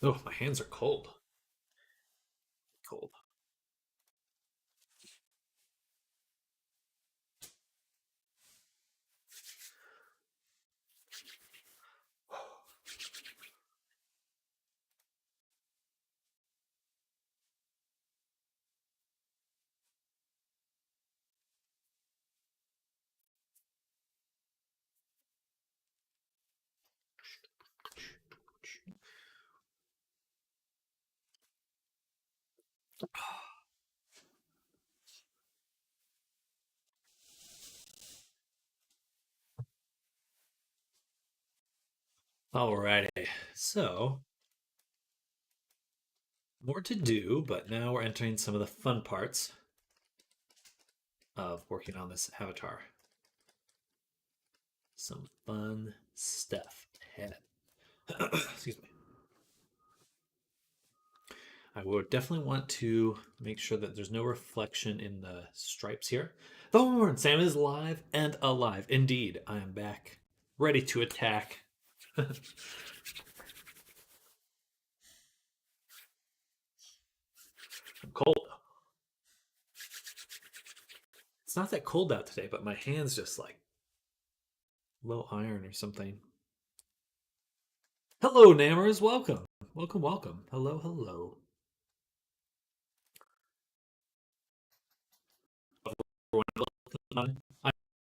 Oh, my hands are cold. Cold. Alrighty, so more to do, but now we're entering some of the fun parts of working on this avatar. Some fun stuff ahead. Excuse me. I would definitely want to make sure that there's no reflection in the stripes here. Thorn! Sam is live and alive. Indeed, I am back, ready to attack. I'm cold. It's not that cold out today, but my hand's just like low iron or something. Hello, Nammers. Welcome. Welcome, welcome. Hello, hello.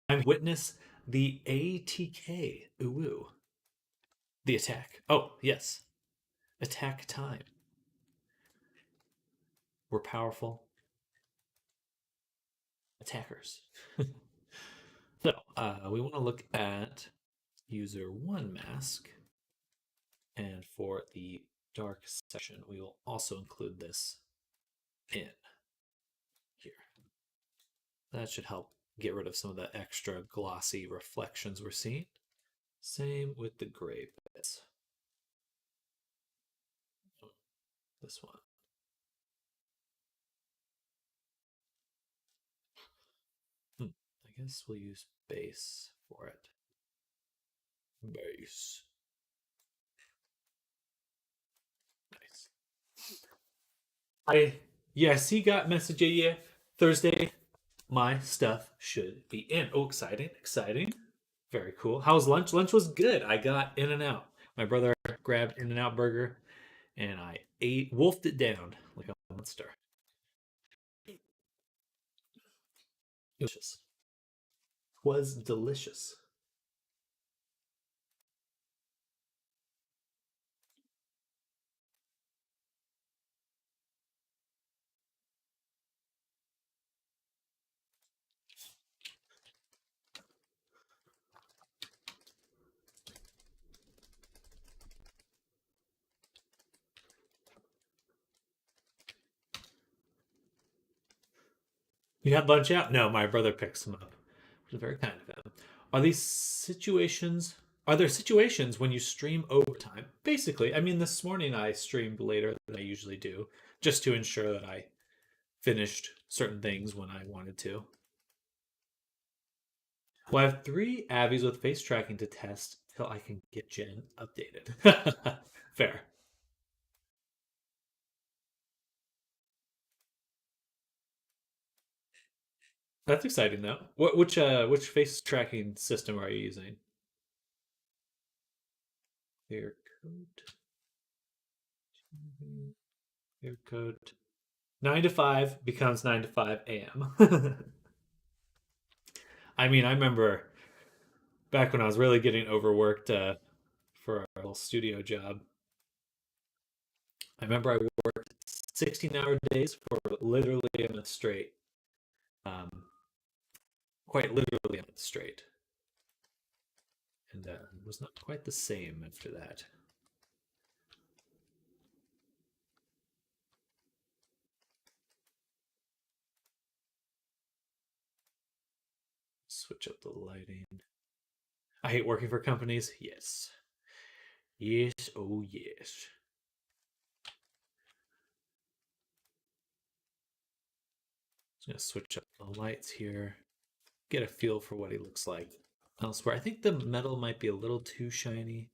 I'm witness the ATK. Ooh. The attack. Oh, yes. Attack time. We're powerful attackers. So, we want to look at user one mask. And for the dark section, we will also include this in here. That should help get rid of some of the extra glossy reflections we're seeing. Same with the gray bits. This one. I guess we'll use base for it. Base. Nice. I see got message yeah. Thursday, my stuff should be in. Oh, exciting, exciting. Very cool. How's lunch? Lunch was good. I got In and Out. My brother grabbed In and Out burger and I wolfed it down like a monster. Delicious. Was delicious. You had lunch out? No, my brother picks them up, which is very kind of him. Are these situations? Are there situations when you stream overtime? Basically, I mean, this morning I streamed later than I usually do, just to ensure that I finished certain things when I wanted to. Well, I have 3 Avis with face tracking to test till I can get Jen updated. Fair. That's exciting though. Which face tracking system are you using? Clear code. Clear code. 9 to 5 becomes 9 to 5 a.m. I mean, I remember back when I was really getting overworked for a little studio job. I remember I worked 16-hour days for literally a month straight. Um, quite literally a month straight. And it was not quite the same after that. Switch up the lighting. I hate working for companies. Yes. Yes, oh yes. Just gonna switch up the lights here. Get a feel for what he looks like elsewhere. I think the metal might be a little too shiny.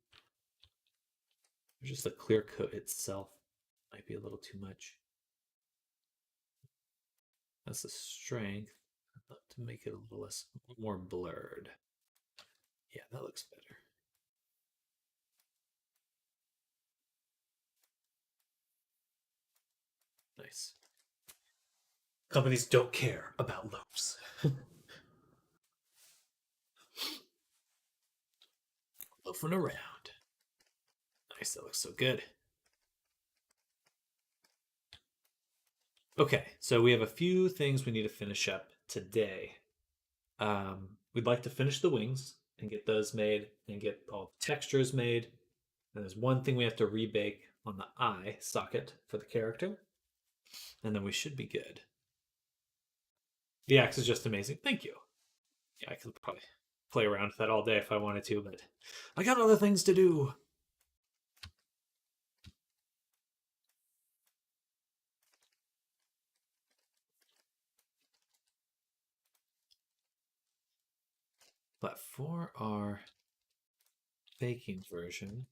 Just the clear coat itself might be a little too much. That's the strength. I'd love to make it a little less, more blurred. Yeah, that looks better. Nice. Companies don't care about loaves. Loafing around. Nice, that looks so good. Okay, so we have a few things we need to finish up today. We'd like to finish the wings and get those made and get all the textures made. And there's one thing we have to rebake on the eye socket for the character, and then we should be good. The axe is just amazing. Thank you. Yeah, I could probably play around with that all day if I wanted to, but I got other things to do. But for our baking version,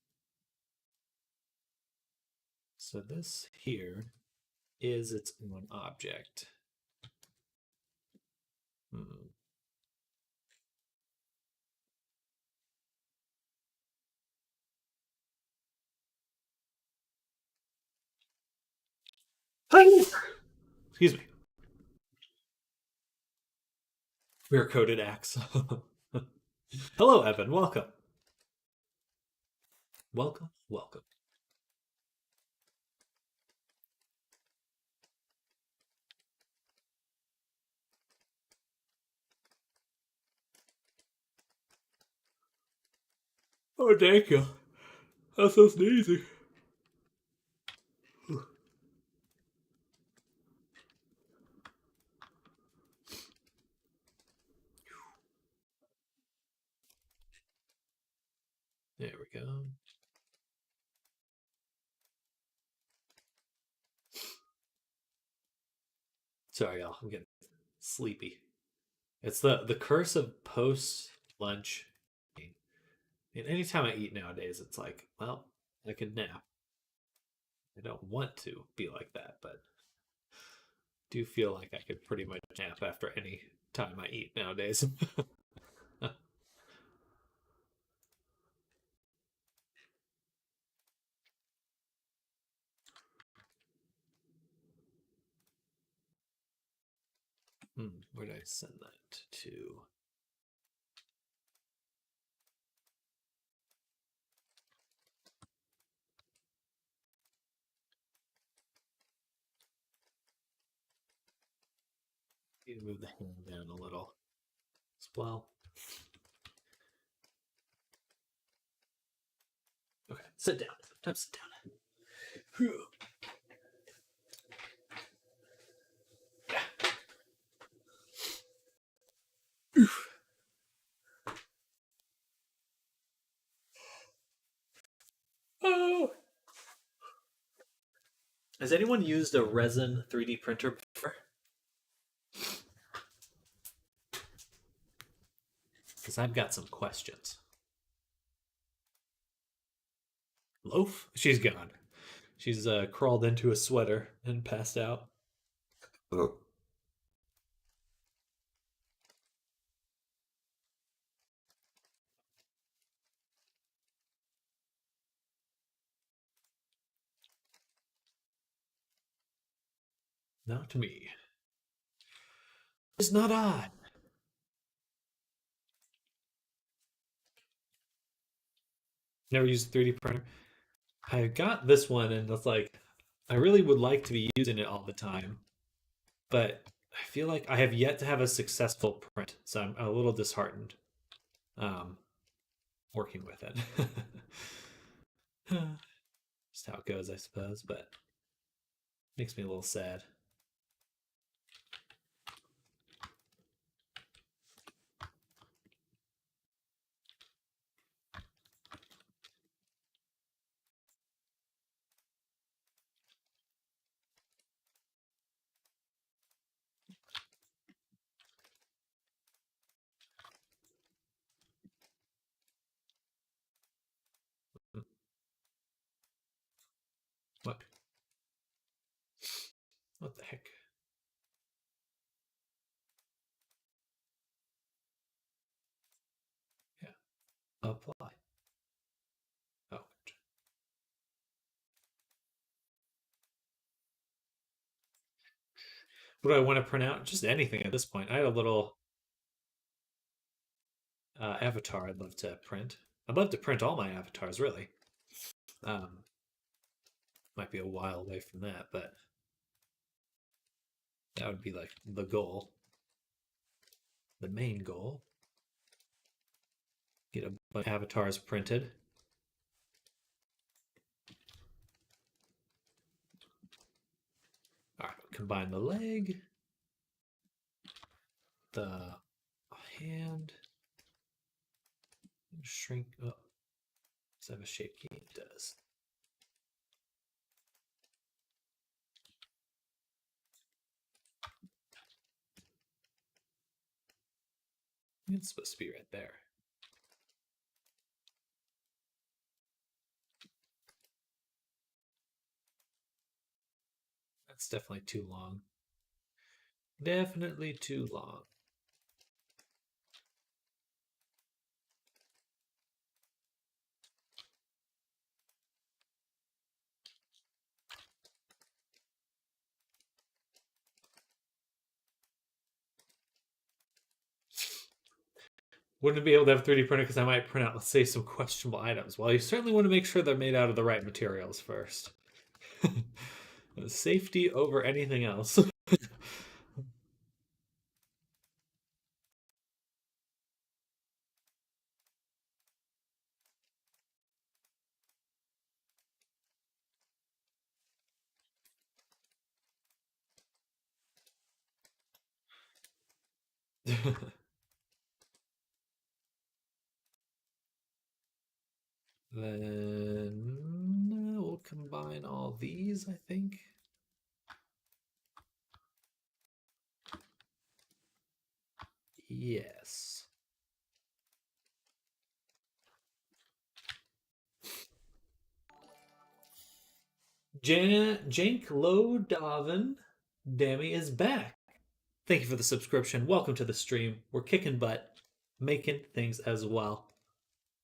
so this here is its own object. Hmm. Excuse me. Rear coated axe. Hello, Evan. Welcome. Welcome. Welcome. Oh, thank you. That's so sneezy. There we go. Sorry, y'all. I'm getting sleepy. It's the curse of post lunch. And anytime I eat nowadays, it's like, well, I could nap. I don't want to be like that, but do feel like I could pretty much nap after any time I eat nowadays. Where did I send that to? Need to move the hand down a little as well. Okay, sit down. Time to sit down. Whew. Oh. Has anyone used a resin 3D printer before? Because I've got some questions. Loaf? She's gone. She's crawled into a sweater and passed out. Oh. Not me. It's not I. Never used a 3D printer. I got this one and it's like, I really would like to be using it all the time, but I feel like I have yet to have a successful print, so I'm a little disheartened um, working with it. Just how it goes, I suppose, but makes me a little sad. apply. Oh. What do I want to print out? Just anything at this point. I had a little avatar I'd love to print. I'd love to print all my avatars, really. Um, might be a while away from that, but that would be like the goal, the main goal. Get a bunch of avatars printed. All right, combine the leg, the hand, shrink. Oh, does it have a shape key? It does. It's supposed to be right there. That's definitely too long. Definitely too long. Wouldn't be able to have a 3D printer because I might print out, let's say, some questionable items. Well, you certainly want to make sure they're made out of the right materials first. Safety over anything else. Then we'll combine all these, I think. Yes. Jank Low Davin Dammy is back. Thank you for the subscription. Welcome to the stream. We're kicking butt, making things as well.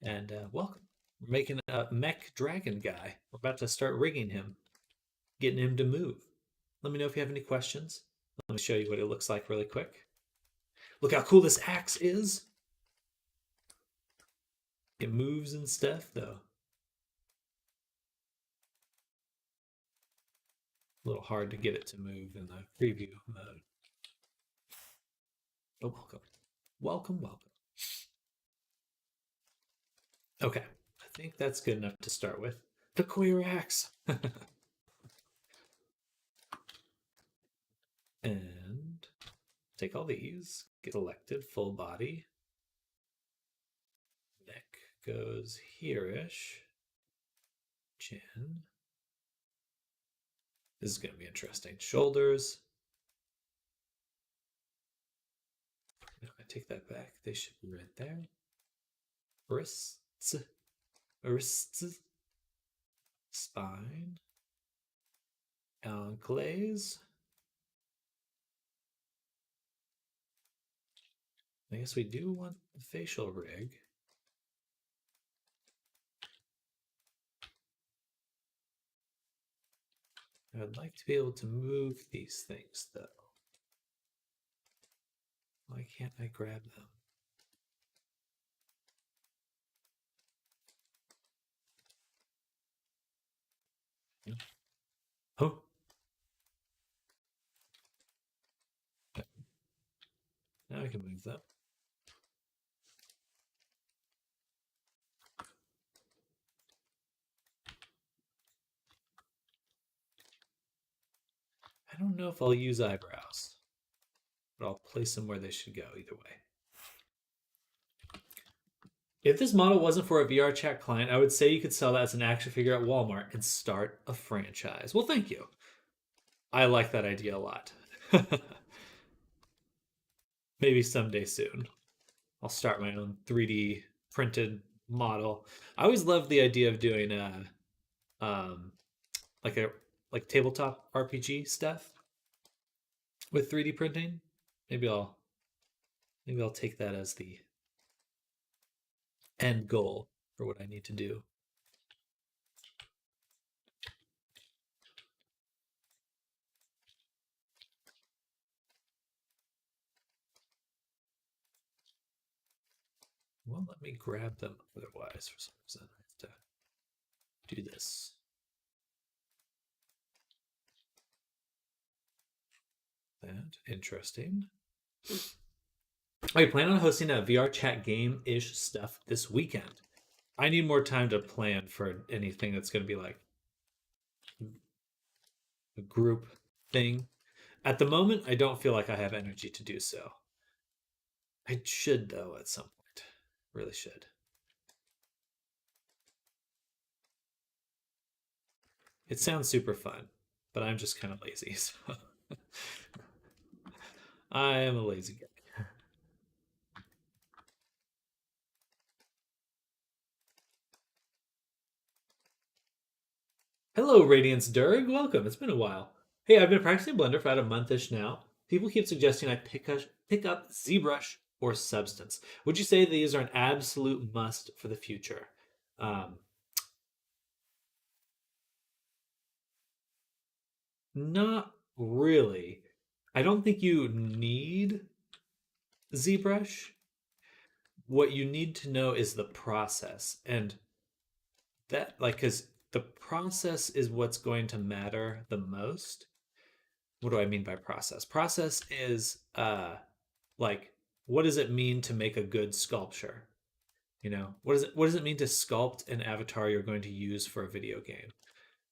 And welcome. We're making a mech dragon guy. We're about to start rigging him, getting him to move. Let me know if you have any questions. Let me show you what it looks like really quick. Look how cool this axe is. It moves and stuff, though. A little hard to get it to move in the preview mode. Oh, welcome. Welcome, welcome. Okay, I think that's good enough to start with. The queer axe. And take all these, get elected, full body. Neck goes here-ish. Chin. This is going to be interesting. Shoulders. No, I take that back. They should be right there. Wrists. Wrists. Spine. Ankles. I guess we do want the facial rig. I'd like to be able to move these things, though. Why can't I grab them? Oh. Now I can move that. I don't know if I'll use eyebrows, but I'll place them where they should go either way. If this model wasn't for a VR chat client, I would say you could sell that as an action figure at Walmart and start a franchise. Well, thank you. I like that idea a lot. Maybe someday soon. I'll start my own 3D printed model. I always loved the idea of doing like tabletop RPG stuff with 3D printing. Maybe I'll take that as the end goal for what I need to do. Well, let me grab them otherwise for some reason. I have to do this. That interesting. I plan on hosting a VR chat game-ish stuff this weekend. I need more time to plan for anything that's going to be like a group thing. At the moment, I don't feel like I have energy to do so. I should, though, at some point. Really should. It sounds super fun, but I'm just kind of lazy. So I am a lazy guy. Hello, Radiance Durg. Welcome. It's been a while. Hey, I've been practicing Blender for about a monthish now. People keep suggesting I pick up ZBrush or Substance. Would you say these are an absolute must for the future? Um, Not really. I don't think you need ZBrush. What you need to know is the process, and that, like, because the process is what's going to matter the most. What do I mean by process? Process is like, what does it mean to make a good sculpture? What does it mean to sculpt an avatar you're going to use for a video game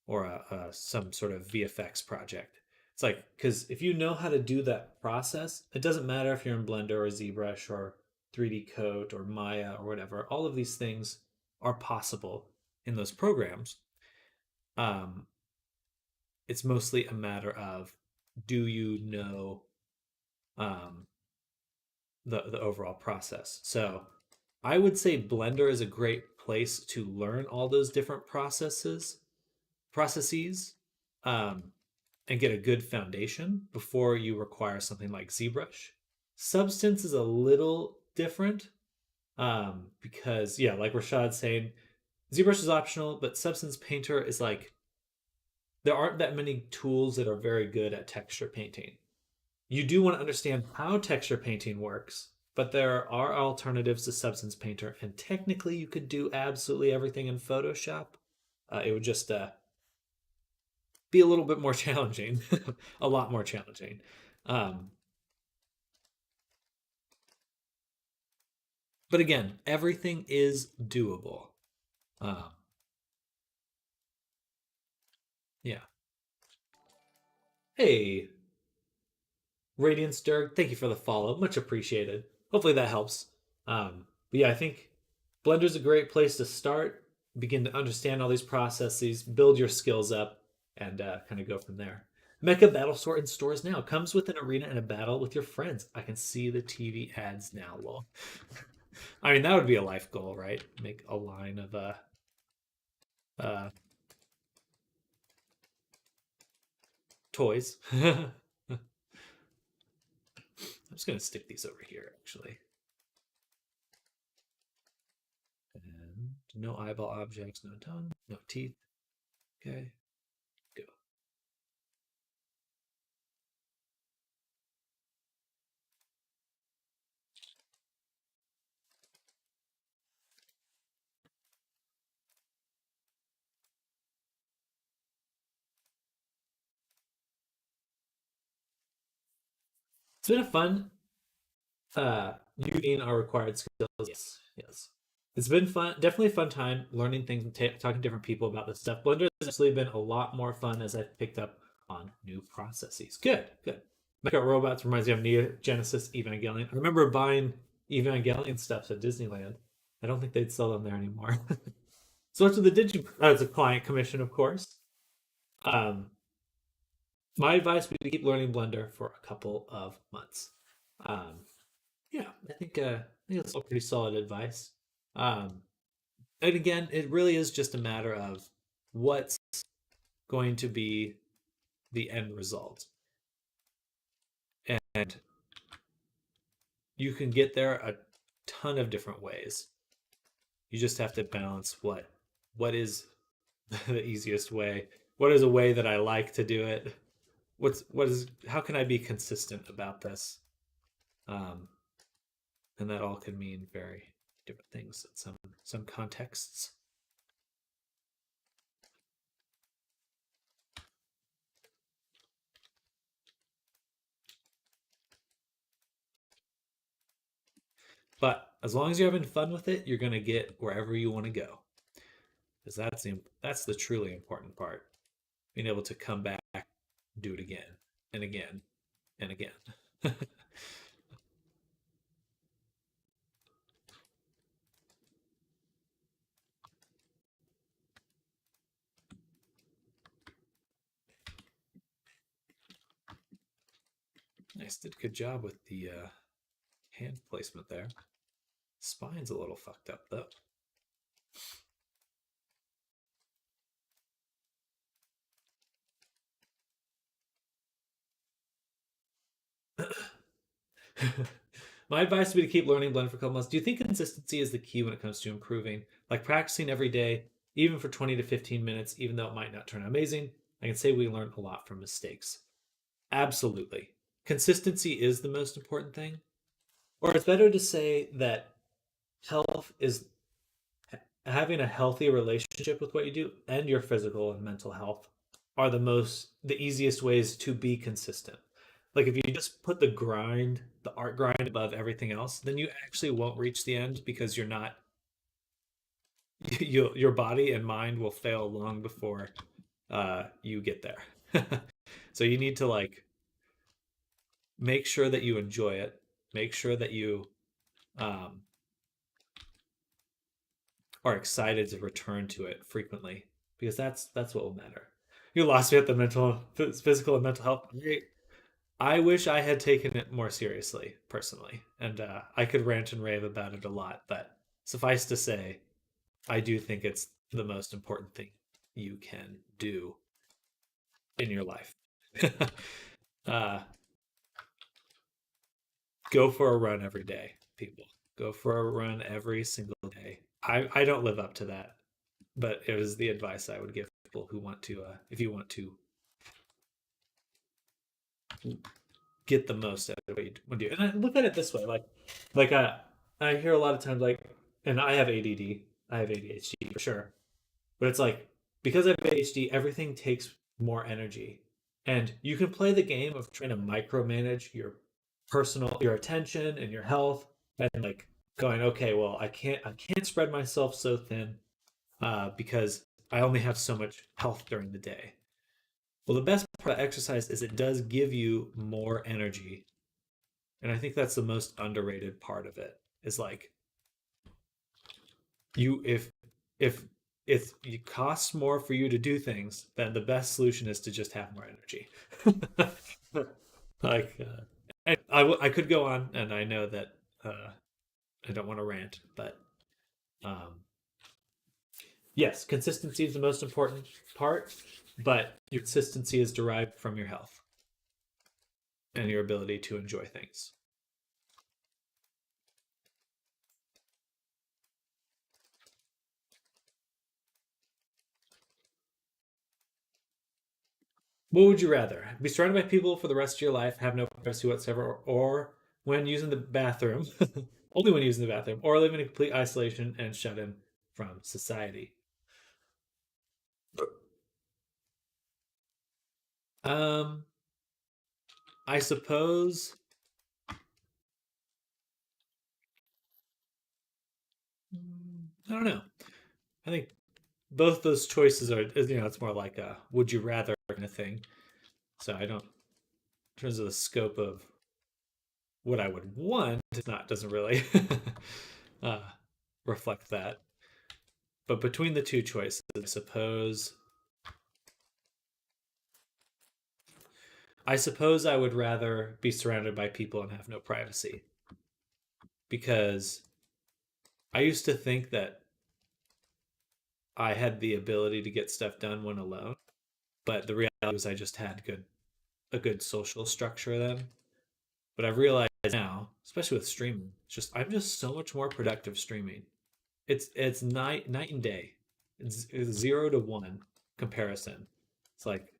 or some sort of VFX project? It's like, because if you know how to do that process, it doesn't matter if you're in Blender or ZBrush or 3D Coat or Maya or whatever. All of these things are possible in those programs. Um, it's mostly a matter of, do you know um, the overall process? So I would say Blender is a great place to learn all those different processes, um, and get a good foundation before you require something like ZBrush. Substance is a little different, because yeah, like Rashad's saying, ZBrush is optional, but Substance Painter is like, there aren't that many tools that are very good at texture painting. You do want to understand how texture painting works, but there are alternatives to Substance Painter, and technically you could do absolutely everything in Photoshop. It would just be a little bit more challenging, a lot more challenging. Um, but again, everything is doable. Um, yeah. Hey, Radiance Dirk, thank you for the follow. Much appreciated. Hopefully that helps. But yeah, I think Blender's a great place to start, begin to understand all these processes, build your skills up, and kind of go from there. Mecha Battle Store in stores now. Comes with an arena and a battle with your friends. I can see the TV ads now. Lol. I mean, that would be a life goal, right? Make a line of uh, toys. I'm just gonna stick these over here, actually. And no eyeball objects, no tongue, no teeth. Okay, go. It's been a fun using our required skills. Yes, yes. It's been fun, definitely a fun time learning things and talking to different people about this stuff. Blender has actually been a lot more fun as I've picked up on new processes. Good, good. Mecha Robots reminds me of Neo Genesis Evangelion. I remember buying Evangelion stuff at Disneyland. I don't think they'd sell them there anymore. So much of the Digi as a client commission, of course. Um, my advice would be to keep learning Blender for a couple of months. Um, yeah, I think that's all pretty solid advice. Um, and again, it really is just a matter of what's going to be the end result, and you can get there a ton of different ways. You just have to balance what is the easiest way. What is a way that I like to do it? What is how can I be consistent about this? Um, and that all can mean very different things in some contexts. But as long as you're having fun with it, you're gonna get wherever you want to go. Because that's the truly important part. Being able to come back, do it again and again and again. Nice, did a good job with the hand placement there. Spine's a little fucked up though. My advice would be to keep learning blend for a couple months. Do you think consistency is the key when it comes to improving? Like practicing every day, even for 20 to 15 minutes, even though it might not turn out amazing, I can say we learn a lot from mistakes. Absolutely. Consistency is the most important thing. Or it's better to say that health is having a healthy relationship with what you do and your physical and mental health are the easiest ways to be consistent. Like if you just put the art grind above everything else, then you actually won't reach the end because you're not your body and mind will fail long before you get there. So you need to like make sure that you enjoy it, make sure that you um, are excited to return to it frequently because that's what will matter. You lost me at the physical and mental health. I wish I had taken it more seriously personally, and I could rant and rave about it a lot. But suffice to say, I do think it's the most important thing you can do in your life. uh, go for a run every day, people. Go for a run every single day. I don't live up to that, but it was the advice I would give people who want to, if you want to get the most out of what you want to do. And I look at it this way, like I hear a lot of times like, and I have ADD, I have ADHD for sure, but it's like because I have ADHD, everything takes more energy, and you can play the game of trying to micromanage your attention and your health, and like going, okay, well, I can't spread myself so thin, because I only have so much health during the day. Well, the best part of exercise is it does give you more energy. And I think that's the most underrated part of it is like you if it costs more for you to do things, then the best solution is to just have more energy. like I could go on, and I know that I don't want to rant, but um, yes, consistency is the most important part, but your consistency is derived from your health and your ability to enjoy things. What would you rather? Be surrounded by people for the rest of your life, have no privacy whatsoever, or when using the bathroom, only when using the bathroom, or live in complete isolation and shut in from society? Um, I suppose I don't know. I think both those choices are, it's more like a would you rather kind of thing. So I don't, in terms of the scope of what I would want, it's not doesn't really uh, reflect that. But between the two choices, I suppose I would rather be surrounded by people and have no privacy because I used to think that I had the ability to get stuff done when alone, but the reality was I just had a good social structure then. But I've realized now, especially with streaming, I'm just so much more productive streaming. It's night and day. It's 0 to 1 comparison. It's like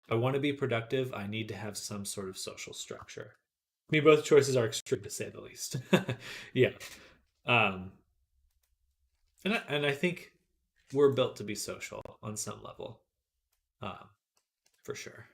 I want to be productive. I need to have some sort of social structure. I mean, both choices are extreme to say the least. Yeah. Um, and I think we're built to be social on some level, um, for sure.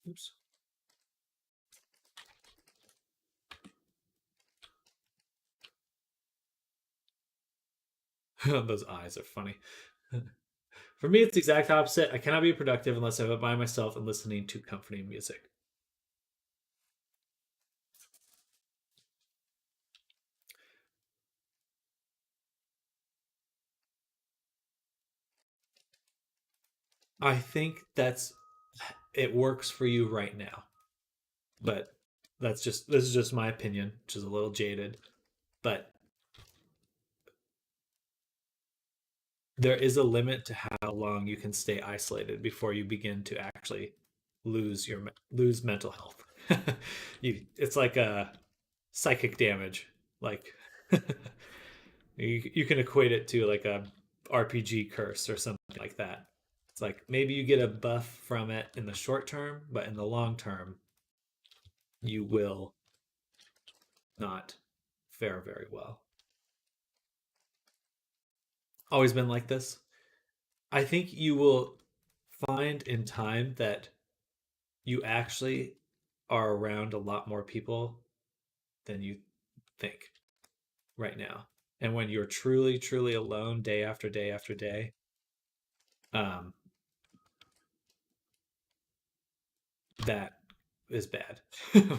Oops. Those eyes are funny. For me, it's the exact opposite. I cannot be productive unless I'm by myself and listening to comforting music. I think that's it works for you right now, but this is just my opinion, which is a little jaded. But there is a limit to how long you can stay isolated before you begin to actually lose mental health. It's like a psychic damage. Like you can equate it to like a RPG curse or something like that. It's like maybe you get a buff from it in the short term, but in the long term, you will not fare very well. Always been like this. I think you will find in time that you actually are around a lot more people than you think right now. And when you're truly, truly alone day after day after day, um, that is bad.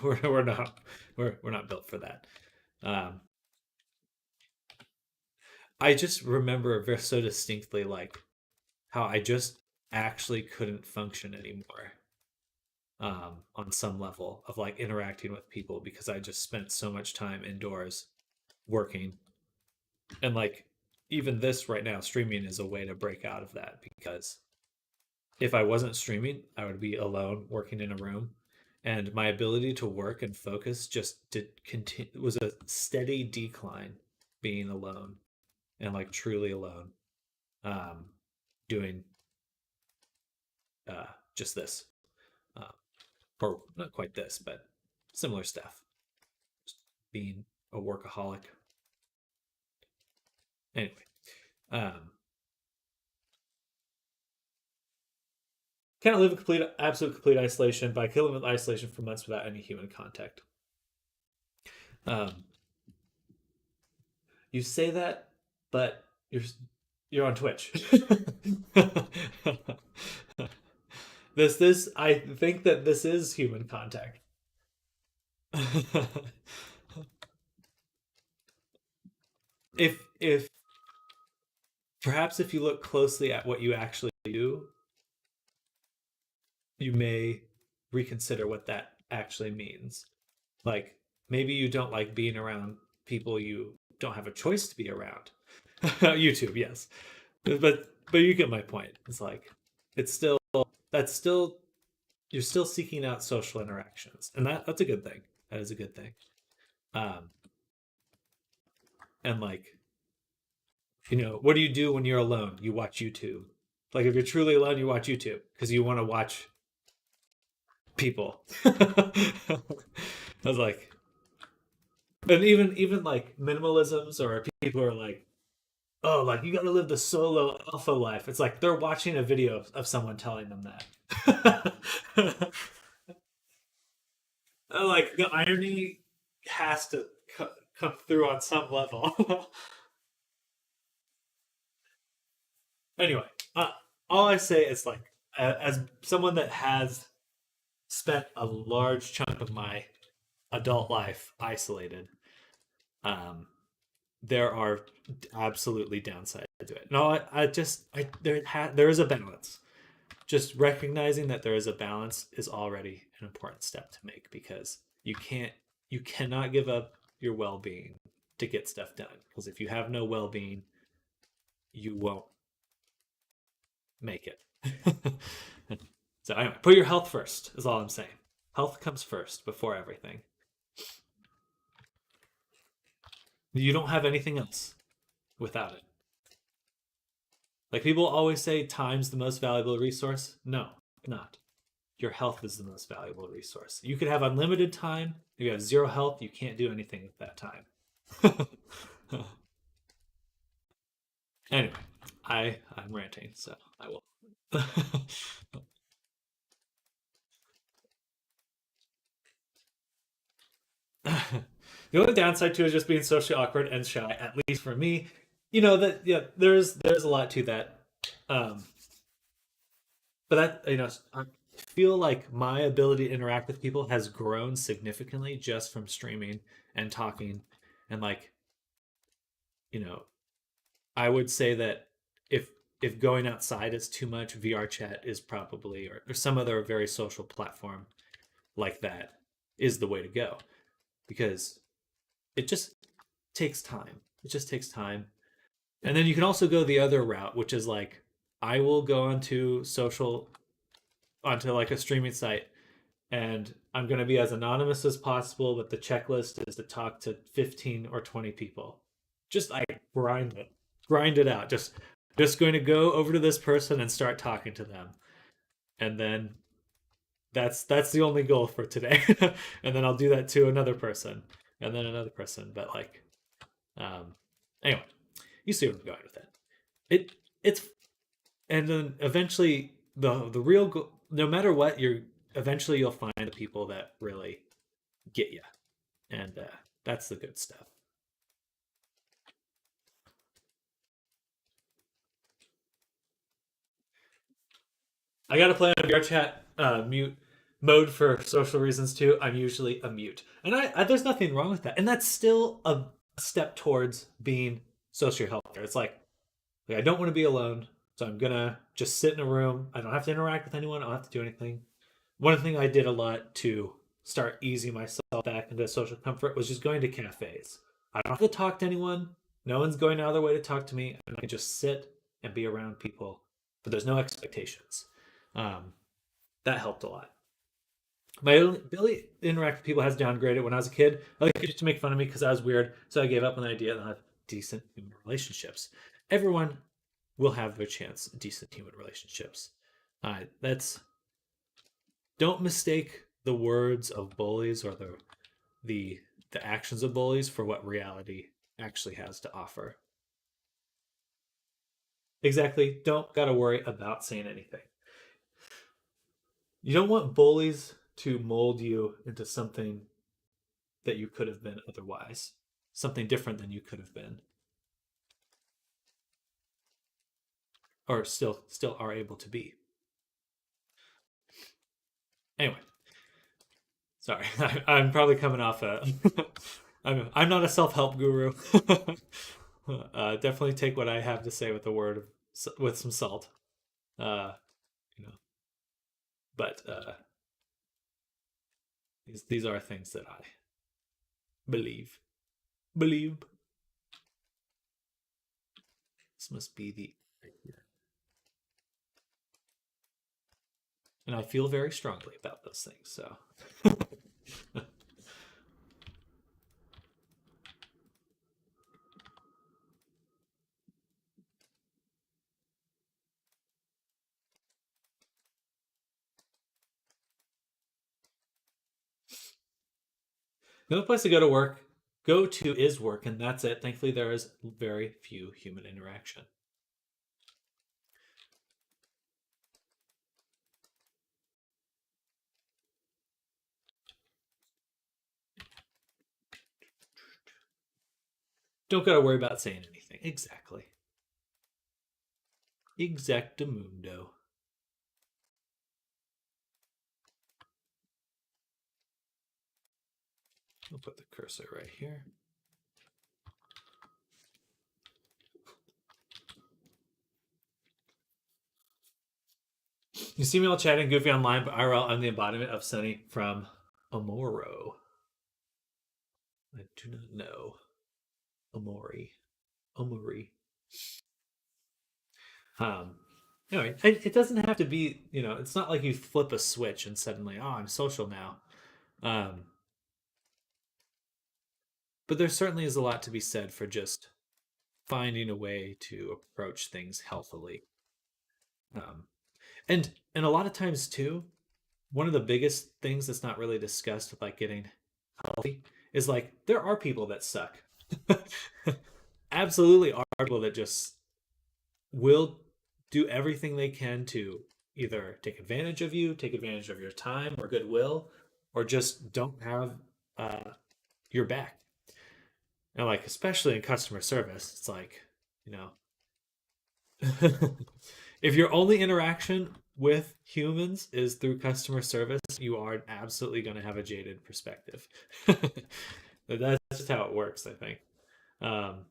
we're not we're not built for that. Um, I just remember very so distinctly like how I just actually couldn't function anymore, on some level of like interacting with people because I just spent so much time indoors working. And like even this right now, streaming is a way to break out of that because if I wasn't streaming, I would be alone working in a room. And my ability to work and focus just did continue was a steady decline being alone and like truly alone, um, doing uh, just this, uh, or not quite this, but similar stuff. Just being a workaholic. Anyway, um, can't live in absolute complete isolation, but I can live in isolation for months without any human contact. Um, you say that, but you're on Twitch. This I think that this is human contact. If perhaps if you look closely at what you actually do, you may reconsider what that actually means. Like maybe you don't like being around people you don't have a choice to be around. YouTube, yes. But you get my point. It's like it's still that's still you're still seeking out social interactions. And that's a good thing. That is a good thing. Um and like, what do you do when you're alone? You watch YouTube. Like if you're truly alone, you watch YouTube because you want to watch people. I was like, and even like minimalisms or people are like, oh, like you got to live the solo alpha life. It's like they're watching a video of someone telling them that. Like the irony has to come through on some level. Anyway, all I say is like, as someone that has spent a large chunk of my adult life isolated, um, there are absolutely downsides to it. No, there is a balance. Just recognizing that there is a balance is already an important step to make because You can't you cannot give up your well-being to get stuff done, because if you have no well-being, you won't make it. So anyway, put your health first is all I'm saying. Health comes first before everything. You don't have anything else without it. Like people always say time's the most valuable resource. No, not. Your health is the most valuable resource. You could have unlimited time. If you have zero health, you can't do anything with that time. Anyway, I'm ranting, so I will. The only downside to it is just being socially awkward and shy, at least for me. You know that yeah, there's a lot to that. Um, but that I feel like my ability to interact with people has grown significantly just from streaming and talking, and like you know I would say that if if going outside is too much, VR chat is probably or some other very social platform like that is the way to go, because it just takes time. It just takes time. And then you can also go the other route, which is like I will go onto like a streaming site, and I'm going to be as anonymous as possible, but the checklist is to talk to 15 or 20 people. Just like grind it out. Just going to go over to this person and start talking to them. And then that's the only goal for today. And then I'll do that to another person and then another person, but like um anyway, you see where I'm going with that. It's and then eventually the real no matter what, you're eventually you'll find the people that really get you, and that's the good stuff. I gotta play on VR chat mute mode for social reasons too. I'm usually a mute, and I there's nothing wrong with that, and that's still a step towards being socially healthier. It's like I don't want to be alone, so I'm gonna just sit in a room. I don't have to interact with anyone. I don't have to do anything. One thing I did a lot to start easing myself back into social comfort was just going to cafes. I don't have to talk to anyone. No one's going out of their way to talk to me, and I can just sit and be around people, but there's no expectations. Um, that helped a lot. My ability to interact with people has downgraded. When I was a kid, I like used to make fun of me because I was weird, so I gave up on the idea that I have decent human relationships. Everyone will have their chance at decent human relationships. That's don't mistake the words of bullies or the the actions of bullies for what reality actually has to offer. Exactly. Don't gotta worry about saying anything. You don't want bullies to mold you into something that you could have been otherwise, something different than you could have been, or still are able to be. Anyway, sorry, I'm probably coming off a. I'm not a self help guru. Definitely take what I have to say with the word with some salt. Uh, you know, but these are things that I believe. Believe. This must be the and I feel very strongly about those things. So the only place to go to is work, and that's it. Thankfully, there is very few human interaction. Don't gotta worry about saying anything. Exactly. Exactamundo. We'll put the cursor right here. You see me all chatting goofy online, but IRL, I'm the embodiment of Sunny from Amoro. I do not know. Omori. Omori. Um, anyway, it doesn't have to be, it's not like you flip a switch and suddenly, oh, I'm social now. Um, but there certainly is a lot to be said for just finding a way to approach things healthily. Um, and a lot of times too, one of the biggest things that's not really discussed with like getting healthy is like there are people that suck. Absolutely are people that just will do everything they can to either take advantage of you, take advantage of your time or goodwill, or just don't have uh, your back. And like, especially in customer service, it's like, you know, if your only interaction with humans is through customer service, you are absolutely going to have a jaded perspective. That's just how it works, I think. Um,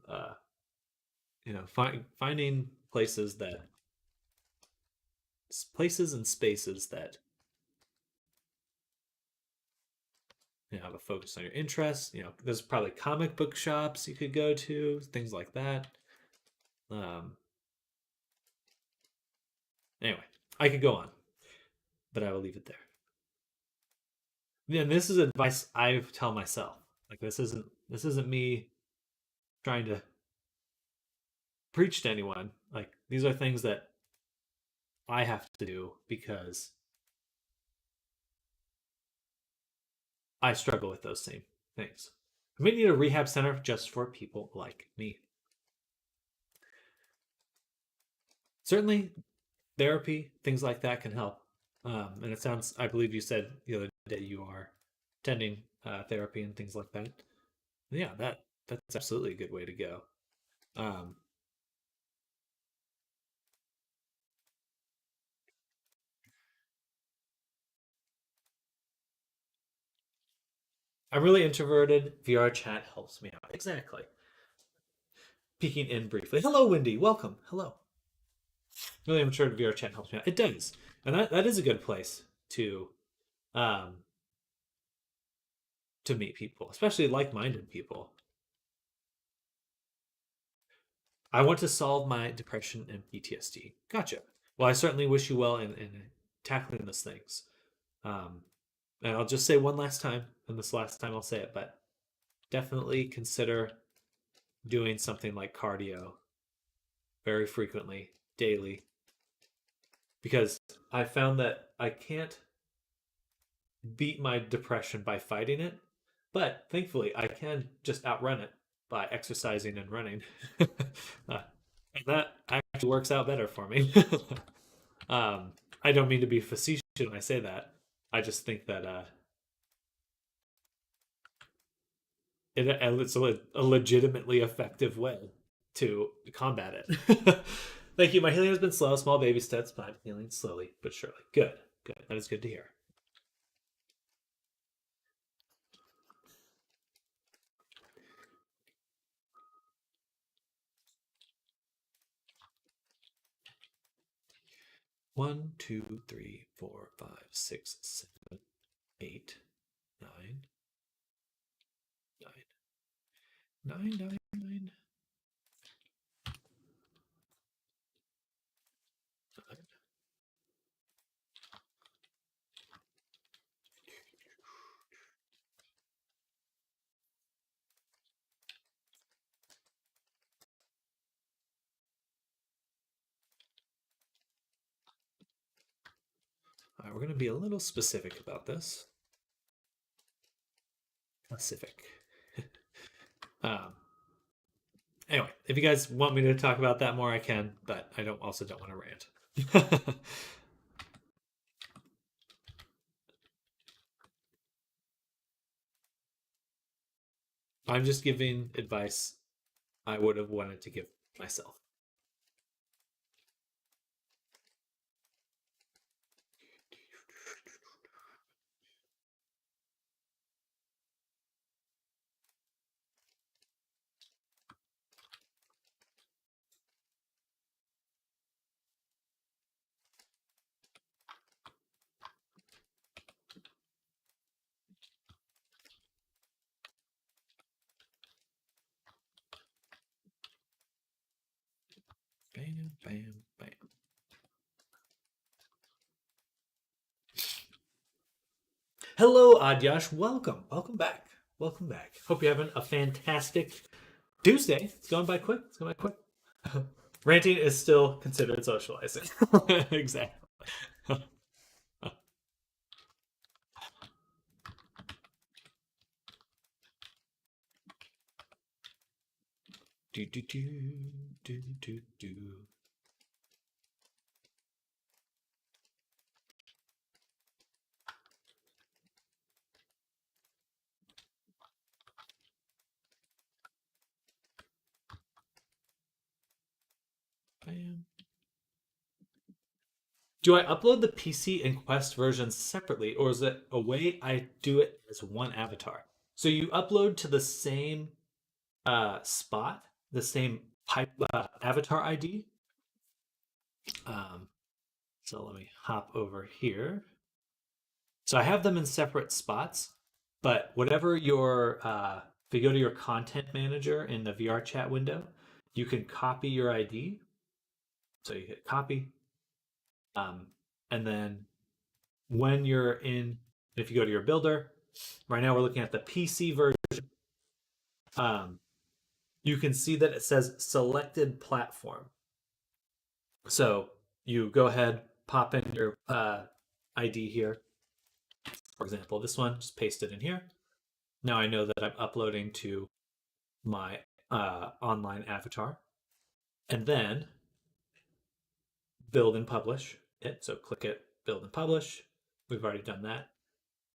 uh, finding places and spaces that have a focus on your interests. There's probably comic book shops you could go to, things like that. Um, anyway, I could go on, but I will leave it there. Yeah, and this is advice I tell myself. Like this isn't me trying to preach to anyone. Like these are things that I have to do because I struggle with those same things. I may need a rehab center just for people like me. Certainly, therapy, things like that can help. And it sounds, I believe you said the other day you are attending therapy and things like that. Yeah, that's absolutely a good way to go. Um, I'm really introverted. VR chat helps me out. Exactly. Peeking in briefly. Hello, Wendy. Welcome. Hello. Really introverted VR chat helps me out. It does, and that is a good place um to meet people, especially like-minded people. I want to solve my depression and PTSD. Gotcha. Well, I certainly wish you well in tackling those things. Um, and I'll just say one last time, and this last time I'll say it, but definitely consider doing something like cardio very frequently, daily, because I found that I can't beat my depression by fighting it, but thankfully I can just outrun it by exercising and running. And that actually works out better for me. um, I don't mean to be facetious when I say that. I just think that it's a legitimately effective way to combat it. Thank you. My healing has been slow, small baby steps, but I'm healing slowly but surely. Good, good. That is good to hear. 1, 2, 3, 4, 5, 6, 7, 8, 9, 9, 9, 9, 9, 9. All right, we're going to be a little specific about this. Specific. um, anyway, if you guys want me to talk about that more, I can, but I don't want to rant. I'm just giving advice I would have wanted to give myself. Hello, Adyash. Welcome. Welcome back. Welcome back. Hope you're having a fantastic Tuesday. It's going by quick. It's going by quick. Ranting is still considered socializing. Exactly. Do do do do do do. Bam. Do I upload the PC and Quest versions separately, or is it a way I do it as one avatar? So you upload to the same spot, the same pipe avatar ID. Um, so let me hop over here. So I have them in separate spots, but whatever if you go to your content manager in the VR chat window, you can copy your ID. So you hit copy, um, and then when you're in, if you go to your builder, right now we're looking at the PC version. Um, you can see that it says selected platform. So you go ahead, pop in your ID here. For example, this one, just paste it in here. Now I know that I'm uploading to my online avatar. And then build and publish it. So click it, build and publish. We've already done that.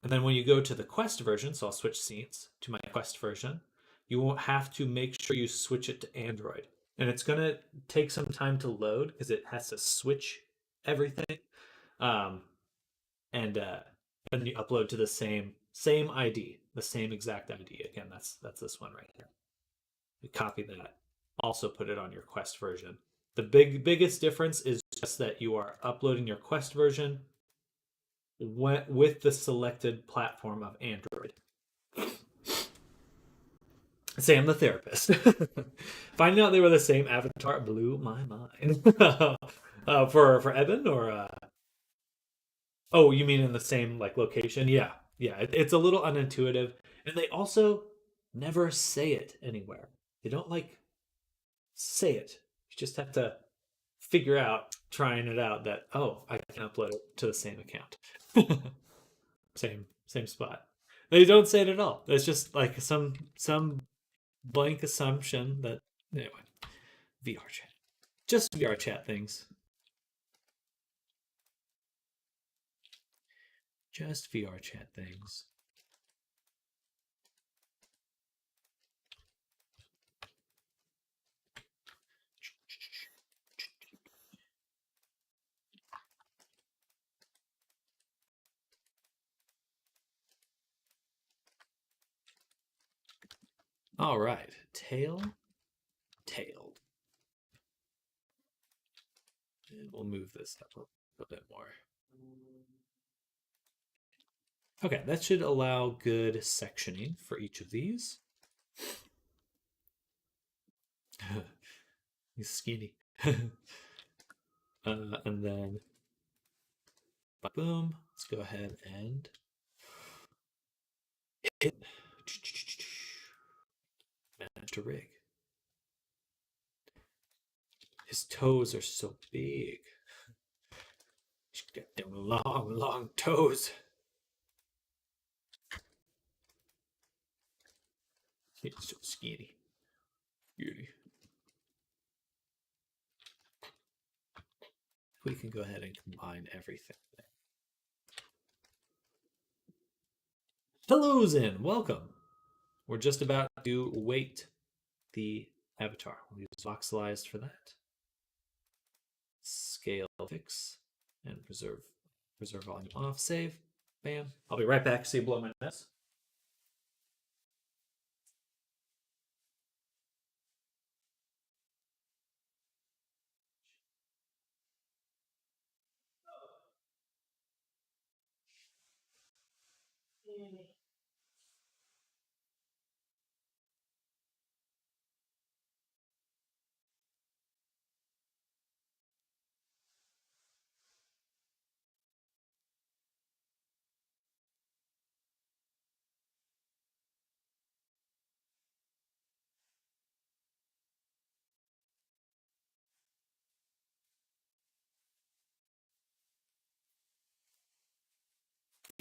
And then when you go to the Quest version, so I'll switch scenes to my Quest version, you won't have to make sure you switch it to Android. And it's going to take some time to load because it has to switch everything. Um, and then you upload to the same ID, the same exact ID. Again, that's this one right here. You copy that. Also put it on your Quest version. The biggest difference is just that you are uploading your Quest version with the selected platform of Android. Sam the therapist. Finding out they were the same avatar blew my mind. For Evan or oh, you mean in the same like location? Yeah, yeah. It's a little unintuitive, and they also never say it anywhere. They don't like say it. You just have to figure out trying it out that oh I can upload it to the same account. Same spot. They don't say it at all. It's just like some blank assumption that anyway. VR chat. Just VR chat things. Just VR chat things. All right. Tailed. And we'll move this up a bit more. Okay, that should allow good sectioning for each of these. He's skinny. And then, boom. Let's go ahead and hit. Manage to rig. His toes are so big. He's got them long toes. He's so skinny. Beauty. We can go ahead and combine everything. Hello, Zen. Welcome. We're just about to weight the avatar. We'll use voxelized for that. Scale fix and preserve volume off. Save. Bam. I'll be right back. See you blow my nose.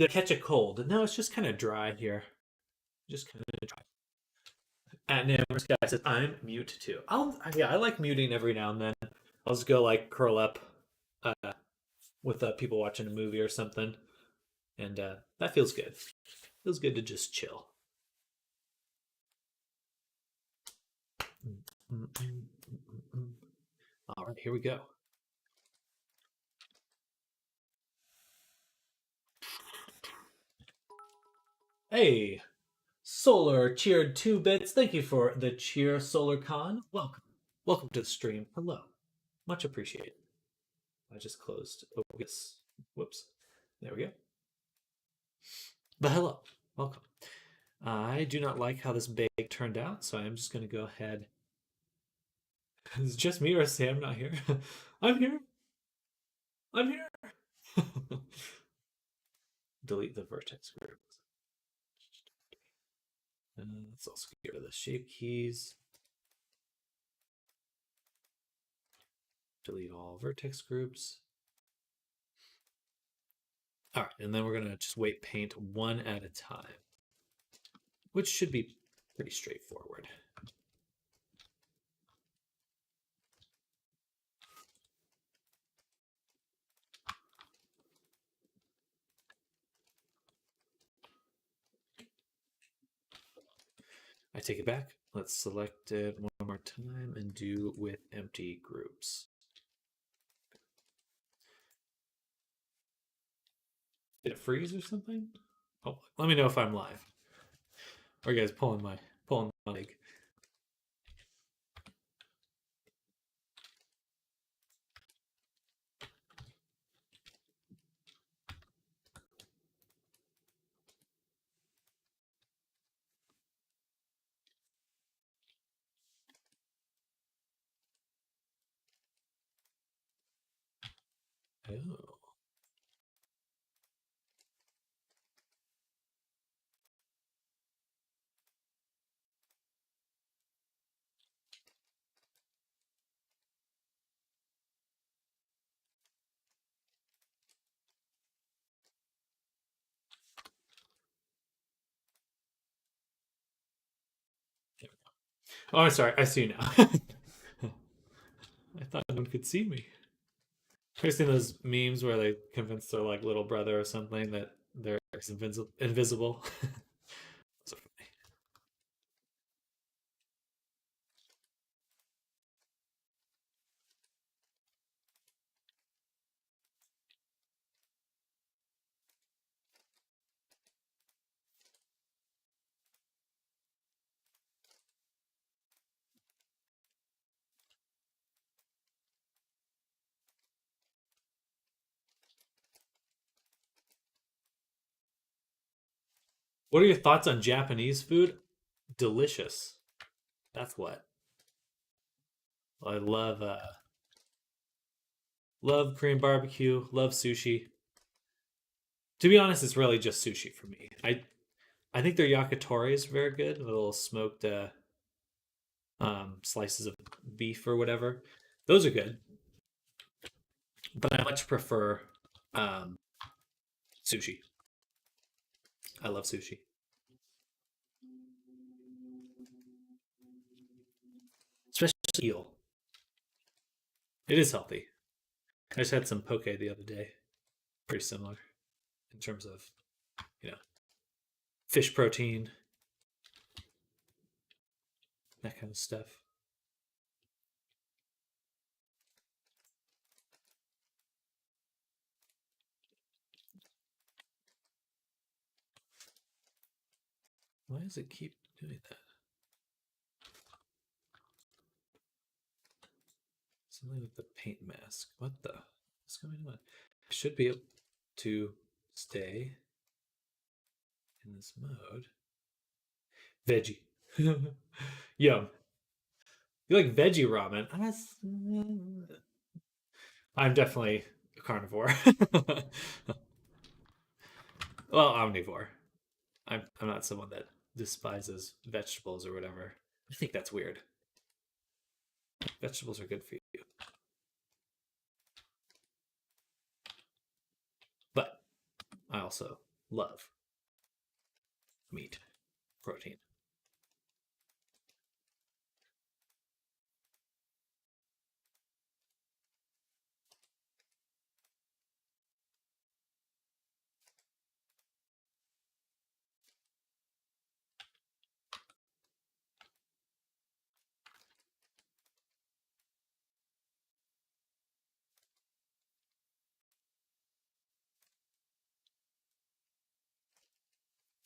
Did I catch a cold? No, it's just kind of dry here. Just kind of dry. At Namor's guy says, I'm mute too. Yeah, I like muting every now and then. I'll just go like curl up uh, with people watching a movie or something, and that feels good. Feels good to just chill. All right, here we go. Hey, Solar cheered 2 bits. Thank you for the cheer, SolarCon. Welcome. Welcome to the stream. Hello. Much appreciated. I just closed OBS. Whoops. There we go. But hello. Welcome. I do not like how this bag turned out, so I'm just going to go ahead. It's just me or Sam not here? I'm here. I'm here. Delete the vertex group. Let's also get rid of the shape keys. Delete all vertex groups. All right, and then we're going to just weight paint one at a time, which should be pretty straightforward. I take it back. Let's select it one more time and do with empty groups. Did it freeze or something? Oh, let me know if I'm live. Are you guys pulling my leg? Oh. Oh, I'm sorry. I see you now. I thought no one could see me. Have you seen those memes where they convince their like little brother or something that they're invisible? So funny. What are your thoughts on Japanese food? Delicious. That's what. I love Korean barbecue, love sushi. To be honest, it's really just sushi for me. I think their yakitori is very good, little smoked slices of beef or whatever. Those are good, but I much prefer um, sushi. I love sushi, especially eel. It is healthy. I just had some poke the other day. Pretty similar in terms of you know fish protein, that kind of stuff. Why does it keep doing that? Something with the paint mask. What the? What's going on? I should be able to stay in this mode. Veggie. Yum. You like veggie ramen? I'm definitely a carnivore. Well, omnivore. I'm not someone that despises vegetables or whatever. I think that's weird. Vegetables are good for you. But I also love meat, protein.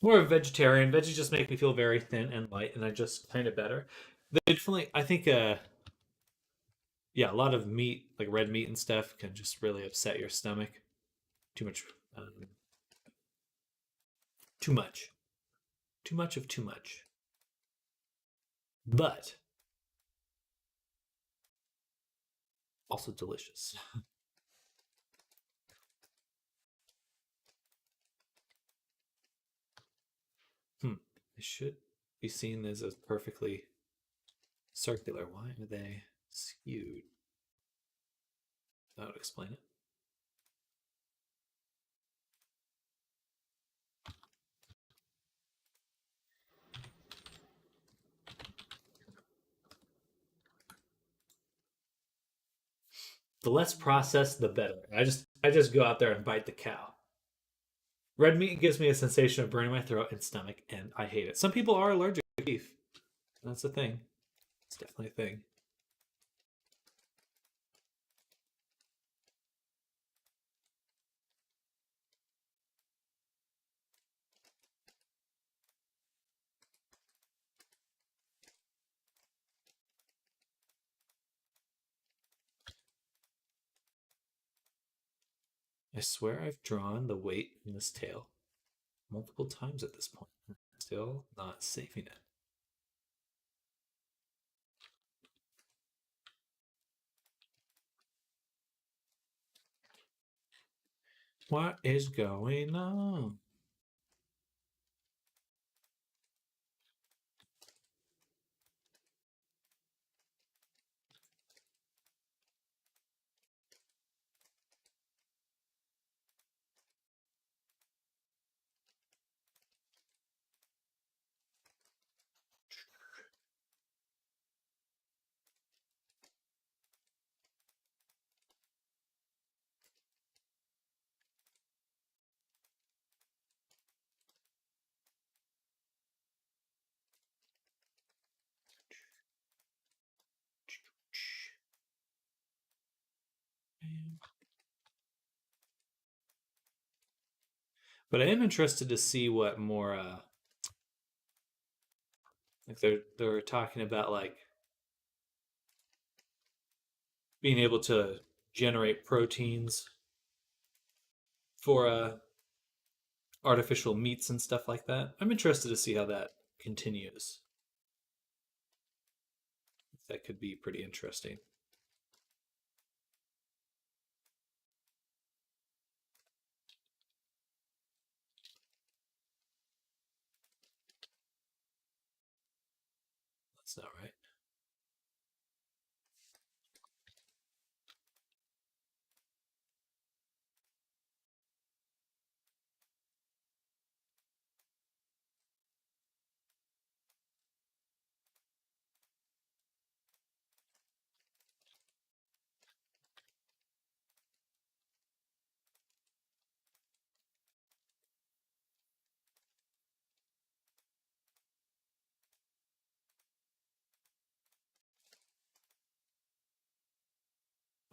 More of a vegetarian. Veggies just make me feel very thin and light, and I just kind of better. They definitely, I think, yeah, a lot of meat, like red meat and stuff, can just really upset your stomach. Too much, um, too much, too much of too much. But also delicious. It should be seen as a perfectly circular. Why are they skewed? That would explain it. The less processed, the better. I just go out there and bite the cow. Red meat gives me a sensation of burning my throat and stomach, and I hate it. Some people are allergic to beef. That's a thing. It's definitely a thing. I swear I've drawn the weight in this tail multiple times at this point. Still not saving it. What is going on? But I am interested to see what more like they're talking about, like being able to generate proteins for artificial meats and stuff like that. I'm interested to see how that continues. That could be pretty interesting. That's not right.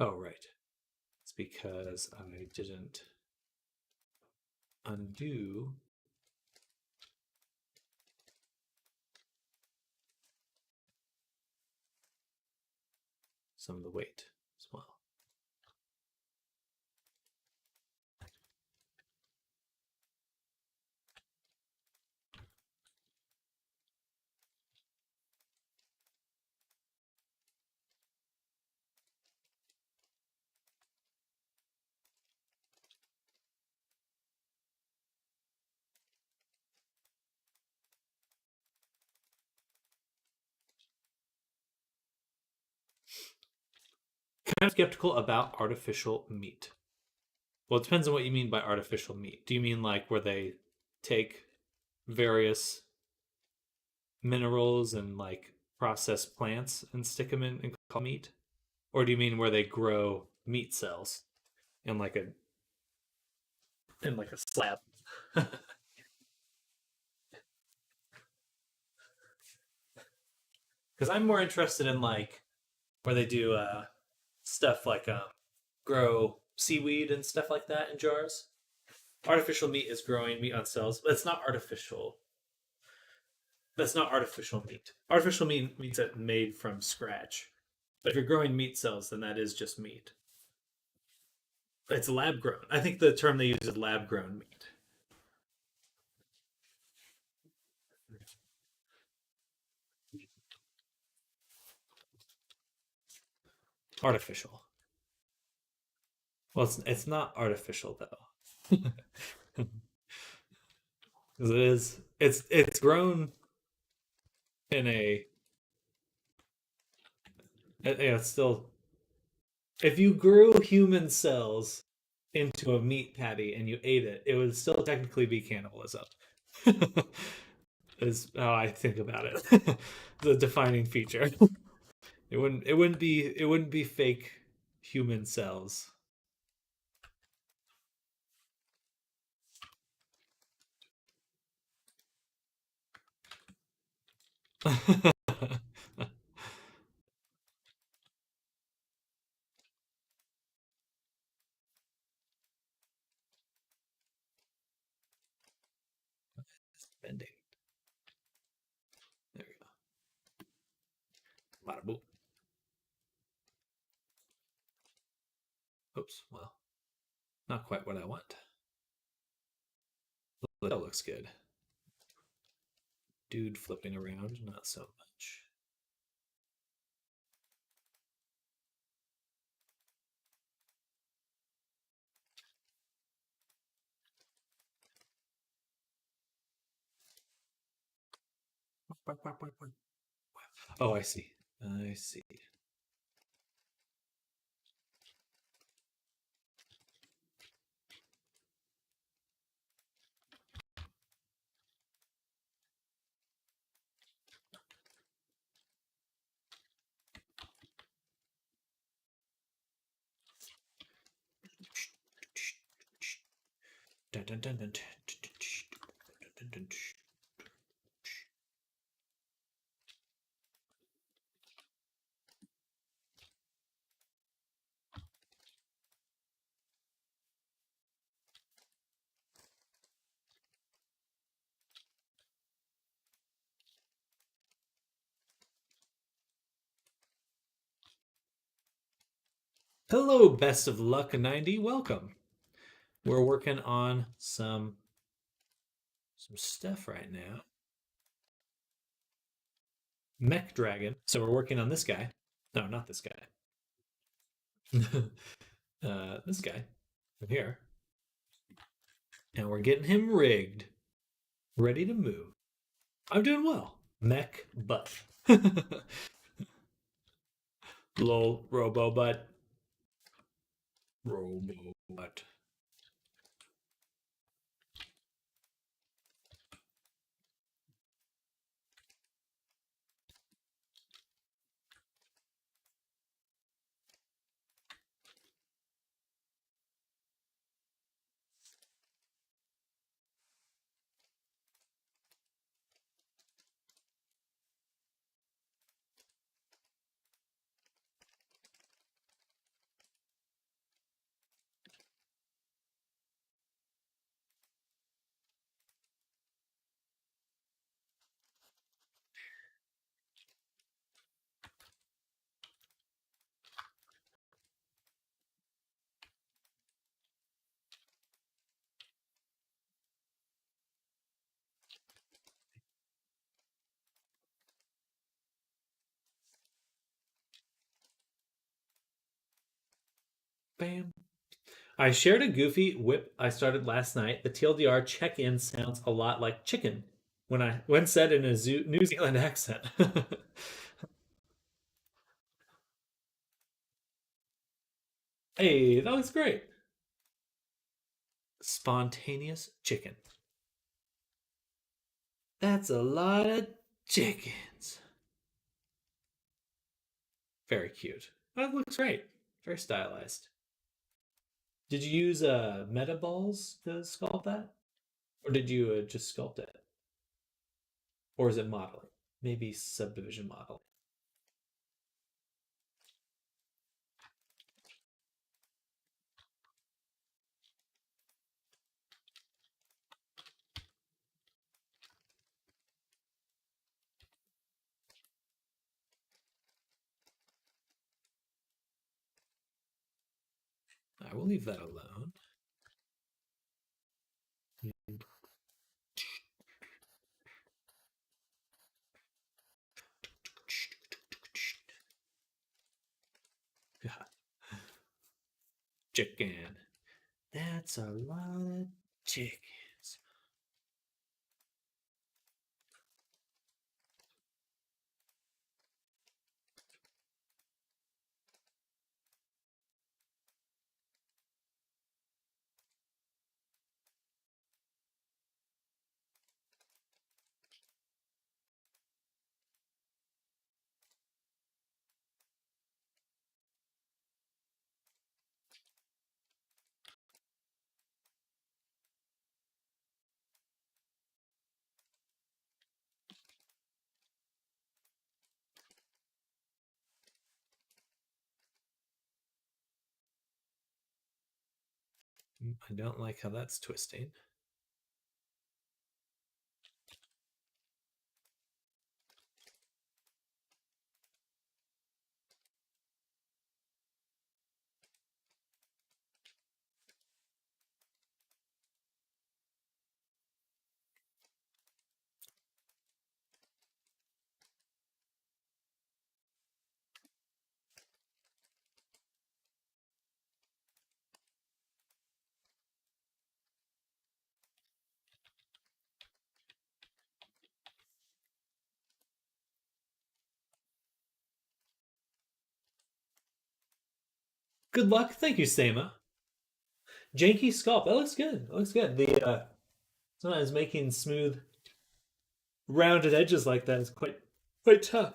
Oh, right. It's because I didn't undo some of the weight as well. Kind of skeptical about artificial meat. Well, it depends on what you mean by artificial meat. Do you mean like where they take various minerals and like processed plants and stick them in and call meat? Or do you mean where they grow meat cells in like a slab? Because I'm more interested in like where they do stuff like grow seaweed and stuff like that in jars. Artificial meat is growing meat on cells, but it's not artificial. That's not artificial meat. Artificial meat means that made from scratch. But if you're growing meat cells, then that is just meat. It's lab grown. I think the term they use is lab grown meat. Artificial. Well, it's not artificial though. Because it is it's grown in a yeah, it's still if you grew human cells into a meat patty and you ate it, it would still technically be cannibalism. Is how I think about it. The defining feature. It wouldn't be fake human cells. Bending. There we go. Bada boop. Oops. Well, not quite what I want. That looks good. Dude flipping around, not so much. Oh, I see. I see. Dun, dun, dun, dun, dun, dun. Hello, best of luck 90. Welcome. We're working on some stuff right now. Mech Dragon. So we're working on this guy. No, not this guy. This guy from here. And we're getting him rigged. Ready to move. I'm doing well. Mech butt. Lol, robo butt. Robo butt. Bam. I shared a goofy whip I started last night. The TLDR check-in sounds a lot like chicken when said in a New Zealand accent. Hey, that looks great. Spontaneous chicken. That's a lot of chickens. Very cute. That looks great. Very stylized. Did you use meta balls to sculpt that? Or did you just sculpt it? Or is it modeling? Maybe subdivision modeling. I will leave that alone. Chicken. That's a lot of chickens. I don't like how that's twisting. Good luck. Thank you, Sama. Janky sculpt. That looks good. That looks good. The sometimes making smooth, rounded edges like that is quite tough.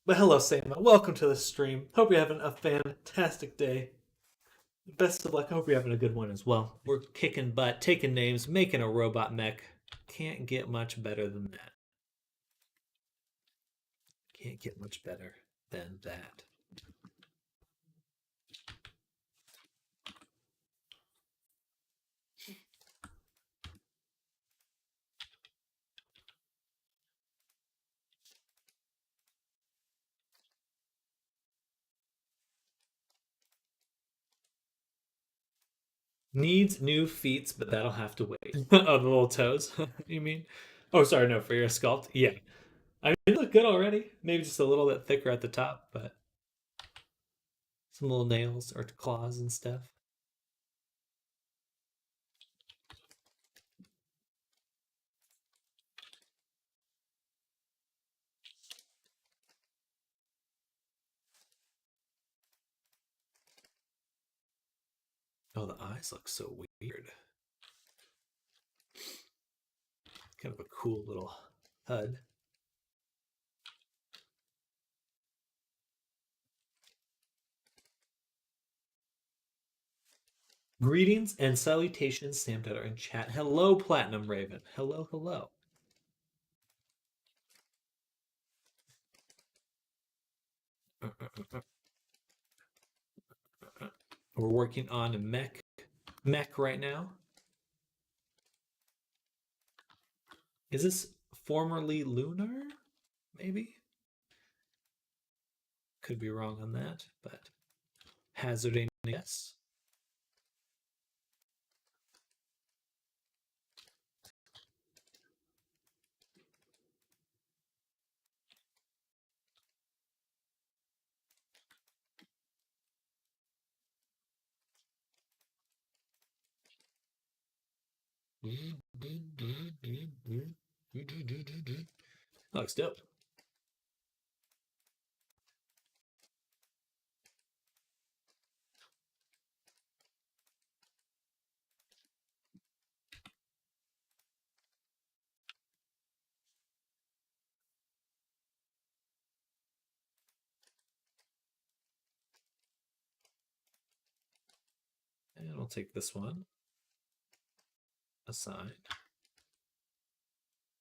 But hello, Sama. Welcome to the stream. Hope you're having a fantastic day. Best of luck. I hope you're having a good one as well. We're kicking butt, taking names, making a robot mech. Can't get much better than that. Can't get much better than that. Needs new feet, but that'll have to wait. Oh, the little toes, you mean? Oh, sorry, no, for your sculpt. Yeah. I mean, they look good already. Maybe just a little bit thicker at the top, but some little nails or claws and stuff. Oh, the eyes look so weird. Kind of a cool little HUD. Greetings and salutations, Sam Dutter in chat. Hello, Platinum Raven. Hello, hello. We're working on a mech right now. Is this formerly lunar? Maybe? Could be wrong on that, but hazarding a guess. Looks dope. I'll take this one aside.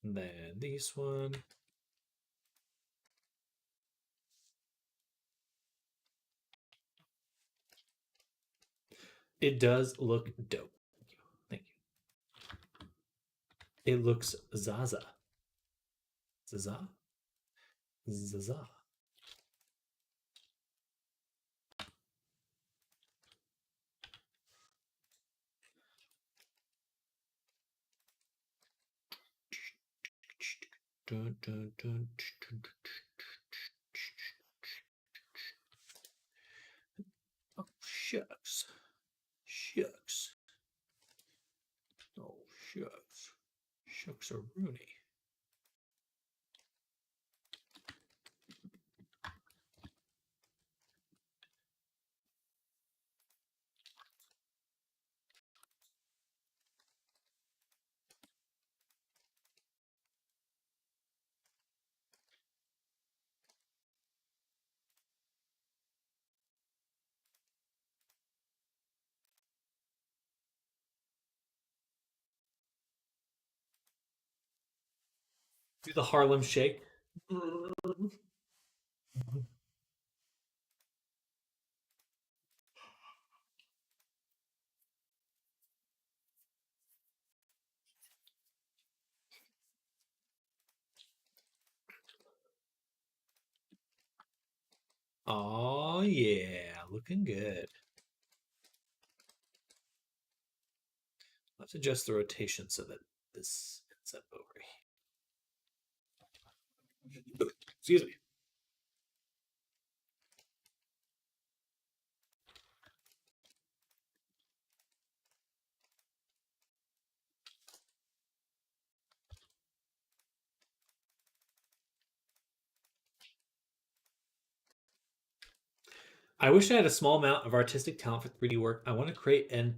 And then this one. It does look dope. Thank you. Thank you. It looks Zaza. Zaza? Zaza. Dun, dun, dun, dun, dun. Oh, shucks. Shucks. Oh, shucks. Shucks are Rooney. Do the Harlem Shake. Oh, yeah. Looking good. Let's adjust the rotation so that this ends up over here. Excuse me. I wish I had a small amount of artistic talent for 3D work. I want to create an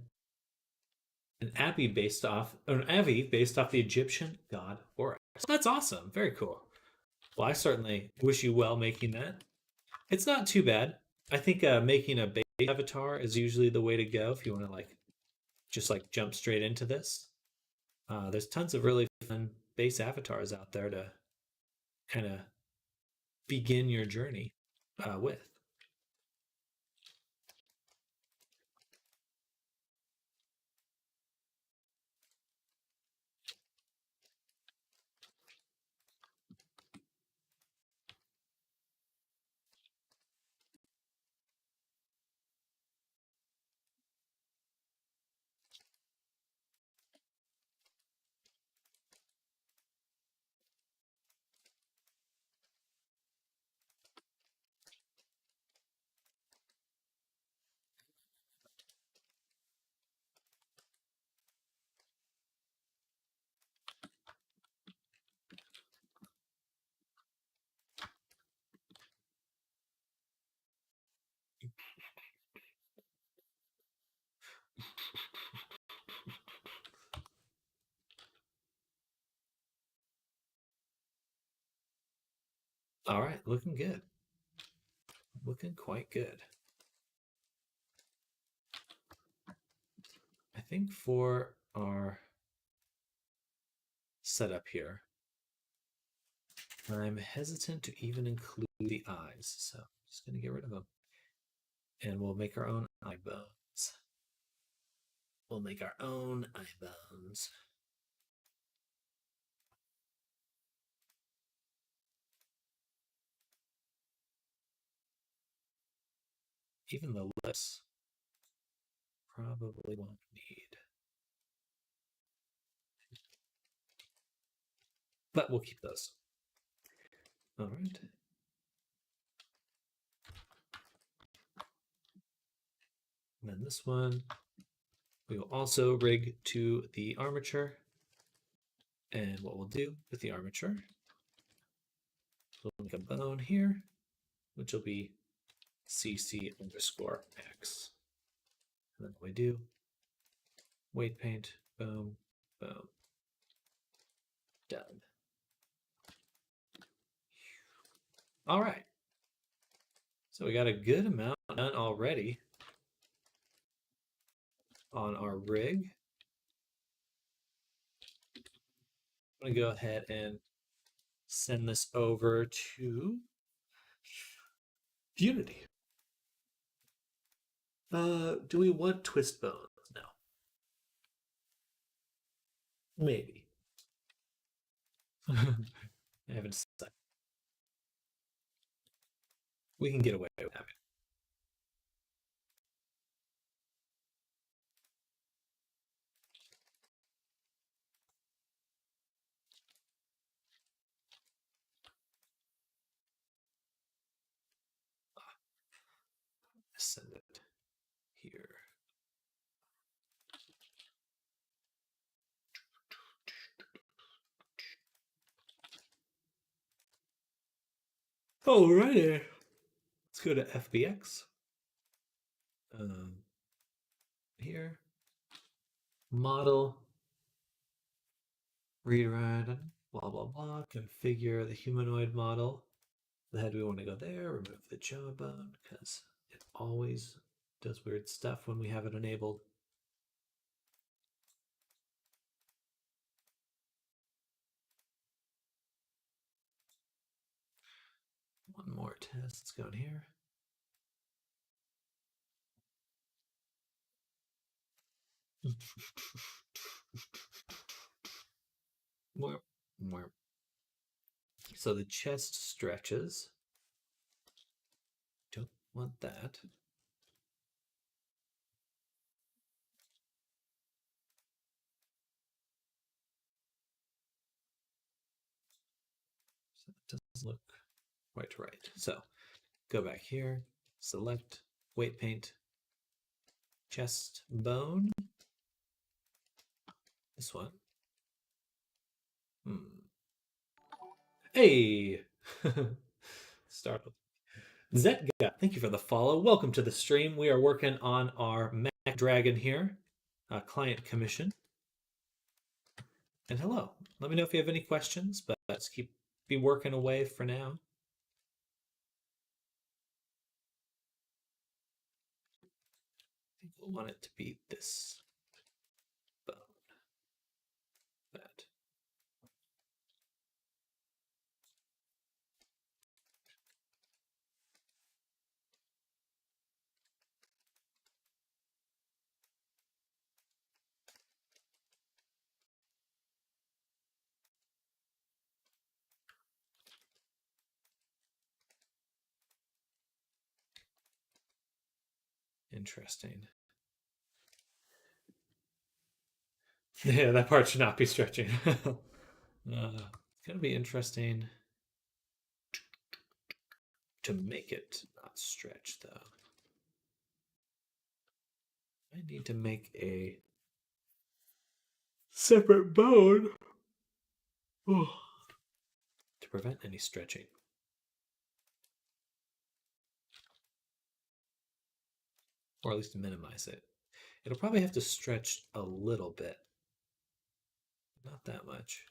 Abbey based off the Egyptian god Horus. That's awesome. Very cool. Well, I certainly wish you well making that. It's not too bad. I think making a base avatar is usually the way to go if you want to just jump straight into this. There's tons of really fun base avatars out there to kind of begin your journey with. All right, looking good. Looking quite good. I think for our setup here, I'm hesitant to even include the eyes, so I'm just going to get rid of them. And we'll make our own eye bones. We'll make our own eye bones. Even the lips probably won't need. But we'll keep those. All right. And then this one, we will also rig to the armature. And what we'll do with the armature, we'll make a bone here, which will be CC_X. And then we do weight paint, boom, boom, done. All right. So we got a good amount done already. on our rig. I'm going to go ahead and send this over to Unity. Do we want twist bones? No. Maybe. I haven't decided. We can get away with having. Send it here. Alrighty. Let's go to FBX. Here. Model. Read write, blah, blah, blah. Configure the humanoid model. The head, we want to go there. Remove the jawbone because it always does weird stuff when we have it enabled. One more test. Let's go in here. More. So the chest stretches. Don't want that. So it doesn't look quite right. So go back here, select weight paint, chest bone. This one. Hey! Startled. Zetka, thank you for the follow. Welcome to the stream. We are working on our Mac Dragon here, client commission. And hello. Let me know if you have any questions, but let's be working away for now. I think we'll want it to be this bone. That. Interesting. Yeah, that part should not be stretching. It's going to be interesting to make it not stretch, though. I need to make a separate bone to prevent any stretching. Or at least to minimize it. It'll probably have to stretch a little bit. Not that much.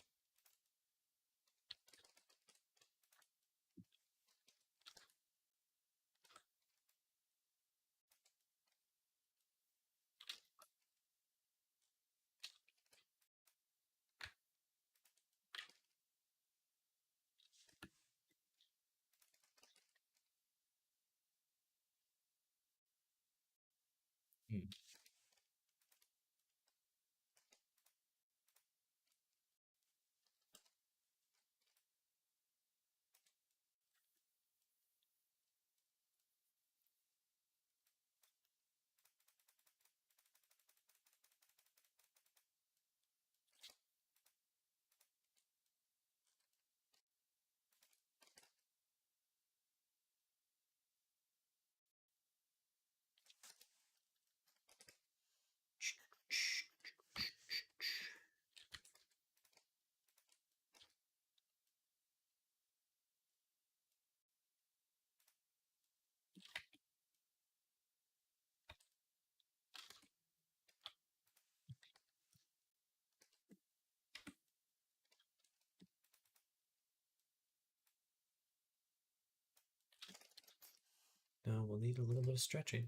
Now we'll need a little bit of stretching.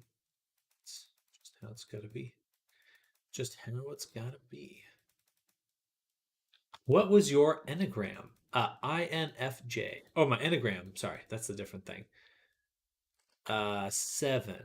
That's just how it's got to be. just how it's gotta be. What was your enneagram? INFJ. Oh, my enneagram. Sorry, that's a different thing. 7.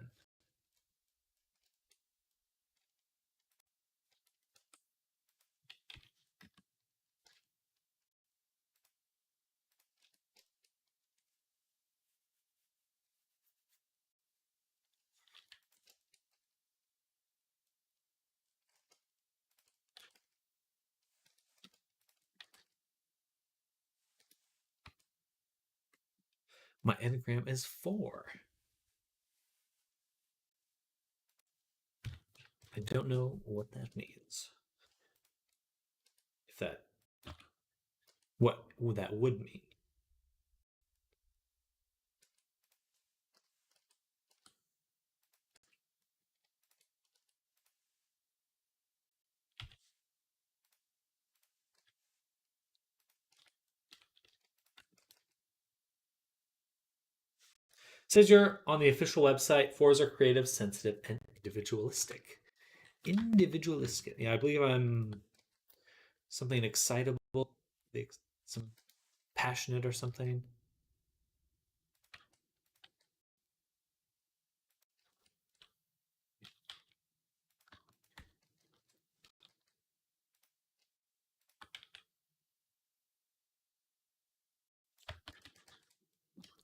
My enneagram is 4. I don't know what that means. If that, what would that would mean? Says you're on the official website. 4s are creative, sensitive, and individualistic. Individualistic. Yeah, I believe I'm something excitable, some passionate or something.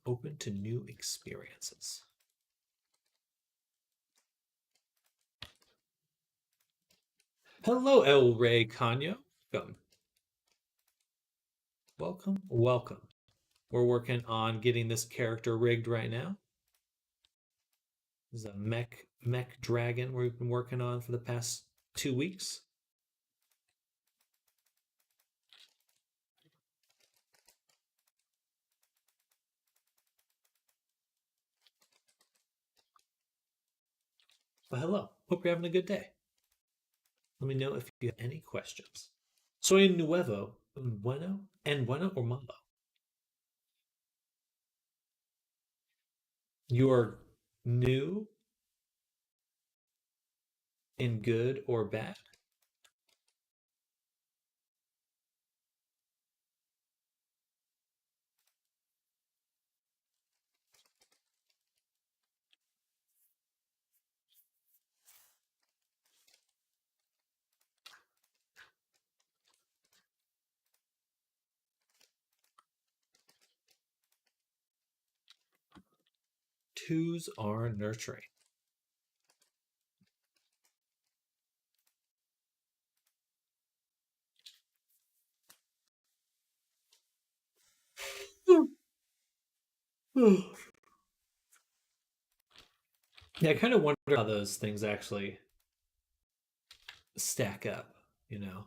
Open to new experiences. Hello, El Rey Canyo. Welcome. Welcome, welcome. We're working on getting this character rigged right now. This is a mech dragon we've been working on for the past 2 weeks. Well, hello. Hope you're having a good day. Let me know if you have any questions. Soy nuevo, bueno, and bueno or malo? You're new in good or bad? Twos are nurturing. Yeah, I kind of wonder how those things actually stack up, you know?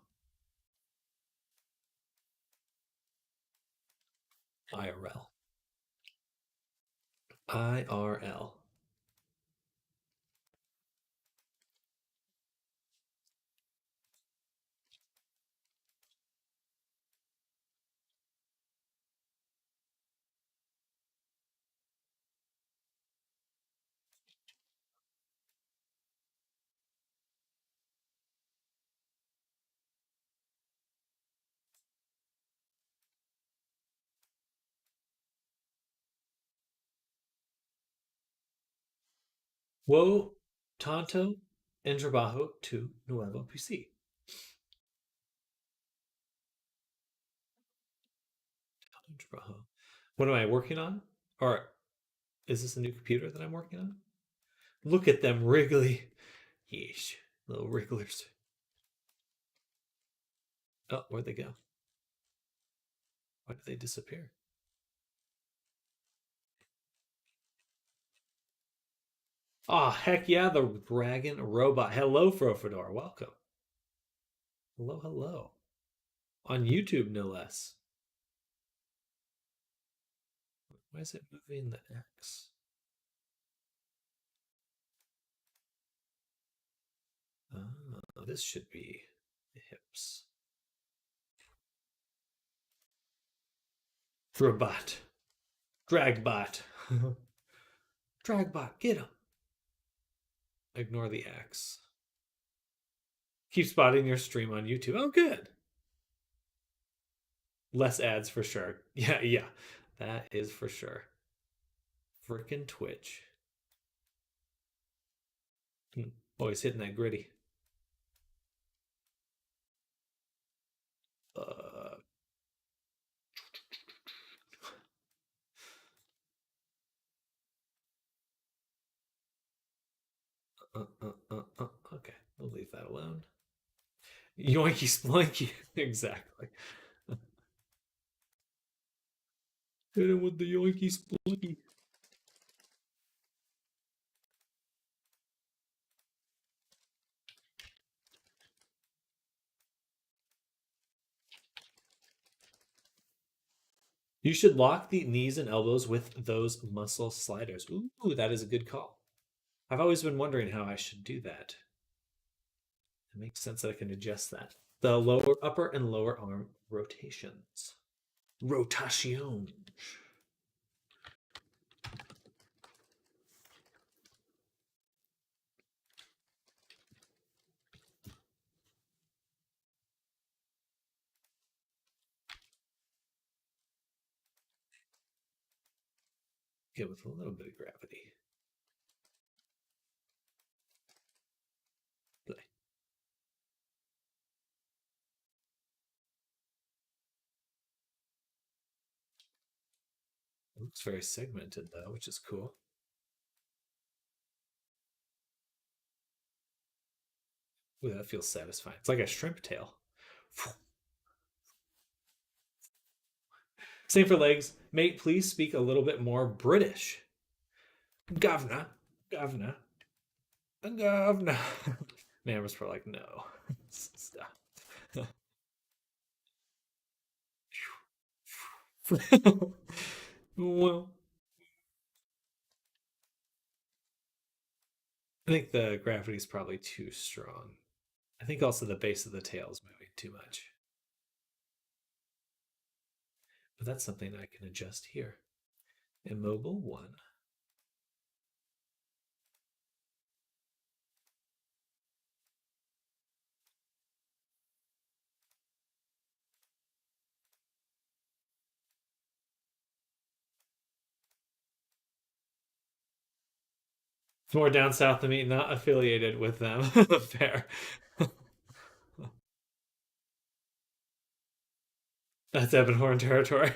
IRL. IRL. Wo tanto en trabajo tu nuevo PC. What am I working on? Or is this a new computer that I'm working on? Look at them wriggly. Yeesh. Little wrigglers. Oh, where'd they go? Why did they disappear? Oh, heck yeah, the dragon robot. Hello, Frofador. Welcome. Hello, hello. On YouTube, no less. Why is it moving the X? Oh, this should be the hips. Drabot. Dragbot. Dragbot, get him. Ignore the X. Keep spotting your stream on YouTube. Oh, good. Less ads for sure. Yeah, yeah. That is for sure. Frickin' Twitch. Always hitting that gritty. Uh, okay, we'll leave that alone. Yoinky splinky. Exactly. Hit him with the yoinky splinky. You should lock the knees and elbows with those muscle sliders. Ooh, that is a good call. I've always been wondering how I should do that. It makes sense that I can adjust that. The lower, upper, and lower arm rotations. Rotation. Okay, with a little bit of gravity. Play. It looks very segmented though, which is cool. Ooh, that feels satisfying. It's like a shrimp tail. Same for legs. Mate, please speak a little bit more British. Governor, governor, governor. Man was probably like, no. Stop. Well, I think the gravity is probably too strong. I think also the base of the tail is moving too much. But that's something I can adjust here. Immobile 1. It's more down south than me, not affiliated with them. Fair. That's Ebonhorn territory.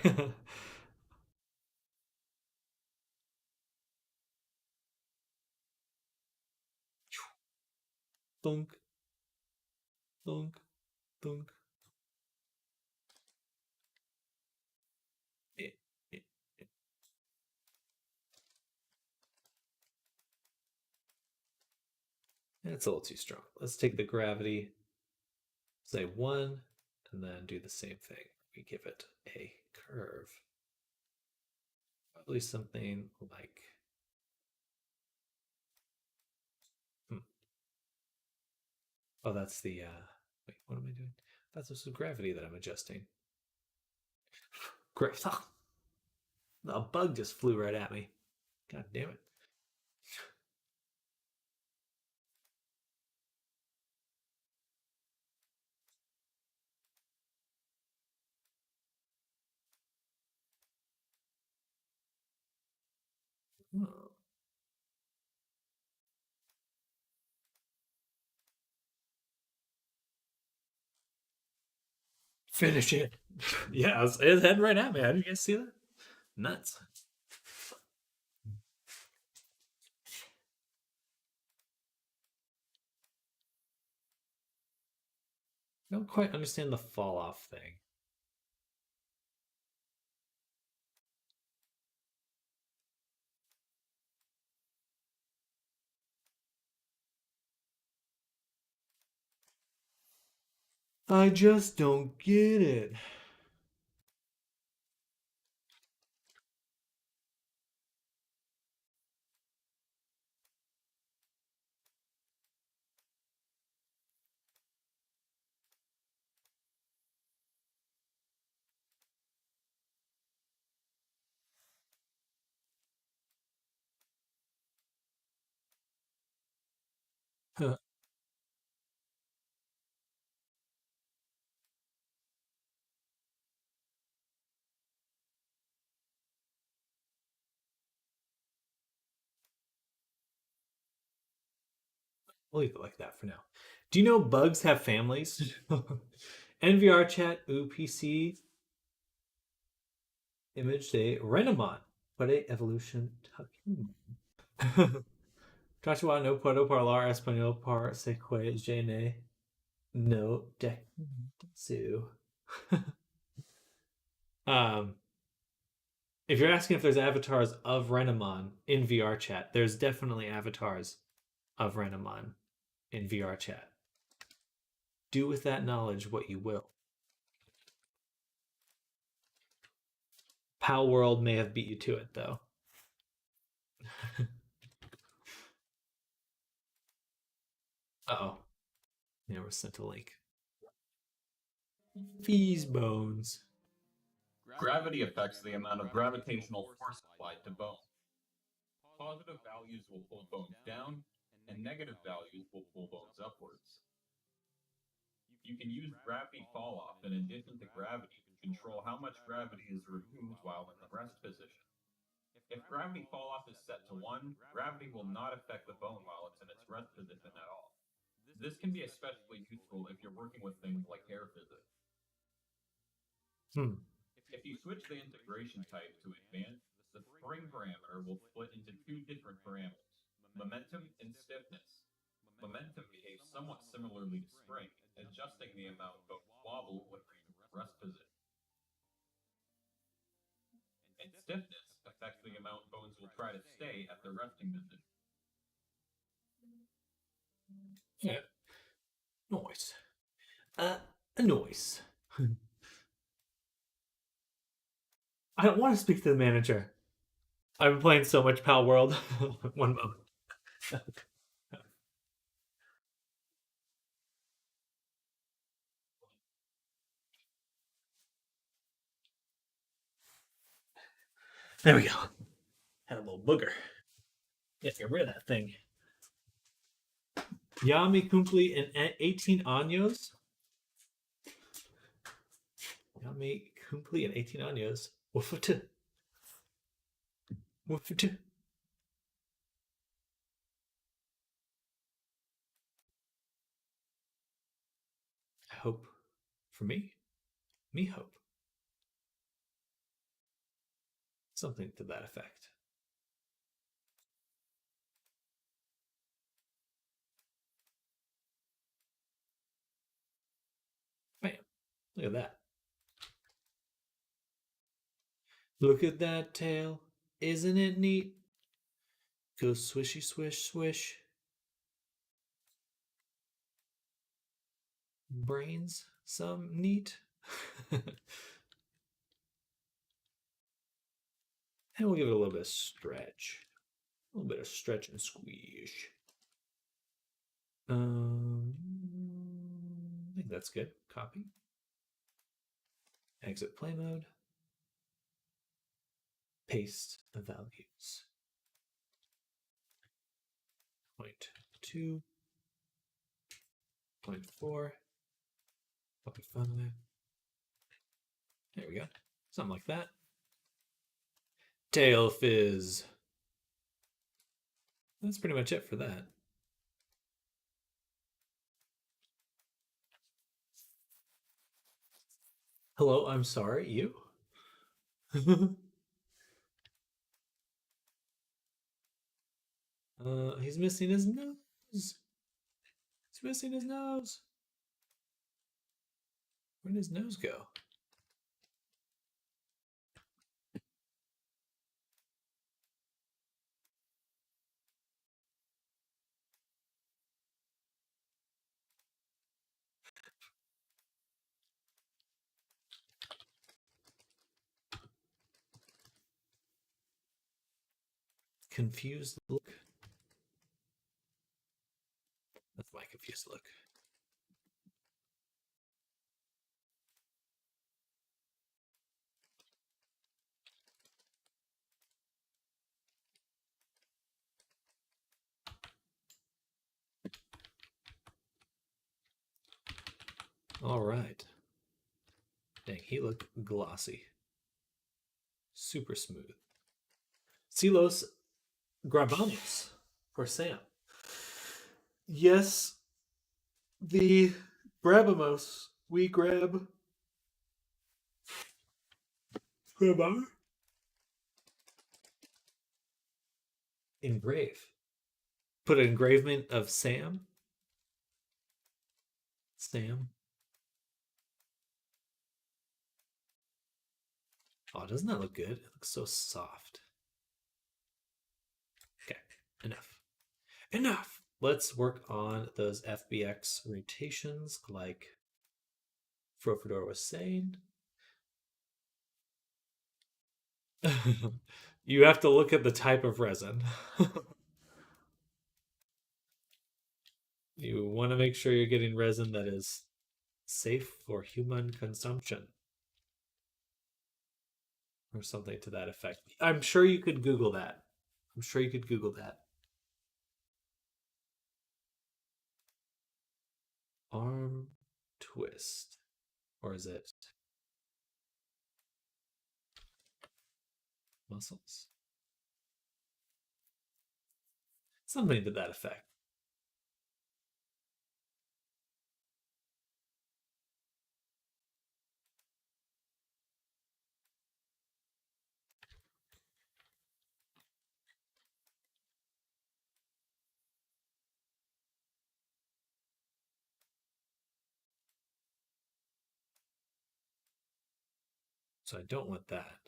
Thunk, thunk, thunk. Eh, eh. That's a little too strong. Let's take the gravity, say 1, and then do the same thing. We give it a curve. Probably something like. Hmm. Oh, that's the. Wait, what am I doing? That's just the gravity that I'm adjusting. Great. A bug just flew right at me. God damn it. Oh. Finish it. Yeah, it's heading right at me. How did you guys see that? Nuts. I don't quite understand the fall off thing. I just don't get it. We'll leave it like that for now. Do you know bugs have families? NVR chat, PC, image day, Renamon. Puede evolution Takum. Joshua no puedo parlar español para seque je no desu. If you're asking if there's avatars of Renamon in VR chat, there's definitely avatars of Renamon in VR chat. Do with that knowledge what you will. Pal World may have beat you to it, though. Uh-oh. Yeah, we're sent a link. Fees bones. Gravity affects the amount of gravitational force applied to bones. Positive values will pull bones down, and negative values will pull bones upwards. You can use gravity fall-off in addition to gravity to control how much gravity is removed while in the rest position. If gravity fall-off is set to 1, gravity will not affect the bone while it's in its rest position at all. This can be especially useful if you're working with things like air physics. If you switch the integration type to advanced, the spring parameter will split into 2 different parameters, momentum and stiffness. Momentum behaves somewhat similarly to spring, adjusting the amount bones wobble when reaching the rest position. And stiffness affects the amount bones will try to stay at the resting position. Yeah. Noise. A noise. I don't want to speak to the manager. I've been playing so much Pal World. One moment. There we go. Had a little booger. Yeah, get rid of that thing. Ya me cumplí en 18 años. Ya me cumplí en 18 años. Woofity. Woofity. Hope for me. Me hope. Something to that effect. Bam. Look at that. Look at that tail. Isn't it neat? Go swishy swish swish. Brains some neat. And we'll give it a little bit of stretch. A little bit of stretch and squish. I think that's good. Copy. Exit play mode. Paste the values. 0.2, 0.4, 0.5. There we go. Something like that. Tail fizz. That's pretty much it for that. Hello, I'm sorry, you? He's missing his nose. He's missing his nose. Where'd his nose go? Confused look. That's my confused look. All right. Dang, he looked glossy. Super smooth. Silos Grabanos for Sam. Yes, the Grabamos. We grab engrave. Put an engravement of Sam. Sam. Oh, doesn't that look good? It looks so soft. Okay, enough. Enough. Let's work on those FBX rotations, like Frofador was saying. You have to look at the type of resin. You want to make sure you're getting resin that is safe for human consumption or something to that effect. I'm sure you could Google that. I'm sure you could Google that. Arm twist. Or is it muscles? Something to that effect. So I don't want that.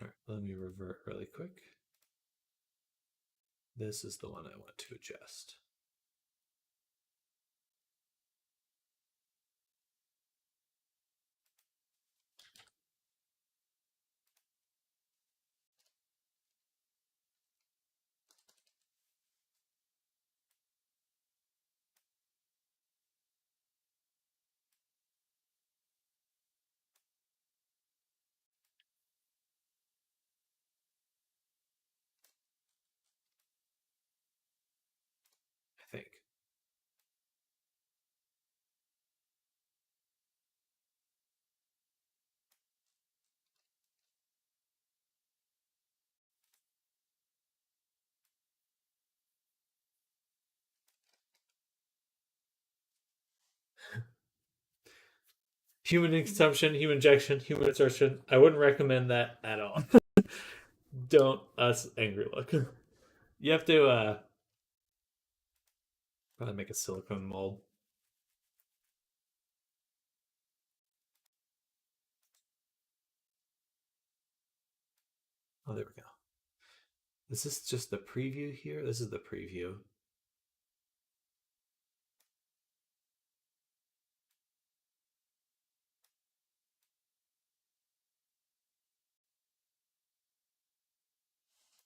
All right, let me revert really quick. This is the one I want to adjust. I think. Human consumption, human injection, human insertion. I wouldn't recommend that at all. Don't us angry look. You have to probably make a silicone mold. Oh, there we go. Is this just the preview here? This is the preview.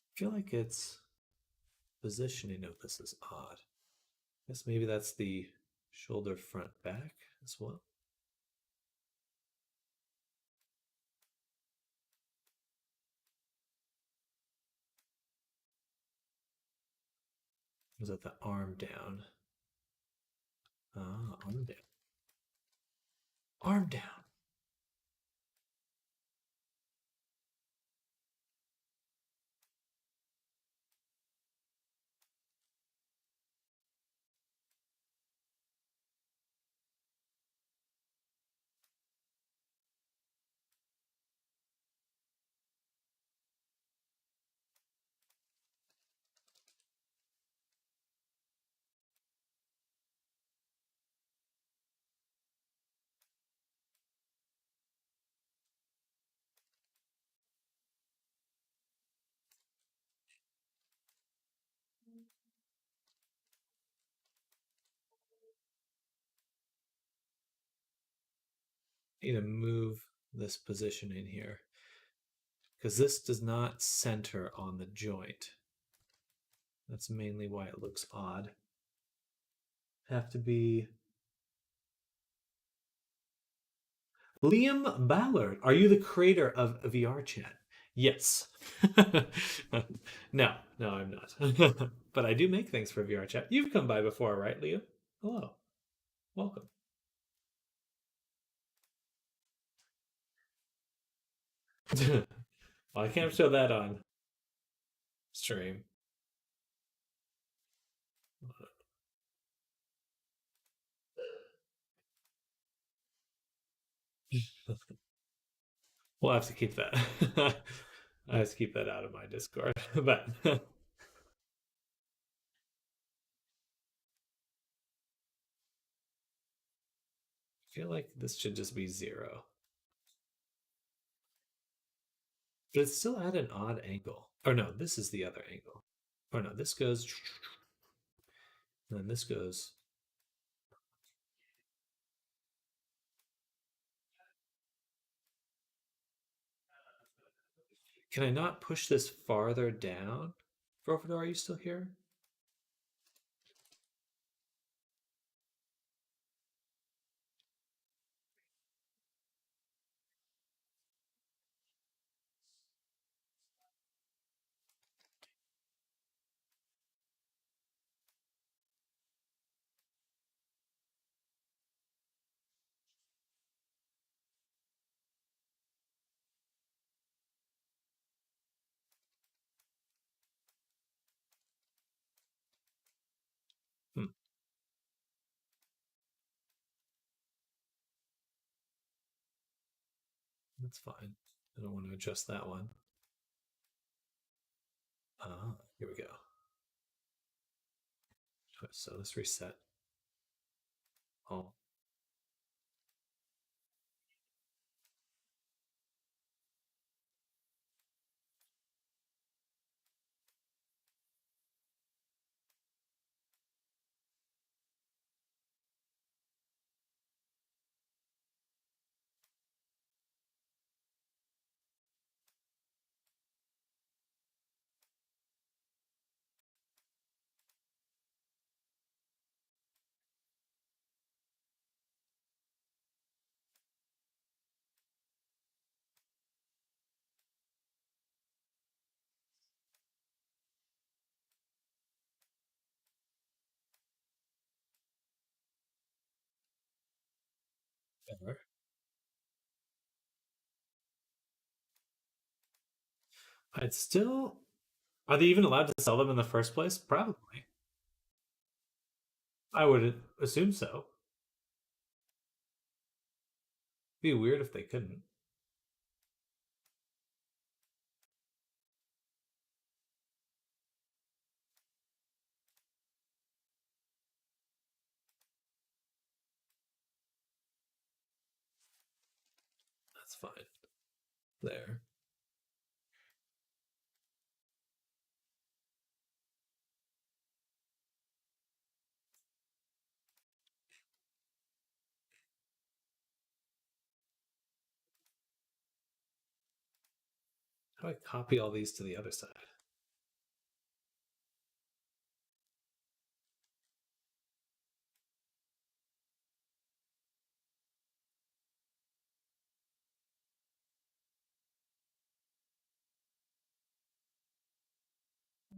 I feel like it's positioning of this is odd. I guess maybe that's the shoulder front back as well. Is that the arm down? Ah, arm down. Arm down. Need to move this positioning here because this does not center on the joint. That's mainly why it looks odd. Have to be Liam Ballard. Are you the creator of VR Chat? Yes. No, I'm not. But I do make things for VR Chat. You've come by before, right, Liam? Hello. Welcome. Well, I can't show that on. stream. We'll have to keep that. I have to keep that out of my Discord. But I feel like this should just be 0. But it's still at an odd angle. Or no, this is the other angle. Or no, this goes. And then this goes. Can I not push this farther down? Profidor, are you still here? Hmm, that's fine. I don't want to adjust that one. Here we go. So let's reset. Oh, better. I'd still. Are they even allowed to sell them in the first place? Probably. I would assume so. Be weird if they couldn't. That's fine. There. How do I copy all these to the other side?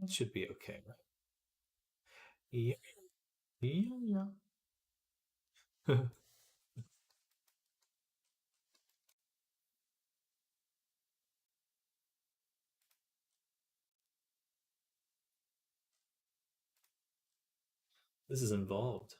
That should be okay. Yeah. Yeah. This is involved.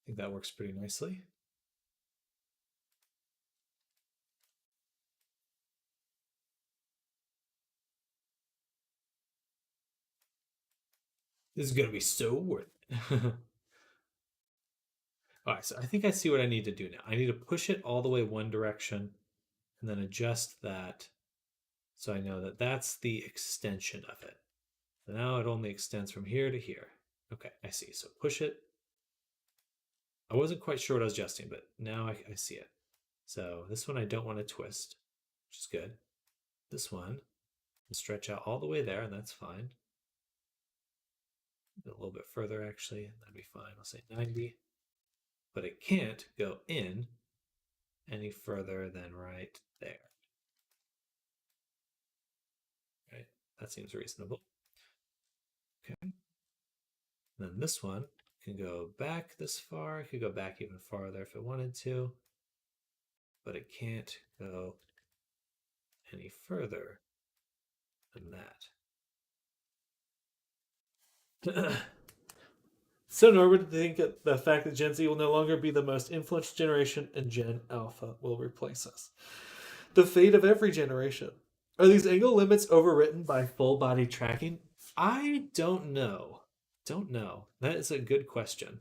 think that works pretty nicely. This is going to be so worth it. All right, so I think I see what I need to do now. I need to push it all the way one direction and then adjust that so I know that that's the extension of it. So now it only extends from here to here. Okay, I see. So push it. I wasn't quite sure what I was adjusting, but now I see it. So this one I don't want to twist, which is good. This one will stretch out all the way there, and that's fine. A little bit further, actually, that'd be fine. I'll say 90. But it can't go in any further than right there. Right? That seems reasonable. Okay. Then this one can go back this far. It could go back even farther if it wanted to. But it can't go any further than that. So Norbert, I think that the fact that Gen Z will no longer be the most influential generation and Gen Alpha will replace us. The fate of every generation. Are these angle limits overwritten by full body tracking? I don't know. Don't know. That is a good question.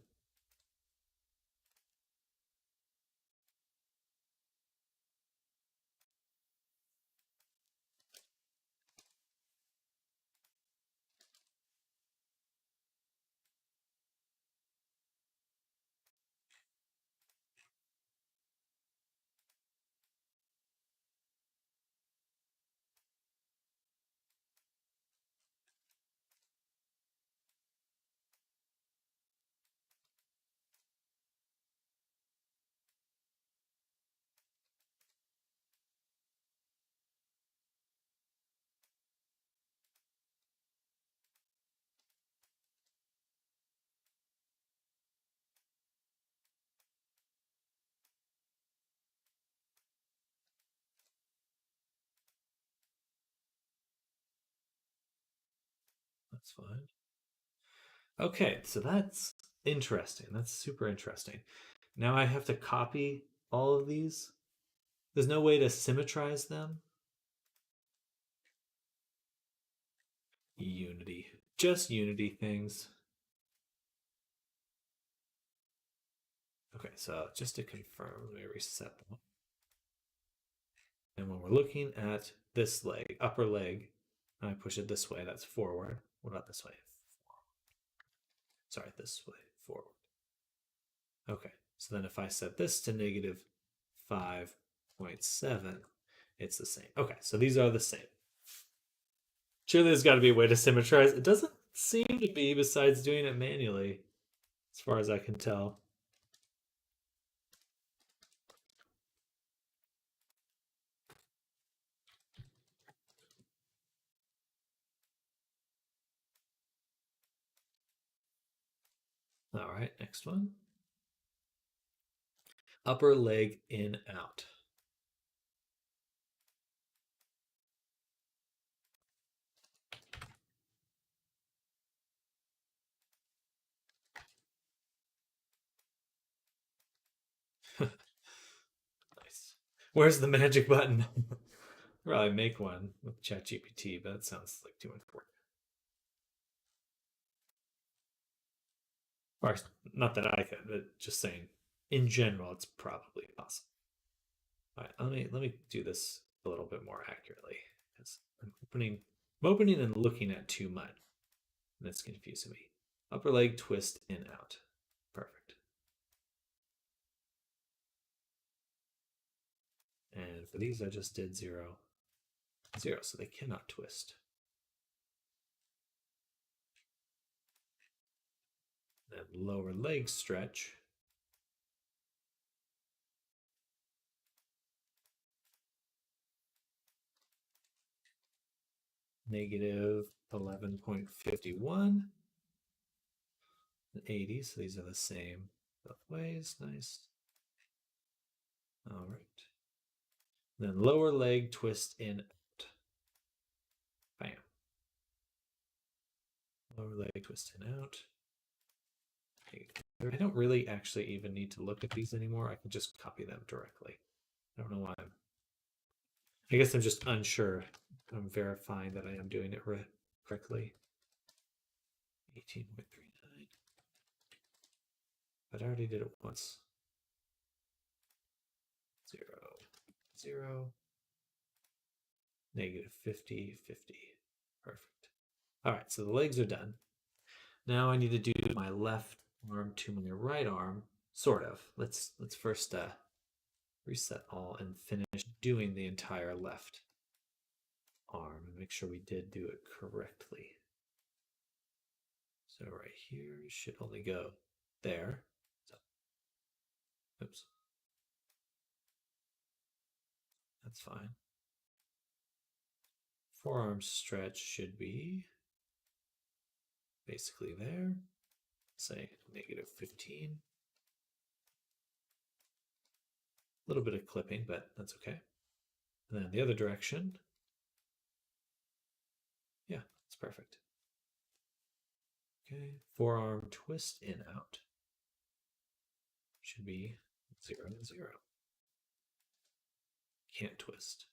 That's fine. Okay, so that's interesting. That's super interesting. Now I have to copy all of these. There's no way to symmetrize them. Unity. Just unity things. Okay, so just to confirm, let me reset them. And when we're looking at this leg, upper leg, and I push it this way, that's forward. What about this way? Sorry, this way, forward. Okay, so then if I set this to negative 5.7, it's the same. Okay, so these are the same. Surely there's got to be a way to symmetrize. It doesn't seem to be, besides doing it manually, as far as I can tell. All right, next one. Upper leg in, out. Nice. Where's the magic button? Probably make one with ChatGPT, but that sounds like too much work. Or not that I could, but just saying, in general, it's probably possible. All right, let me do this a little bit more accurately because I'm opening and looking at too much, and it's confusing me. Upper leg twist in, out. Perfect. And for these, I just did 0, 0, so they cannot twist. Then lower leg stretch. Negative 11.51. 80, so these are the same both ways. Nice. All right. Then lower leg twist in, out. Bam. Lower leg twist in, out. I don't really actually even need to look at these anymore. I can just copy them directly. I don't know why I guess I'm just unsure. I'm verifying that I am doing it correctly. 18.39. But I already did it once. 0, 0. Negative 50, 50. Perfect. All right, so the legs are done. Now I need to do my left arm to my right arm, sort of. Let's first reset all and finish doing the entire left arm and make sure we did do it correctly. So right here should only go there. So, oops. That's fine. Forearm stretch should be basically there. Say negative 15. A little bit of clipping, but that's okay. And then the other direction. Yeah, it's perfect. Okay, forearm twist in out. Should be 0 and 0. Can't twist.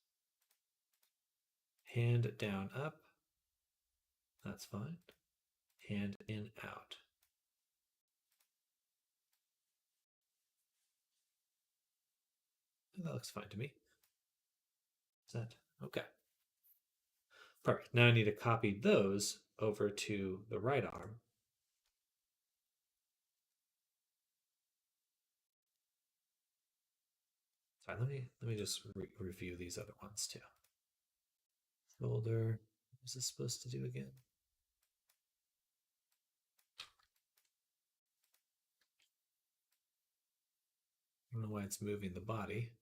Hand down up. That's fine. Hand in out. That looks fine to me. Set. Okay. Perfect. Now I need to copy those over to the right arm. Sorry, let me just review these other ones too. Shoulder. What was this supposed to do again? I don't know why it's moving the body.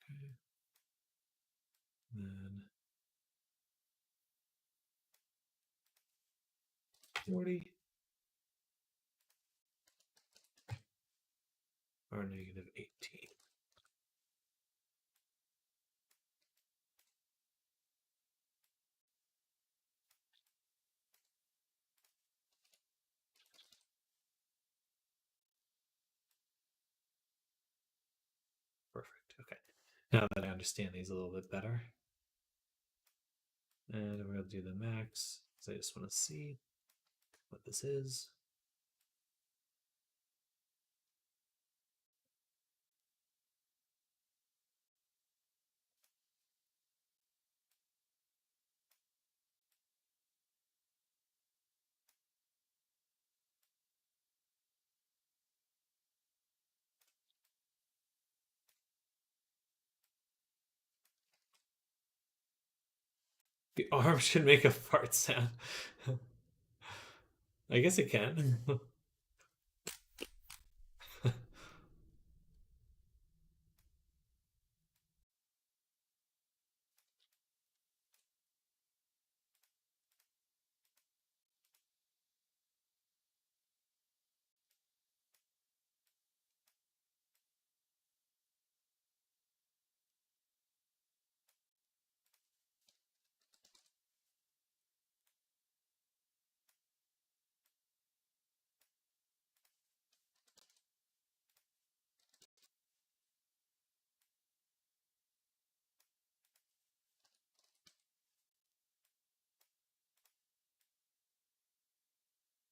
Okay. Then 40 or negative 18. Perfect. Okay. Now that I understand these a little bit better. And we're going to do the max because I just want to see what this is. The arm should make a fart sound. I guess it can.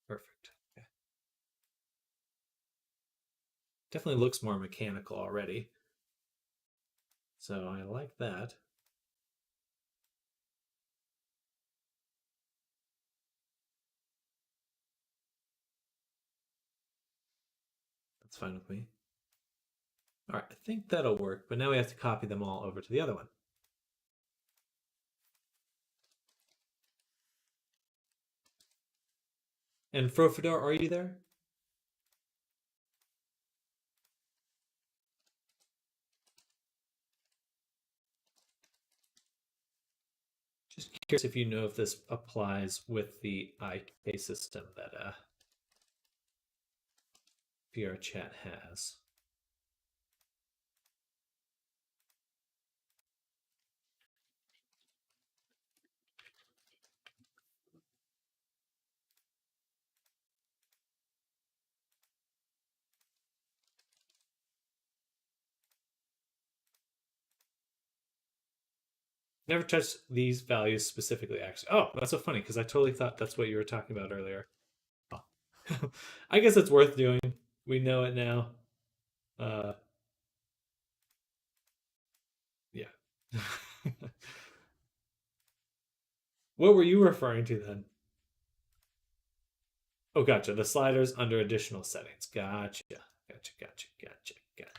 Perfect. Okay. Definitely looks more mechanical already. So I like that. That's fine with me. All right, I think that'll work, but now we have to copy them all over to the other one. And Frofador, are you there? Just curious if you know if this applies with the IK system that VR chat has. Never touched these values specifically, actually. Oh, that's so funny because I totally thought that's what you were talking about earlier. Oh. I guess it's worth doing. We know it now. Uh, yeah. What were you referring to then? Oh, gotcha. The sliders under additional settings. Gotcha. Gotcha. Gotcha. Gotcha. Gotcha.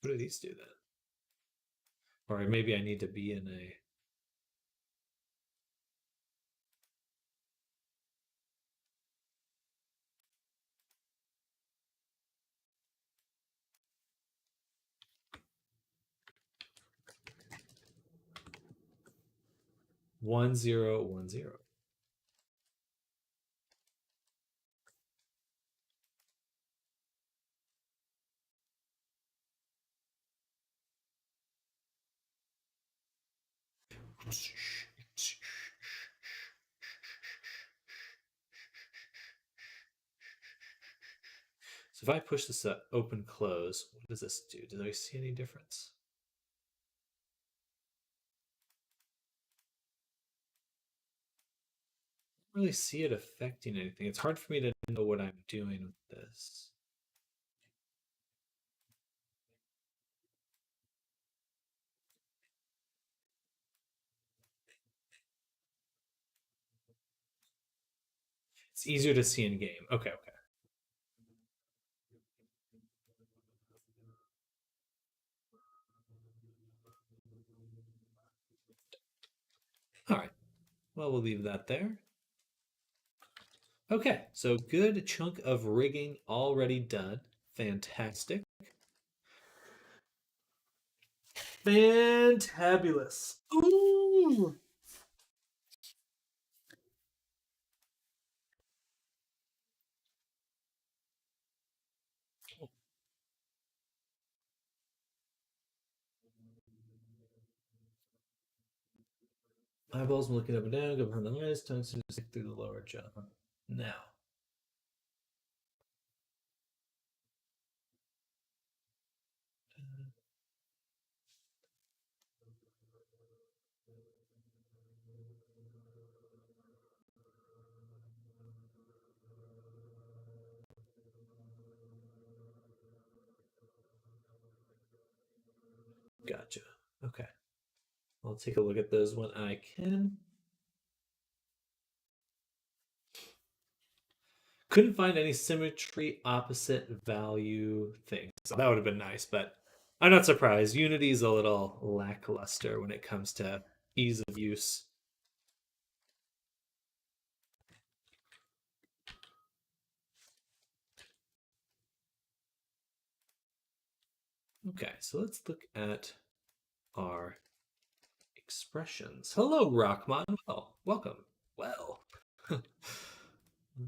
What do these do then? Or maybe I need to be in a. 1010. So if I push this up, open, close, what does this do? Do I see any difference? I don't really see it affecting anything. It's hard for me to know what I'm doing with this. It's easier to see in game. Okay, okay. All right. Well, we'll leave that there. Okay, so good chunk of rigging already done. Fantastic. Fantabulous. Ooh. Eyeballs looking up and down, go behind the eyes, tongue to stick through the lower jaw. Now. Gotcha. Okay. I'll take a look at those when I can. Couldn't find any symmetry opposite value things. So that would have been nice, but I'm not surprised. Unity's a little lackluster when it comes to ease of use. Okay, so let's look at our expressions. Hello, Rockmon. Well, welcome. Well, let's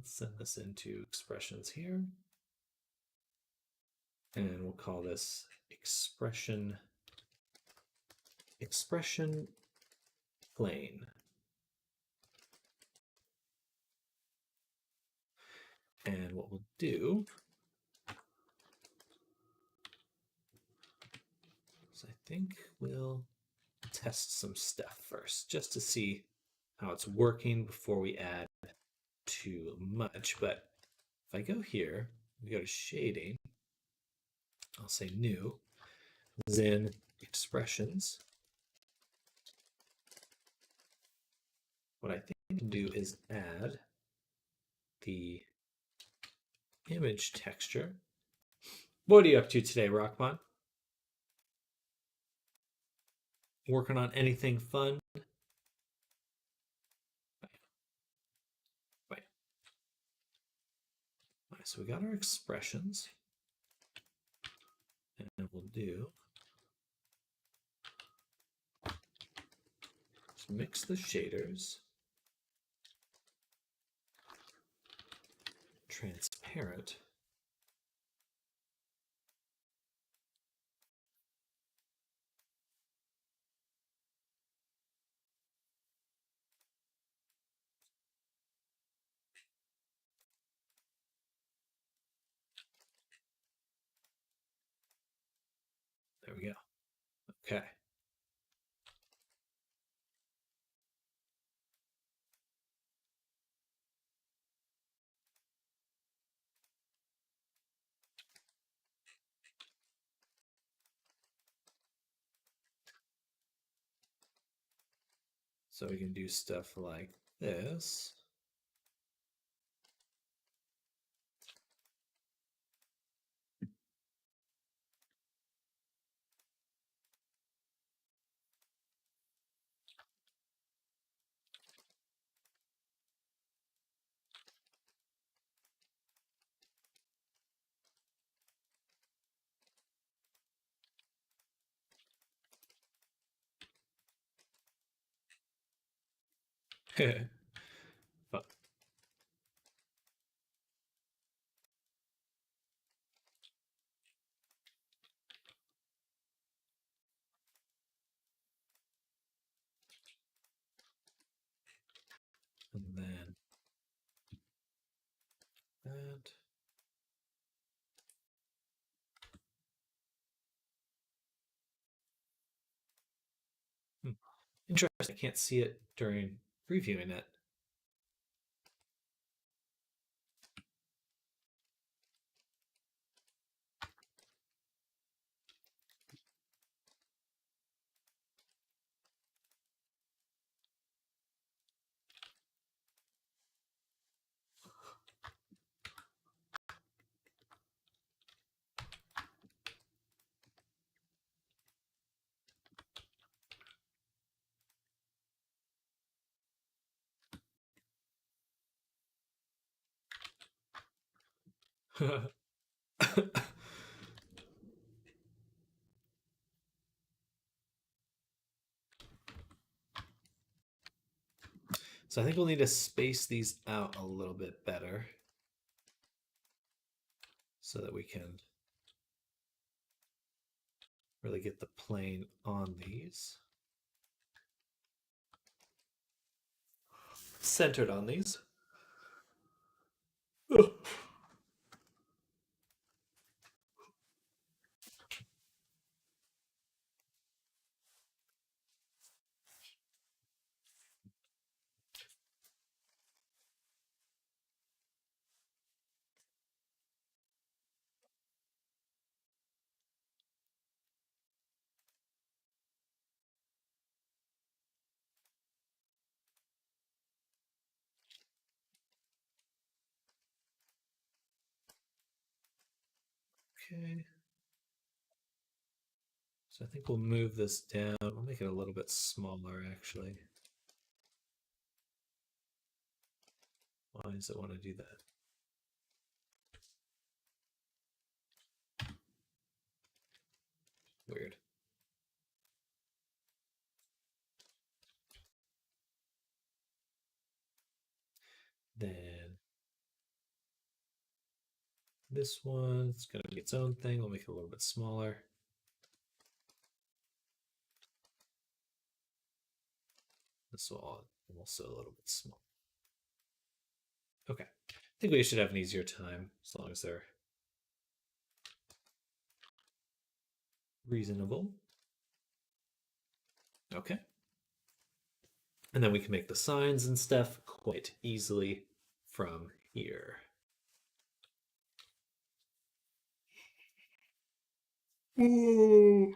send this into expressions here. And we'll call this expression plane. And what we'll do is I think we'll test some stuff first just to see how it's working before we add too much. But if I go here, we go to shading, I'll say new, then expressions. What I think we can do is add the image texture. What are you up to today, Rockmon? Working on anything fun? Right. All right, so we got our expressions. And we'll do just mix the shaders. Transparent. we go. Okay. So we can do stuff like this. Fun. And then that. Hmm. Interesting. I can't see it during previewing it. So I think we'll need to space these out a little bit better so that we can really get the plane on these. Centered on these. Okay. So I think we'll move this down. We'll make it a little bit smaller, actually. Why does it want to do that? Weird. Then this one, it's going to be its own thing. We'll make it a little bit smaller. This will also a little bit small. Okay. I think we should have an easier time as long as they're reasonable. Okay. And then we can make the signs and stuff quite easily from here. Ooh.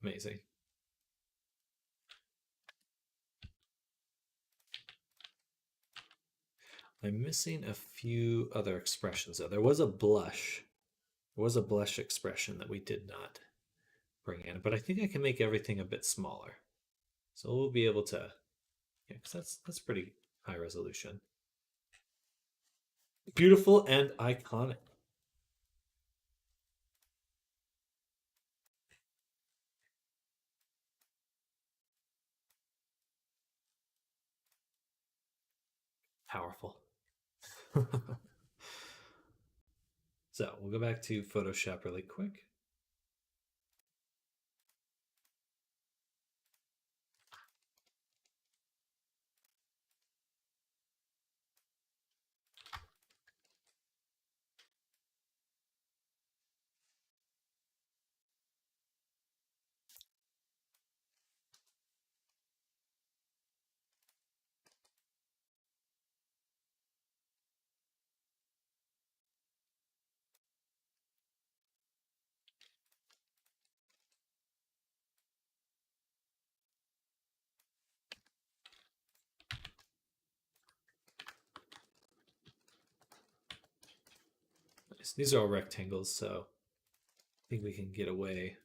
Amazing. I'm missing a few other expressions though. There was a blush. There was a blush expression that we did not bring in, but I think I can make everything a bit smaller. So we'll be able to, yeah, because that's pretty high resolution. Beautiful and iconic. Powerful. So we'll go back to Photoshop really quick. Nice. These are all rectangles, so I think we can get away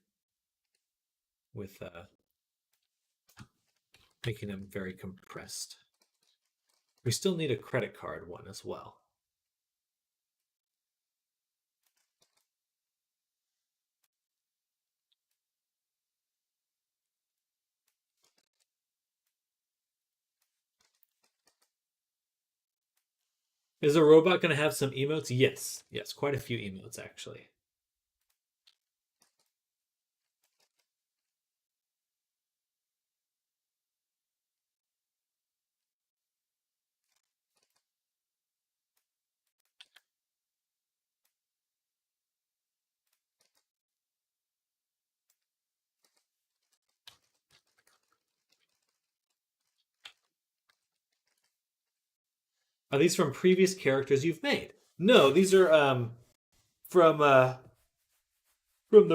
with making them very compressed. We still need a credit card one as well. Is a robot going to have some emotes? Yes. Yes, quite a few emotes actually. Are these from previous characters you've made? No, these are from the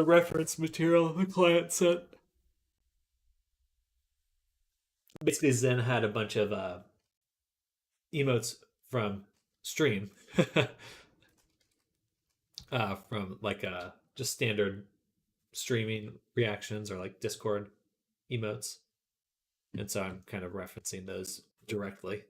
reference material the client sent. Basically, Zen had a bunch of emotes from stream, from like just standard streaming reactions or like Discord emotes, and so I'm kind of referencing those directly.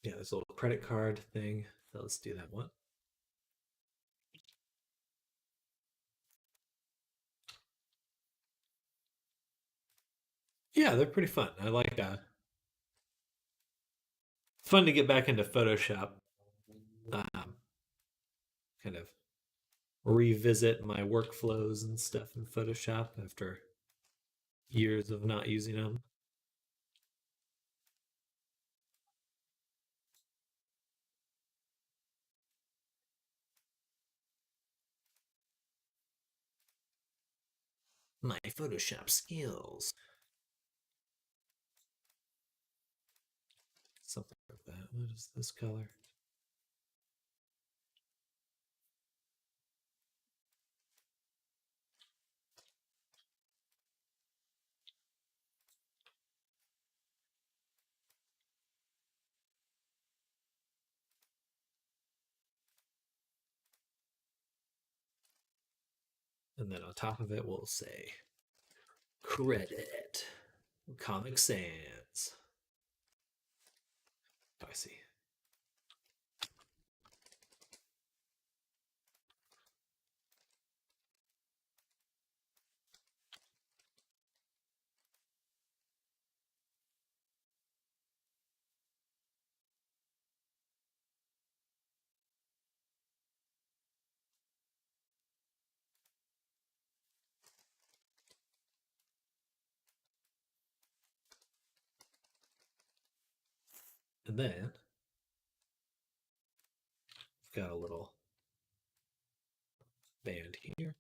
Yeah, there's a little credit card thing. So let's do that one. Yeah, they're pretty fun. I like fun to get back into Photoshop. Kind of revisit my workflows and stuff in Photoshop after years of not using them. My Photoshop skills. Something like that. What is this color? And then on top of it, we'll say credit Comic Sans. Oh, I see. And then we've got a little band here.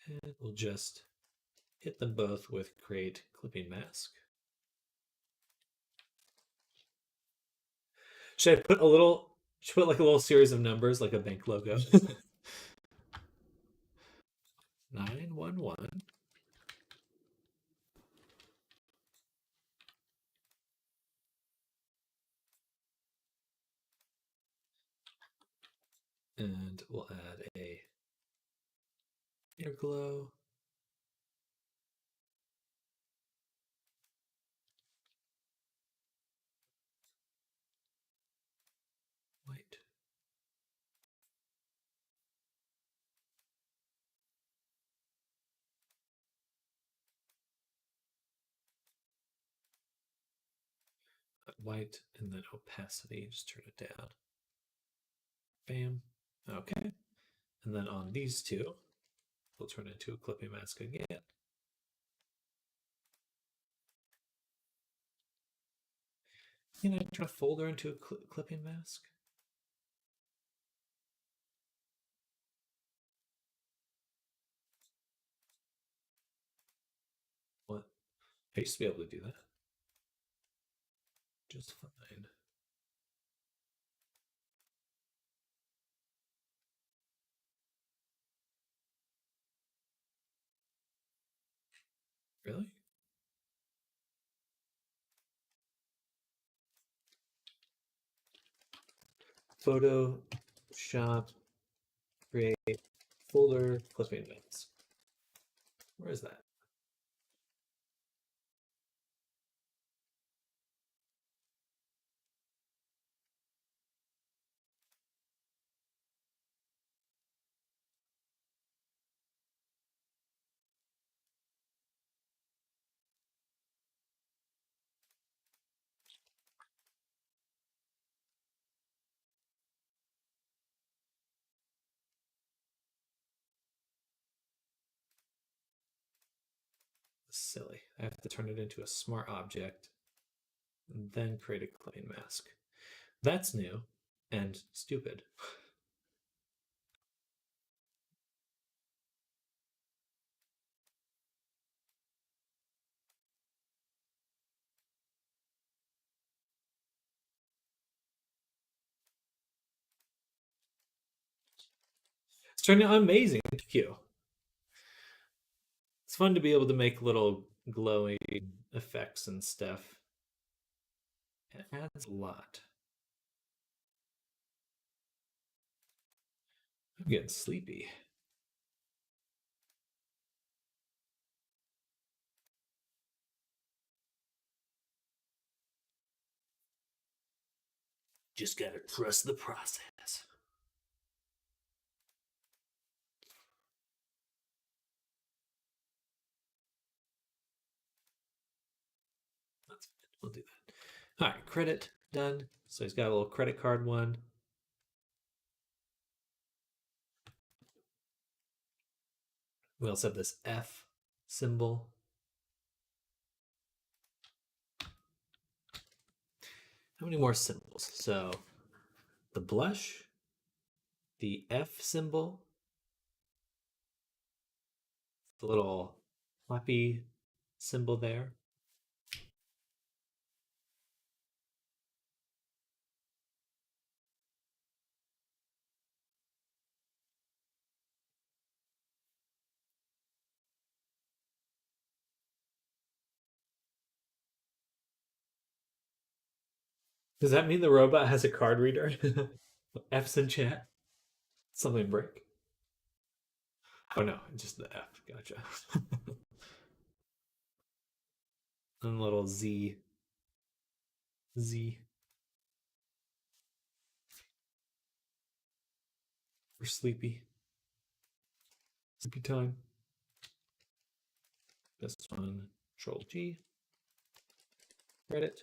And we'll just hit them both with create clipping mask. Should I put a little? Should I put like a little series of numbers, like a bank logo? 911. And we'll add a air glow. White. White, and then opacity, just turn it down. Bam. Okay. And then on these two, we'll turn it into a clipping mask again. Can I turn a folder into a clipping mask? What? I used to be able to do that. Just fine. Really? Photoshop, create folder, clipping mask. Where is that? Silly. I have to turn it into a smart object, and then create a clipping mask. That's new and stupid. It's turning out amazing. Thank you. It's fun to be able to make little glowing effects and stuff. It adds a lot. I'm getting sleepy. Just gotta trust the process. That's good. We'll do that. All right, credit done. So he's got a little credit card one. We also have this F symbol. How many more symbols? So the blush, the F symbol, the little flappy symbol there. Does that mean the robot has a card reader? F's in chat? Something break? Oh no, just the F. Gotcha. And a little Z. Z for sleepy. Sleepy time. This one, Control G. Reddit.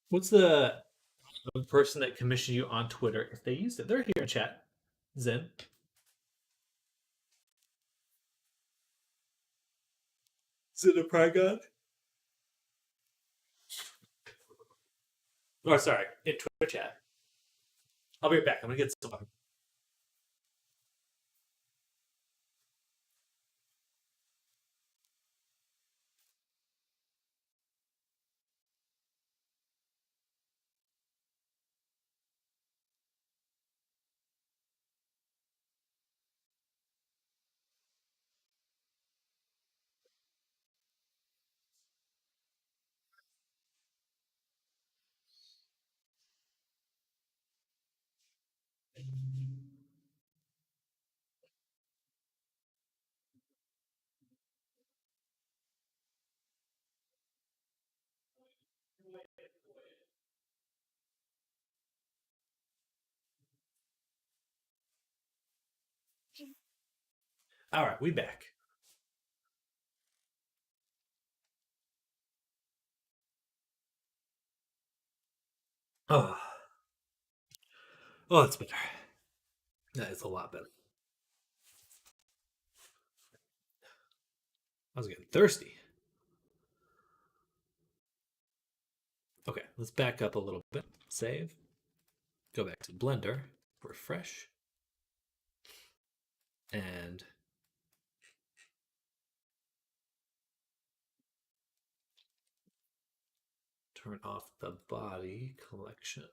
What's the person that commissioned you on Twitter if they used it? They're here in chat. Zen. Zen a Pragon? Oh, sorry, in Twitch chat. I'll be right back. I'm gonna get some water. All right, we back. Oh, oh, that's better. That is a lot better. I was getting thirsty. Okay, let's back up a little bit. Save. Go back to Blender. Refresh. And turn off the body collection.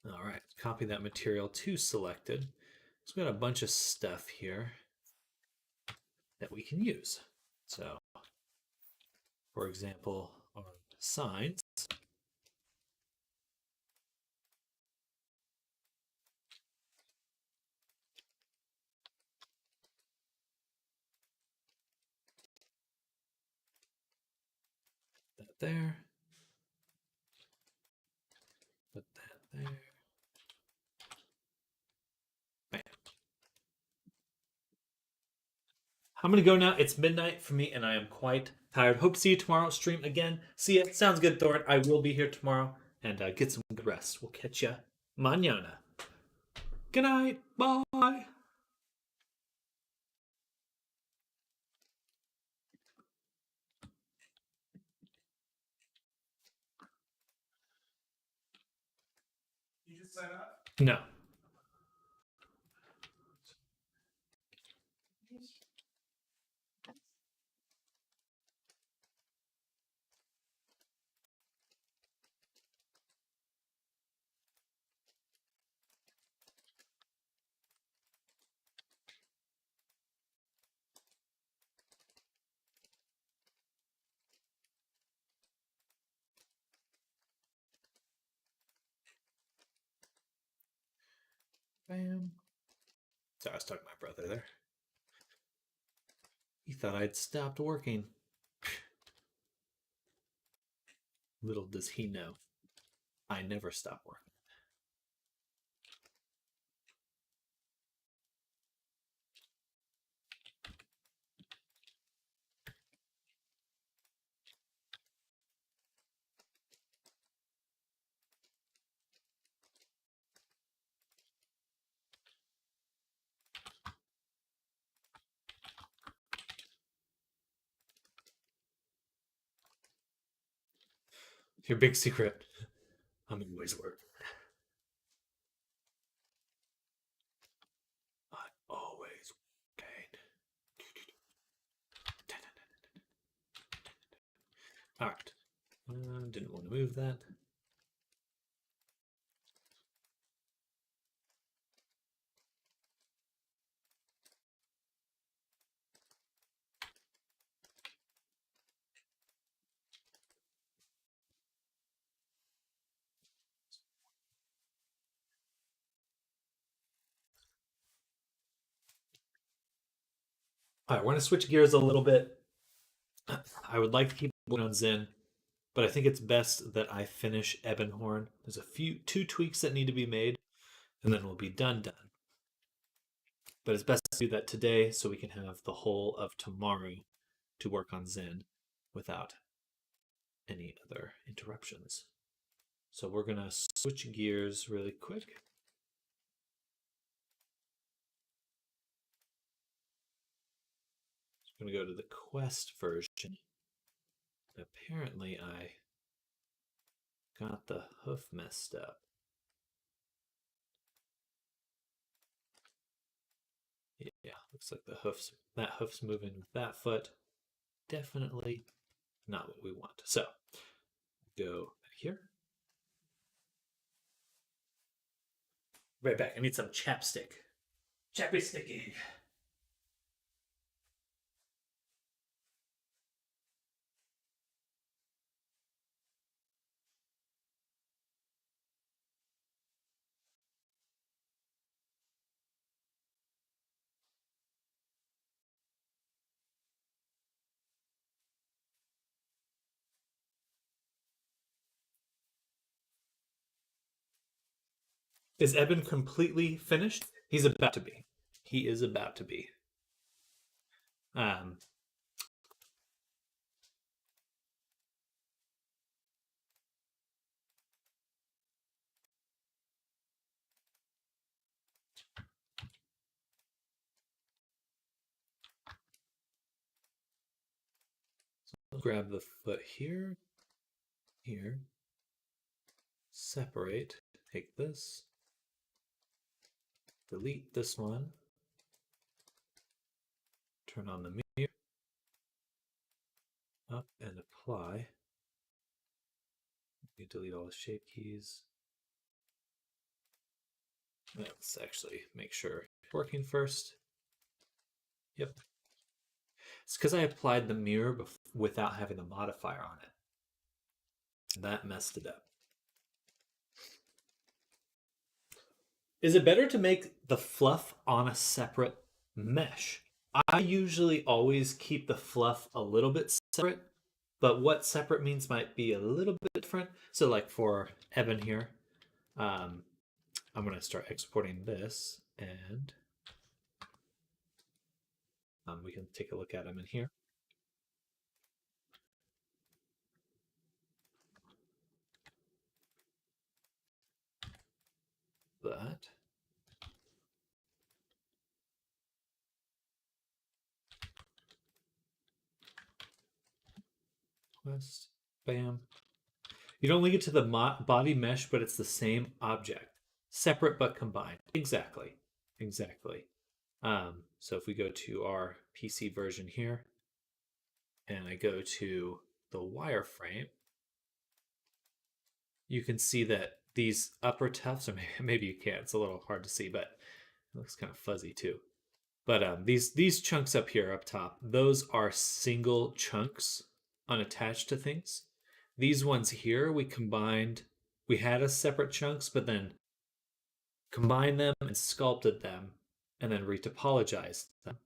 All right, copy that material to selected. So we got a bunch of stuff here that we can use. So, for example, on signs, that there, put that there. Bam. I'm gonna go now. It's midnight for me, and I am quite tired. Hope to see you tomorrow. Stream again. See ya. Sounds good, Thorin. I will be here tomorrow, and get some good rest. We'll catch ya mañana. Good night. Bye. You just sign up? No. Bam. Sorry, I was talking to my brother there. He thought I'd stopped working. Little does he know, I never stop working. Your big secret, I'm always working. I'm always working. All right. Didn't want to move that. All right, we're going to switch gears a little bit. I would like to keep going on Zen, but I think it's best that I finish Ebonhorn. There's two tweaks that need to be made, and then we'll be done. But it's best to do that today so we can have the whole of tomorrow to work on Zen without any other interruptions. So we're going to switch gears really quick. I'm going to go to the Quest version. Apparently, I got the hoof messed up. Yeah, looks like that hoof's moving with that foot. Definitely not what we want. So, go here. Right back. I need some chapstick. Chappy sticky. Is Eben completely finished? He's about to be. He is about to be. Um, grab the foot here, here, separate, take this, delete this one, turn on the mirror, up and apply. You delete all the shape keys. Let's actually make sure it's working first. Yep. It's because I applied the mirror without having the modifier on it. That messed it up. Is it better to make the fluff on a separate mesh? I usually always keep the fluff a little bit separate, but what separate means might be a little bit different. So like for Evan here, I'm going to start exporting this, and we can take a look at him in here. That. Quest. Bam. You don't link it to the body mesh, but it's the same object. Separate but combined. Exactly. Exactly. So if we go to our PC version here, and I go to the wireframe, you can see that these upper tufts, or maybe you can't, it's a little hard to see, but it looks kind of fuzzy too. But these chunks up here, up top, those are single chunks unattached to things. These ones here, we combined, we had as separate chunks, but then combined them and sculpted them, and then retopologized them,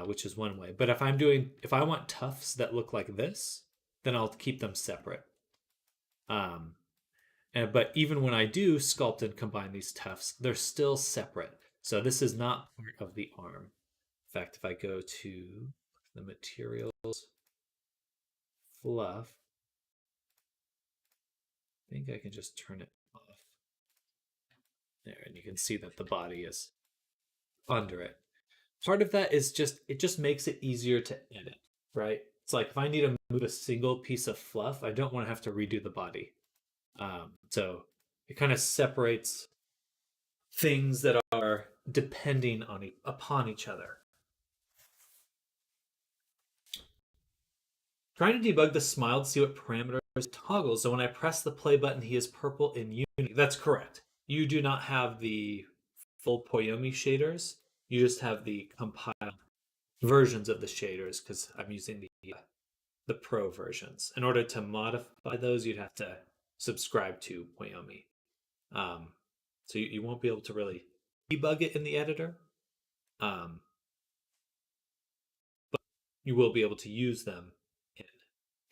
which is one way. But if I want tufts that look like this, then I'll keep them separate. But even when I do sculpt and combine these tufts, they're still separate. So this is not part of the arm. In fact, if I go to the materials, fluff, I think I can just turn it off. There, and you can see that the body is under it. Part of that is it just makes it easier to edit, right? It's like if I need to move a single piece of fluff, I don't want to have to redo the body. So it kind of separates things that are depending upon each other. Trying to debug the smile to see what parameters toggle. So when I press the play button, he is purple in Unity. That's correct. You do not have the full Poyomi shaders. You just have the compiled versions of the shaders because I'm using the pro versions. In order to modify those, you'd have to subscribe to Poyomi. So you won't be able to really debug it in the editor. But you will be able to use them in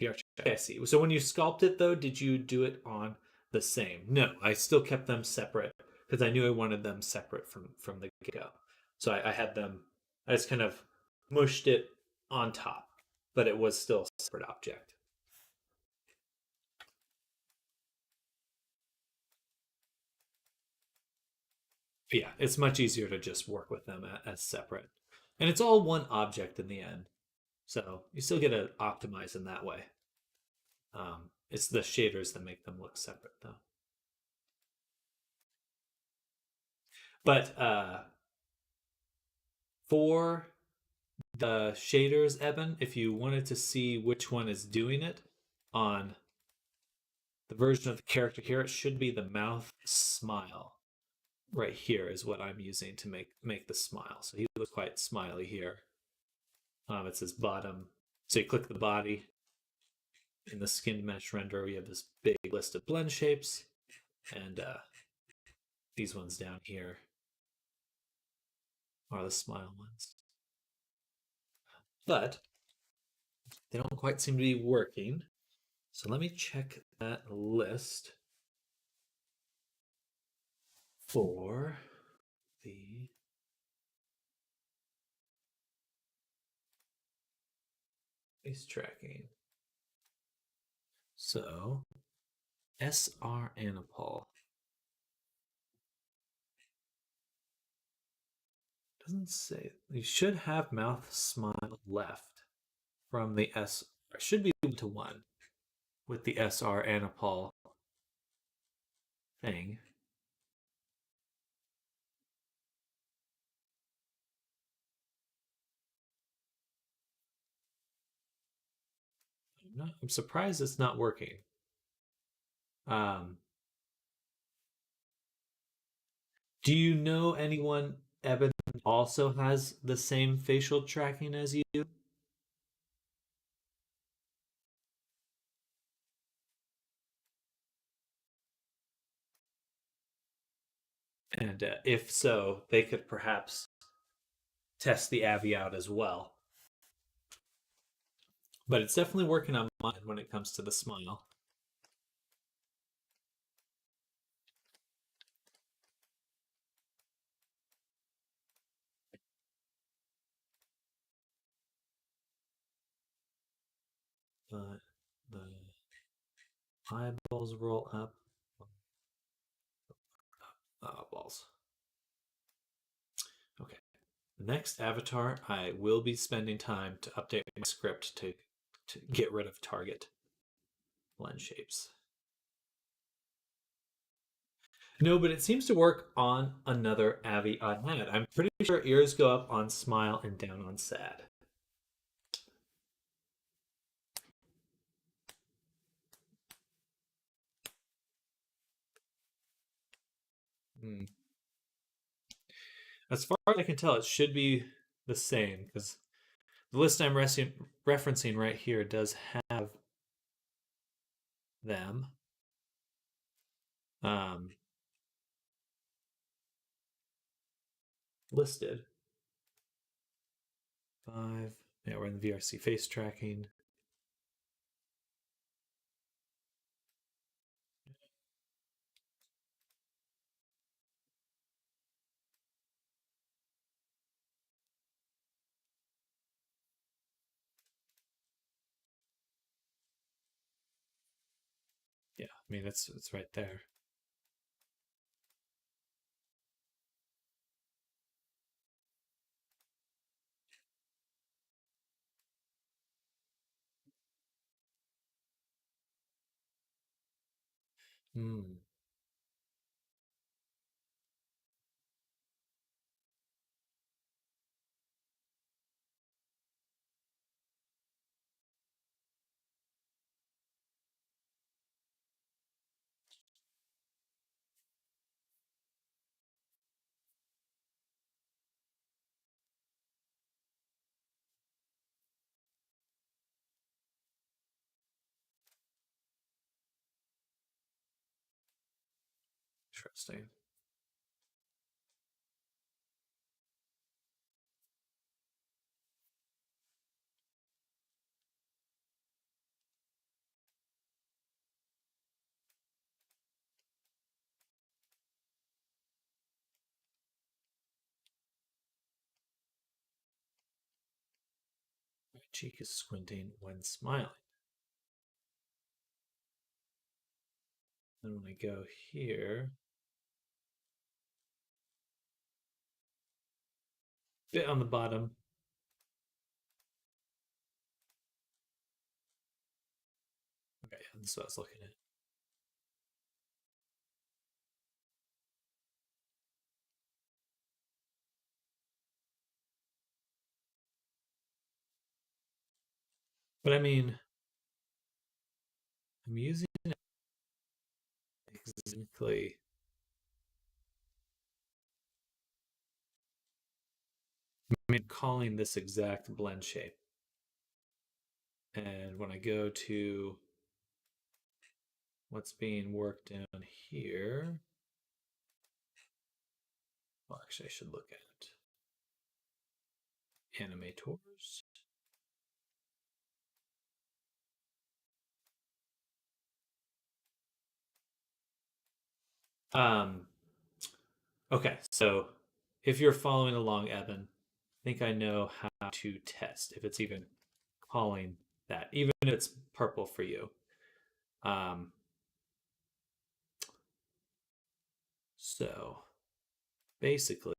VRC. I see. So when you sculpt it, though, did you do it on the same? No, I still kept them separate because I knew I wanted them separate from the get-go. So I had them, I just kind of mushed it on top, but it was still a separate object. But yeah, it's much easier to just work with them as separate. And it's all one object in the end. So you still get to optimize in that way. It's the shaders that make them look separate, though. But for the shaders, Eben, if you wanted to see which one is doing it on the version of the character here, it should be the mouth smile. Right here is what I'm using to make the smile. So he looks quite smiley here. It says bottom. So you click the body. In the skin mesh renderer, we have this big list of blend shapes, and these ones down here are the smile ones. But they don't quite seem to be working. So let me check that list for the face tracking. So SR Anipol doesn't say. You should have mouth smile left from the SR. It should be 1-to-1 with the SR Anipol thing. I'm surprised it's not working. Um, do you know anyone, Eben, also has the same facial tracking as you? And if so, they could perhaps test the Avi out as well. But it's definitely working on mine when it comes to the smile. The eyeballs roll up. Balls. Okay. Next avatar, I will be spending time to update my script to get rid of target blend shapes. No, but it seems to work on another Avi I had. I'm pretty sure ears go up on smile and down on sad. Hmm. As far as I can tell, it should be the same because the list I'm referencing right here does have them. Listed. 5. Yeah, we're in the VRC face tracking. Yeah, I mean it's right there. Hmm. Interesting. My cheek is squinting when smiling. Then when I go here, bit on the bottom. That's what I was looking at. But I mean, I'm using it exactly. I mean, calling this exact blend shape. And when I go to what's being worked down here, well, actually, I should look at animators. Um, okay, so if you're following along, Evan, I think I know how to test if it's even calling that, even if it's purple for you. Um, so basically,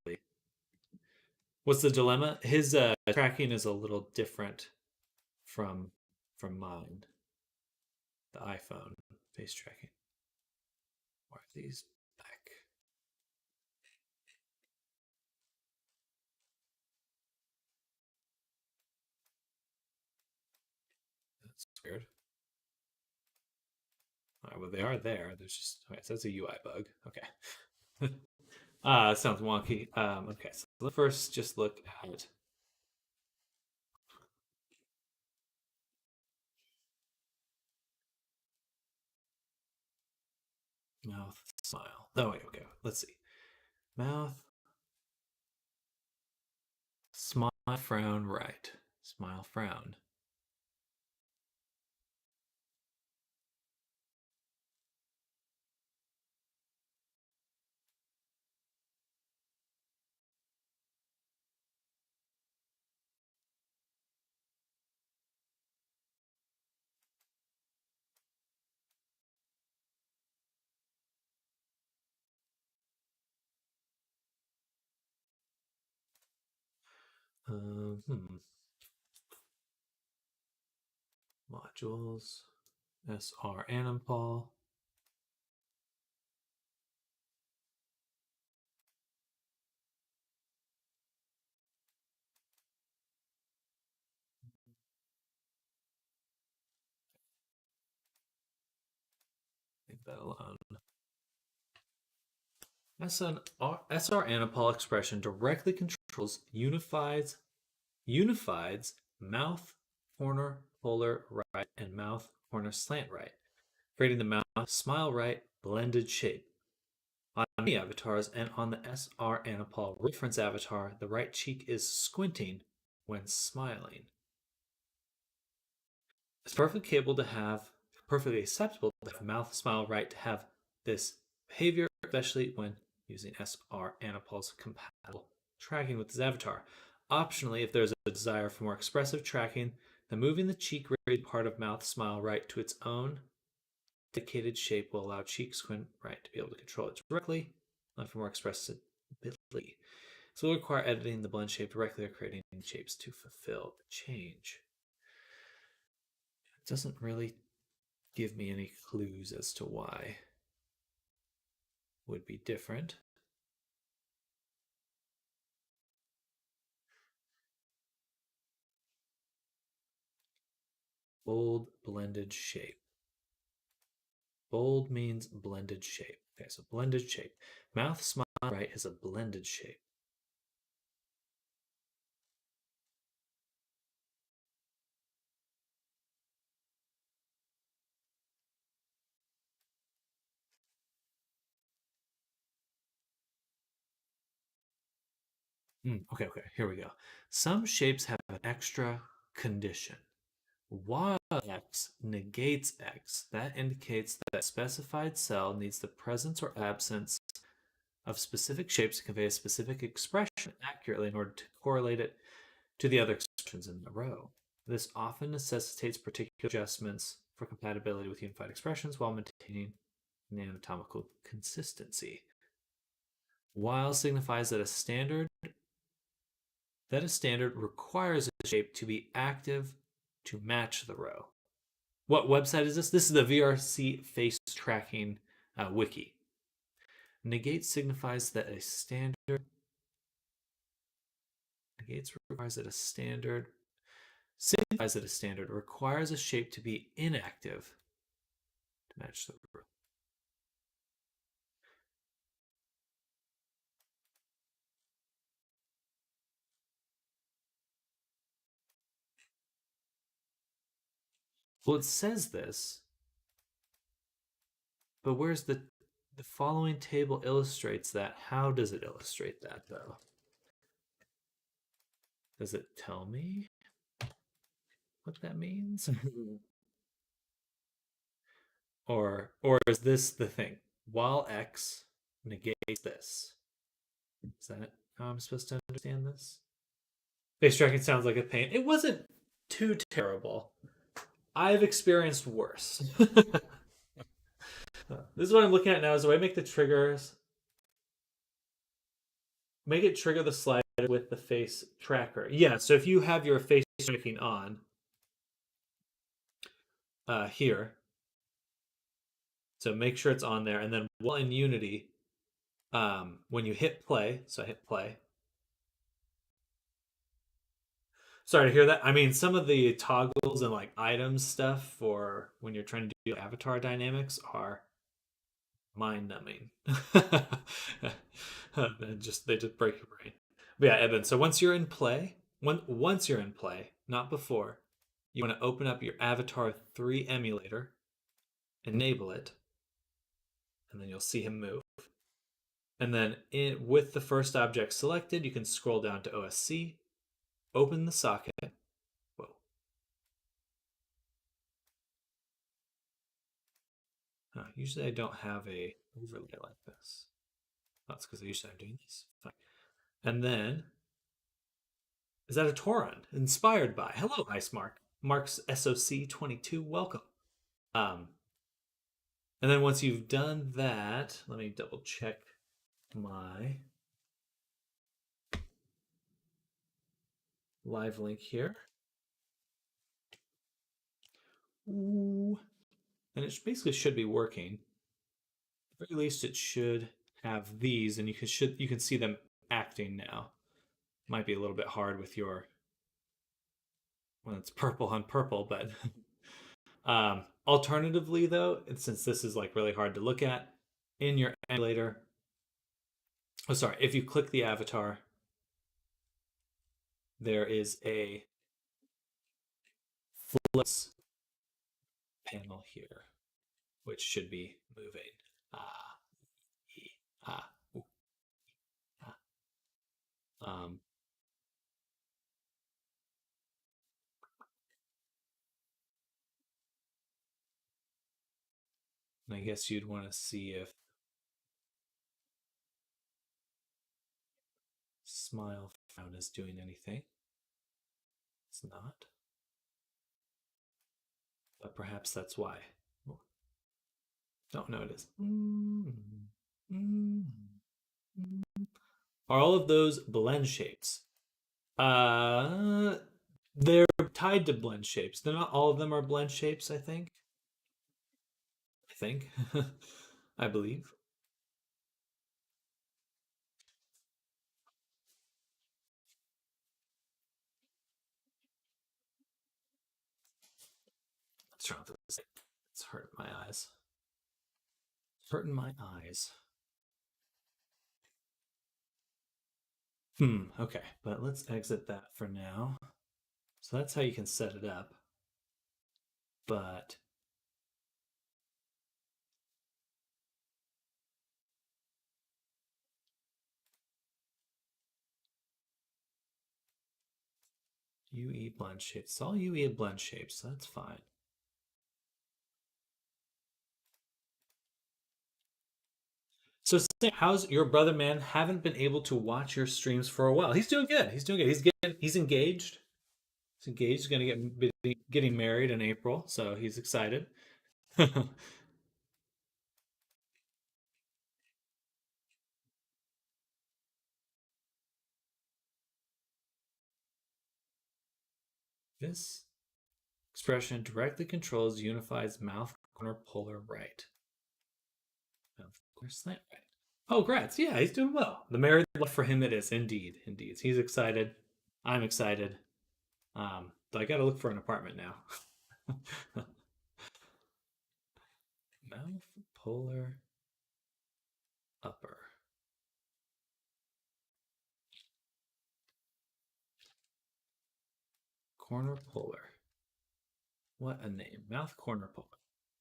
what's the dilemma? His tracking is a little different from mine. The iPhone face tracking. Why are these back? That's weird. All right, well, they are there. There's just okay. So that's a UI bug. Okay. Sounds wonky. Okay, so let's first just look at mouth smile. Oh wait, okay. Let's see. Mouth smile, frown, right. Smile, frown. Hmm. Modules. SR Animpal. Leave that alone. SR Anapol expression directly controls unified's mouth corner polar right and mouth corner slant right, creating the mouth smile right blended shape. On many avatars and on the SR Anapol reference avatar, the right cheek is squinting when smiling. It's perfectly acceptable to have mouth smile right to have this behavior, especially when using SR Anapol's compatible tracking with this avatar. Optionally, if there's a desire for more expressive tracking, then moving the cheek raised part of mouth smile right to its own dedicated shape will allow cheek squint right to be able to control it directly, and for more expressibility. So we'll require editing the blend shape directly or creating shapes to fulfill the change. It doesn't really give me any clues as to why would be different. Bold blended shape. Bold means blended shape. Okay, so blended shape. Mouth smile right is a blended shape. Okay, here we go. Some shapes have an extra condition. While X negates X, that indicates that a specified cell needs the presence or absence of specific shapes to convey a specific expression accurately in order to correlate it to the other expressions in the row. This often necessitates particular adjustments for compatibility with unified expressions while maintaining an anatomical consistency. While signifies that a standard requires a shape to be active to match the row. What website is this? This is the VRC face tracking wiki. Negate signifies that a standard. Negates requires that a standard. Signifies that a standard requires a shape to be inactive to match the rule. Well, it says this, but where's the following table illustrates that? How does it illustrate that though? Does it tell me what that means? or is this the thing? While x negates this. Is that how I'm supposed to understand this? Face tracking sounds like a pain. It wasn't too terrible. I've experienced worse. This is what I'm looking at now. Is the way I make the triggers. Make it trigger the slider with the face tracker. Yeah, so if you have your face tracking on here, so make sure it's on there, and then while in Unity, when you hit play, so I hit play. Sorry to hear that. I mean, some of the toggles and like items stuff for when you're trying to do avatar dynamics are mind-numbing. They just break your brain. But yeah, Evan. So once you're in play, once you're in play, not before, you want to open up your Avatar 3 emulator, enable it, and then you'll see him move. And then with the first object selected, you can scroll down to OSC, open the socket. Whoa. Usually I don't have a overlay like this. That's because usually I'm doing this. Fine. And then, is that a Tauron? Inspired by. Hello, Ice Mark. Mark's SOC 22. Welcome. And then once you've done that, let me double check my live link here. Ooh. And it basically should be working. At the very least, it should have these, and you can see them acting now. Might be a little bit hard with your when it's purple on purple, but alternatively, though, since this is like really hard to look at in your emulator. Oh, sorry. If you click the avatar, there is a flex panel here, which should be moving. Ah, ah, ooh, ah. And I guess you'd want to see if smile frown is doing anything. It's not. But perhaps that's why. Don't know it is. Are all of those blend shapes? They're tied to blend shapes. They're not all of them are blend shapes, I think. I think. I believe. Let's turn off this. It's hurting my eyes. Hurting my eyes. Okay, but let's exit that for now. So that's how you can set it up. But UE blend shapes. It's all UE blend shapes, so that's fine. So, how's your brother, man? Haven't been able to watch your streams for a while. He's doing good. He's doing good. He's engaged. He's engaged. He's gonna getting married in April, so he's excited. This expression directly controls unified's mouth corner polar right. Mouth corner slant right. Oh, grats. Yeah, he's doing well. The married life for him it is, indeed. Indeed. He's excited. I'm excited. So I gotta look for an apartment now. Mouth polar upper. Corner polar. What a name. Mouth corner polar.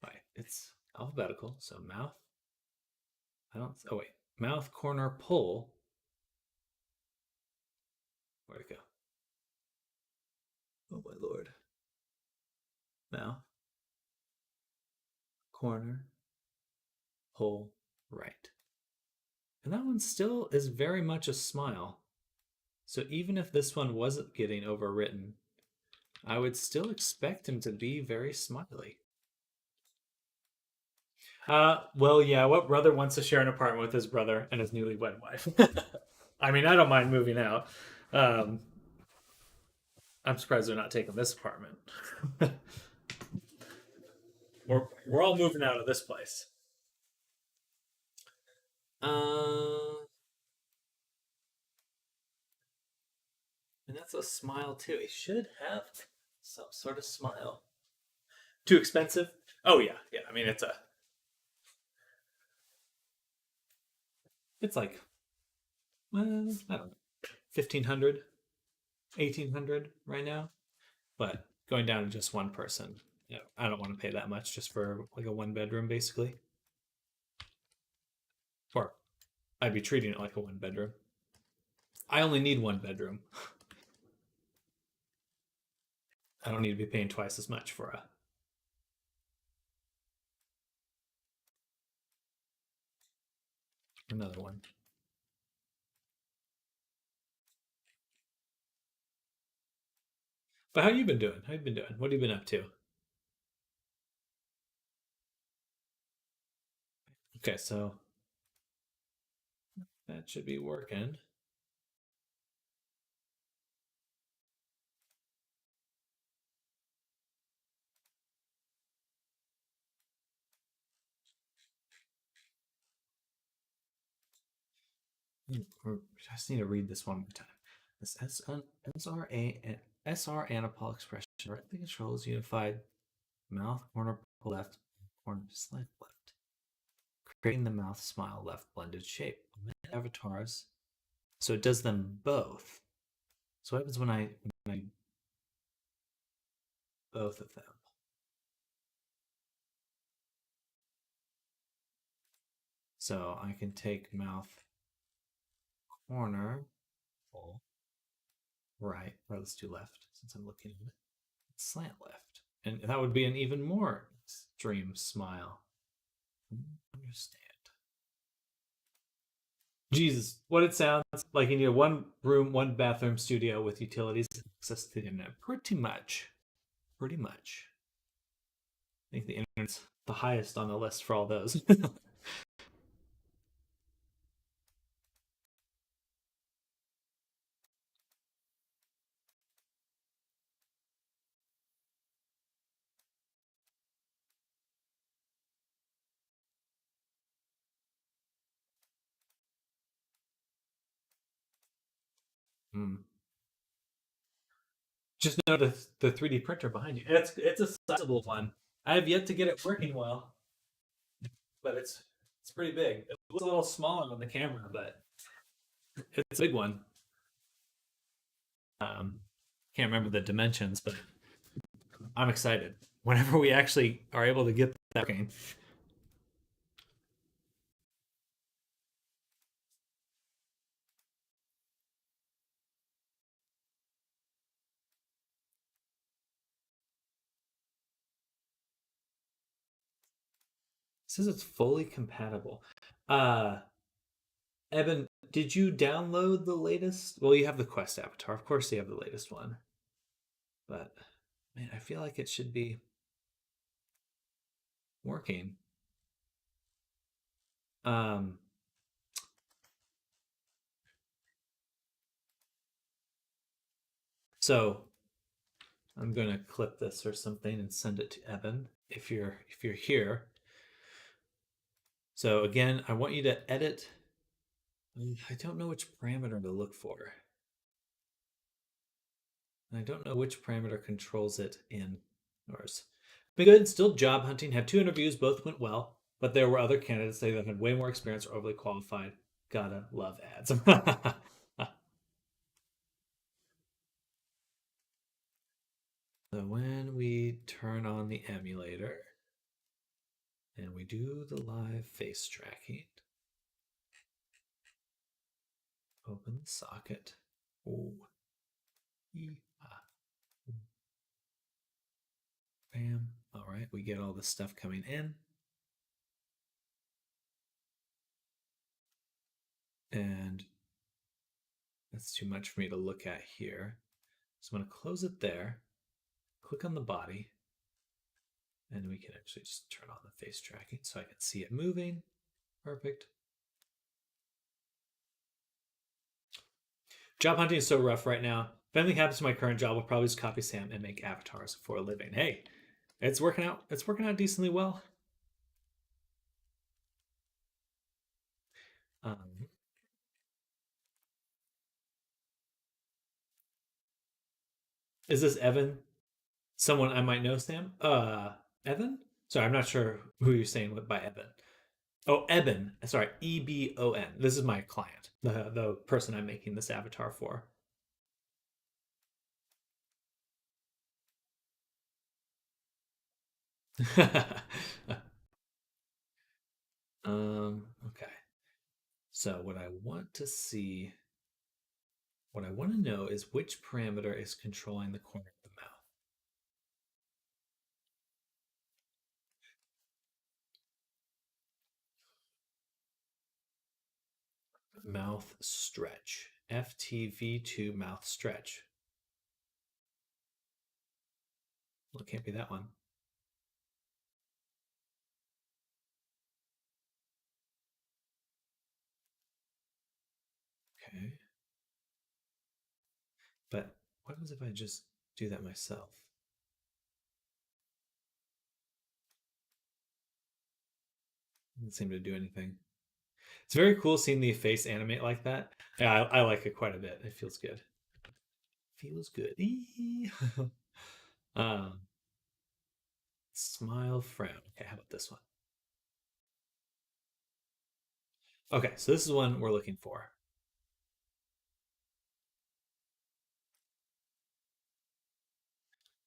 Right. It's alphabetical, so mouth. I don't. Oh, wait. Mouth corner pole. Where'd it go? Oh, my lord. Mouth corner pole right. And that one still is very much a smile. So even if this one wasn't getting overwritten, I would still expect him to be very smiley. Well, yeah, what brother wants to share an apartment with his brother and his newlywed wife? I mean, I don't mind moving out. Um, I'm surprised they're not taking this apartment. we're all moving out of this place. And that's a smile too. He should have some sort of smile. Too expensive? Oh yeah, yeah. I mean, it's like, well, I don't know, 1,500, 1,800 right now. But going down to just one person, you know, I don't want to pay that much just for like a one bedroom, basically. Or I'd be treating it like a one bedroom. I only need one bedroom. I don't need to be paying twice as much for another one. But how you been doing? How you been doing? What have you been up to? Okay, so that should be working. I just need to read this one more time. This SR anapol expression directly controls unified mouth corner left, corner slant left, creating the mouth smile left blended shape. Avatars. So it does them both. So what happens when I both of them? So I can take mouth corner, pull right, or let's do left since I'm looking at it. Slant left. And that would be an even more extreme smile. Understand. Jesus, what it sounds like you need a one room, one bathroom studio with utilities and access to the internet. Pretty much. Pretty much. I think the internet's the highest on the list for all those. Hmm. Just notice the 3D printer behind you. It's a sizable one. I have yet to get it working well, but it's pretty big. It looks a little smaller on the camera, but it's a big one. Can't remember the dimensions, but I'm excited. Whenever we actually are able to get that working. It says it's fully compatible. Uh Evan, did you download the latest? Well, you have the Quest avatar. Of course you have the latest one. But man, I feel like it should be working. Um so I'm gonna clip this or something and send it to Evan if you're here. So again, I want you to edit. I don't know which parameter to look for. I don't know which parameter controls it in yours. But good, still job hunting. Had 2 interviews, both went well, but there were other candidates that had way more experience or overly qualified. Gotta love ads. So when we turn on the emulator and we do the live face tracking, open the socket. Oh, bam. All right, we get all the stuff coming in. And that's too much for me to look at here. So I'm going to close it there, click on the body, and we can actually just turn on the face tracking so I can see it moving. Perfect. Job hunting is so rough right now. If anything happens to my current job, I'll probably just copy Sam and make avatars for a living. Hey, it's working out. It's working out decently well. Um, is this Evan? Someone I might know, Sam? Evan? Sorry, I'm not sure who you're saying by Evan. Oh, Eben. Sorry, EBON. This is my client, the person I'm making this avatar for. Okay. So what I want to know is which parameter is controlling the corner of the mouth. Mouth stretch. FTV2 mouth stretch. Well, it can't be that one. Okay. But what happens if I just do that myself? Doesn't seem to do anything. It's very cool seeing the face animate like that. Yeah, I like it quite a bit. It feels good. Feels good. um, smile, frown. Okay, how about this one? Okay, so this is one we're looking for.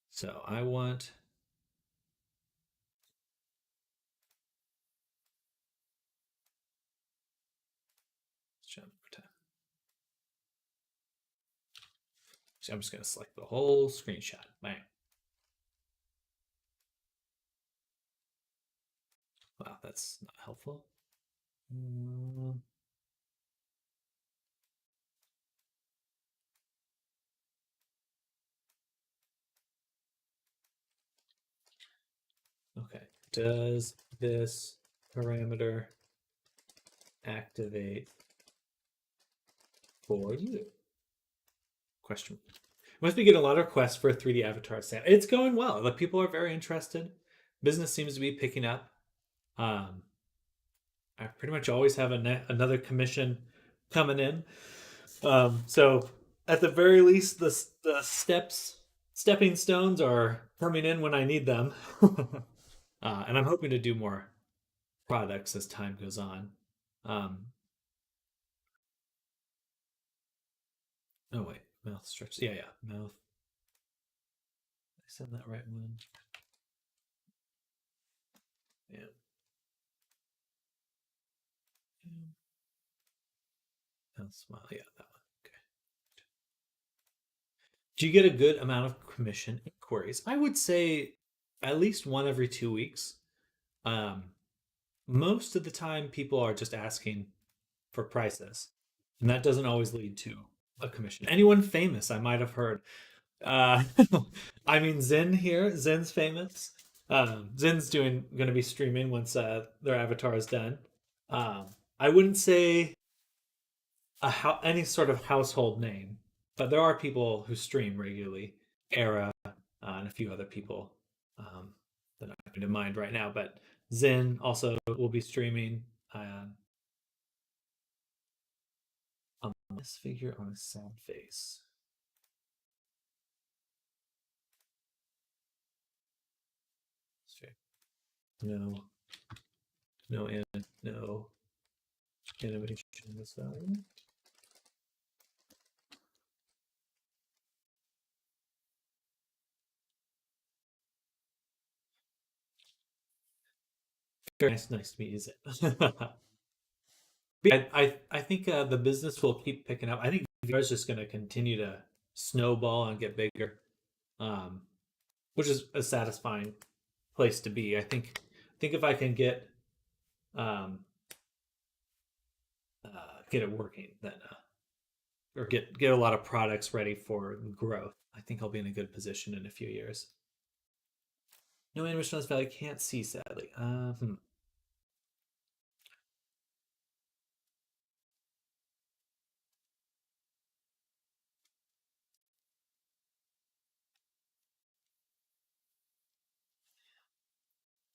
So I want so I'm just going to select the whole screenshot. Bang. Wow, that's not helpful. Okay. Does this parameter activate for you? Question. Must be getting a lot of requests for a 3D avatar set. It's going well. Like people are very interested. Business seems to be picking up. I pretty much always have another commission coming in. So at the very least, the stepping stones are coming in when I need them, and I'm hoping to do more products as time goes on. Um, oh wait, mouth stretch. Yeah, yeah, mouth. I said that right one. Yeah. Mouth smile. Yeah, that one. Okay. Do you get a good amount of commission inquiries? I would say at least one every 2 weeks. Um, most of the time, people are just asking for prices, and that doesn't always lead to a commission. Anyone famous I might have heard. Uh, I mean, Zen here. Zen's famous. Zen's going to be streaming once their avatar is done. I wouldn't say any sort of household name, but there are people who stream regularly. Era, and a few other people that I'm coming to mind right now. But Zen also will be streaming this figure on a sad face. No, no animation this value. Very nice to meet you, Zen. I think the business will keep picking up. I think VR is just going to continue to snowball and get bigger, um, which is a satisfying place to be. I think if I can um, get it working, then or get a lot of products ready for growth, I think I'll be in a good position in a few years. No animation on this value, can't see sadly.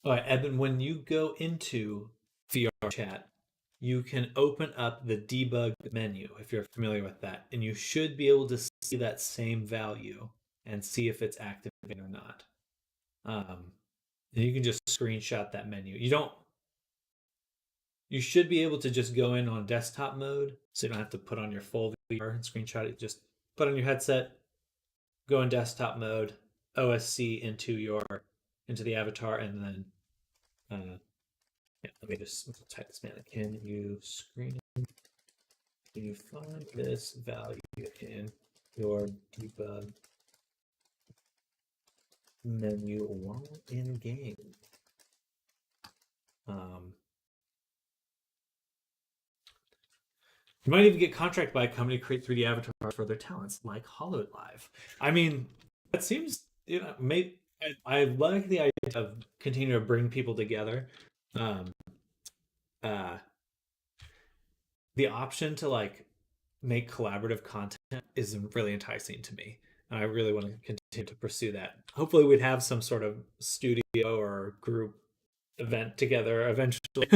All right, Evan, when you go into VR chat, you can open up the debug menu if you're familiar with that, and you should be able to see that same value and see if it's activating or not. And you can just screenshot that menu. You should be able to just go in on desktop mode, so you don't have to put on your full VR and screenshot it. Just put on your headset, go in desktop mode, OSC into the avatar, and then yeah, let me just type this man. Can you find this value in your debug menu while in game? You might even get contracted by a company to create 3D avatars for their talents, like Hollow Live. I mean, that seems, I like the idea of continuing to bring people together. Um, uh, the option to like make collaborative content is really enticing to me. And I really want to continue to pursue that. Hopefully, we'd have some sort of studio or group event together eventually.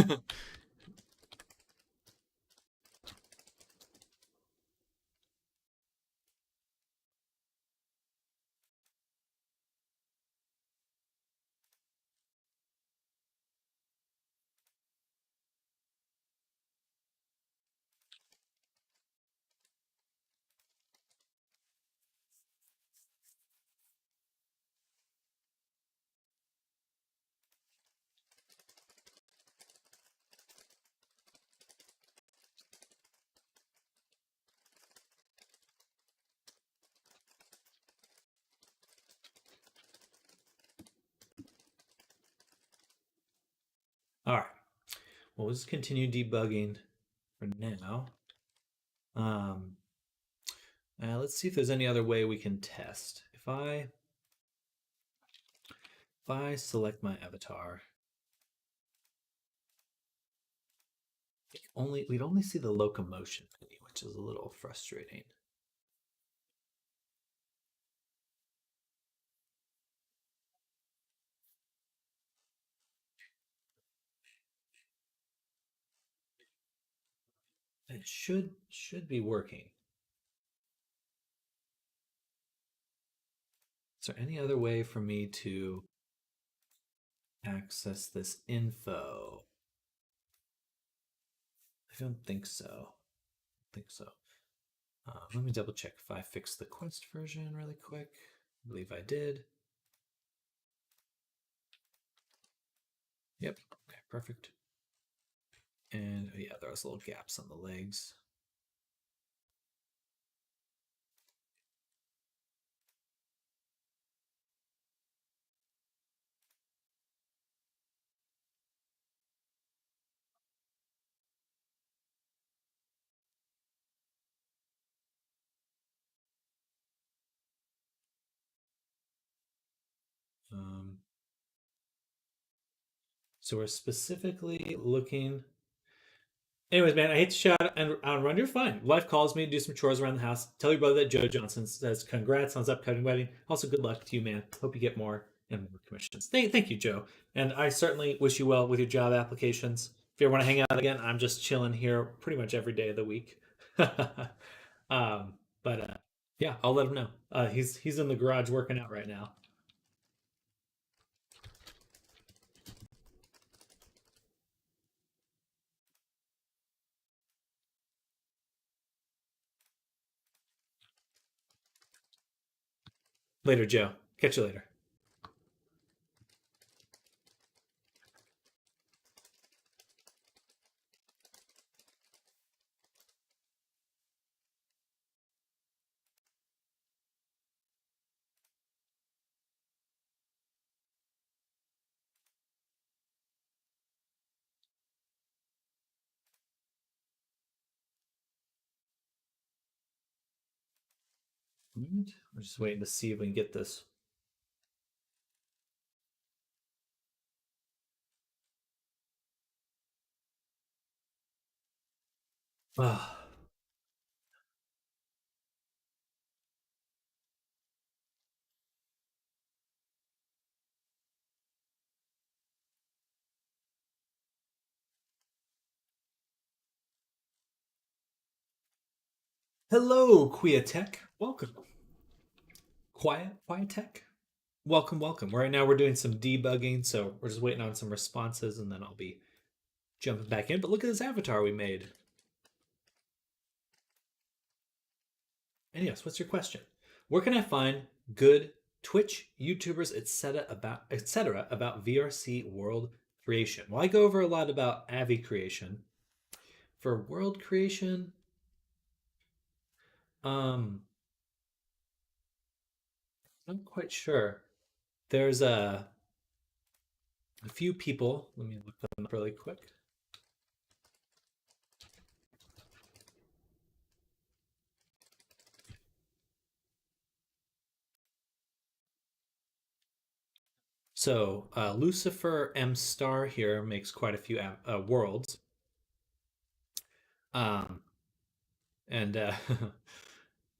All right. Well, let's continue debugging for now. Let's see if there's any other way we can test. If I select my avatar, we'd only see the locomotion menu, which is a little frustrating. It should be working. Is there any other way for me to access this info? I don't think so. Let me double check if I fixed the Quest version really quick. I believe I did. Yep. Okay, perfect. And oh yeah, there was little gaps on the legs. So we're specifically looking, Anyways, man, I hate to shout and run. You're fine. Life calls me to do some chores around the house. Tell your brother that Joe Johnson says congrats on his upcoming wedding. Also, good luck to you, man. Hope you get more and more commissions. Thank you, Joe. And I certainly wish you well with your job applications. If you ever want to hang out again, I'm just chilling here pretty much every day of the week. But yeah, I'll let him know. He's in the garage working out right now. Later, Joe. Catch you later. We're just waiting to see if we can get this. Ah. Hello, Quietech. Welcome. Quiet Tech. Welcome, welcome. Right now we're doing some debugging, so we're just waiting on some responses, and then I'll be jumping back in. But look at this avatar we made. And yes, what's your question? Where can I find good Twitch YouTubers, etc. about VRC world creation? Well, I go over a lot about Avi creation. For world creation, um, I'm not quite sure. There's a few people. Let me look them up really quick. So Lucifer M Star here makes quite a few worlds, um, and I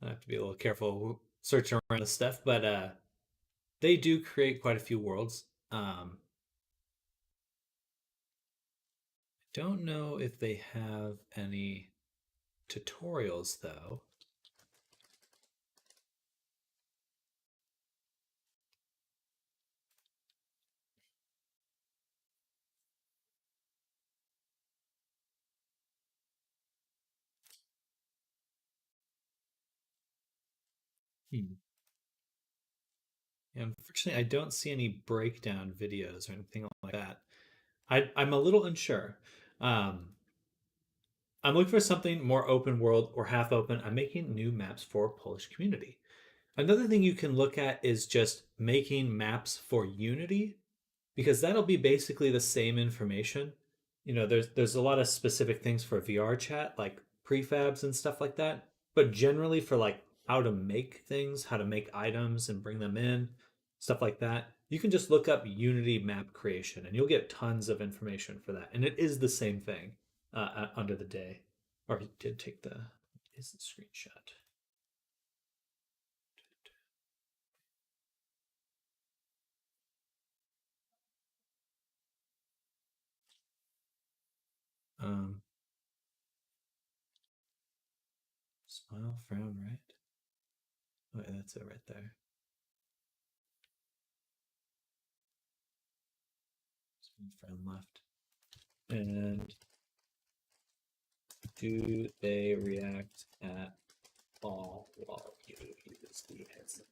have to be a little careful searching around this stuff. But they do create quite a few worlds. Don't know if they have any tutorials though. Hmm. Unfortunately, I don't see any breakdown videos or anything like that. I'm a little unsure. Um, I'm looking for something more open world or half open. I'm making new maps for Polish community. Another thing you can look at is just making maps for Unity because that'll be basically the same information. There's a lot of specific things for VR chat like prefabs and stuff like that, but generally for like how to make things, how to make items and bring them in, stuff like that. You can just look up Unity map creation and you'll get tons of information for that. And it is the same thing under the day. Or he did take the is the screenshot. Um, Smile, frown, right? Oh, yeah, that's it right there. Frown left. And do they react at all while you use the headset?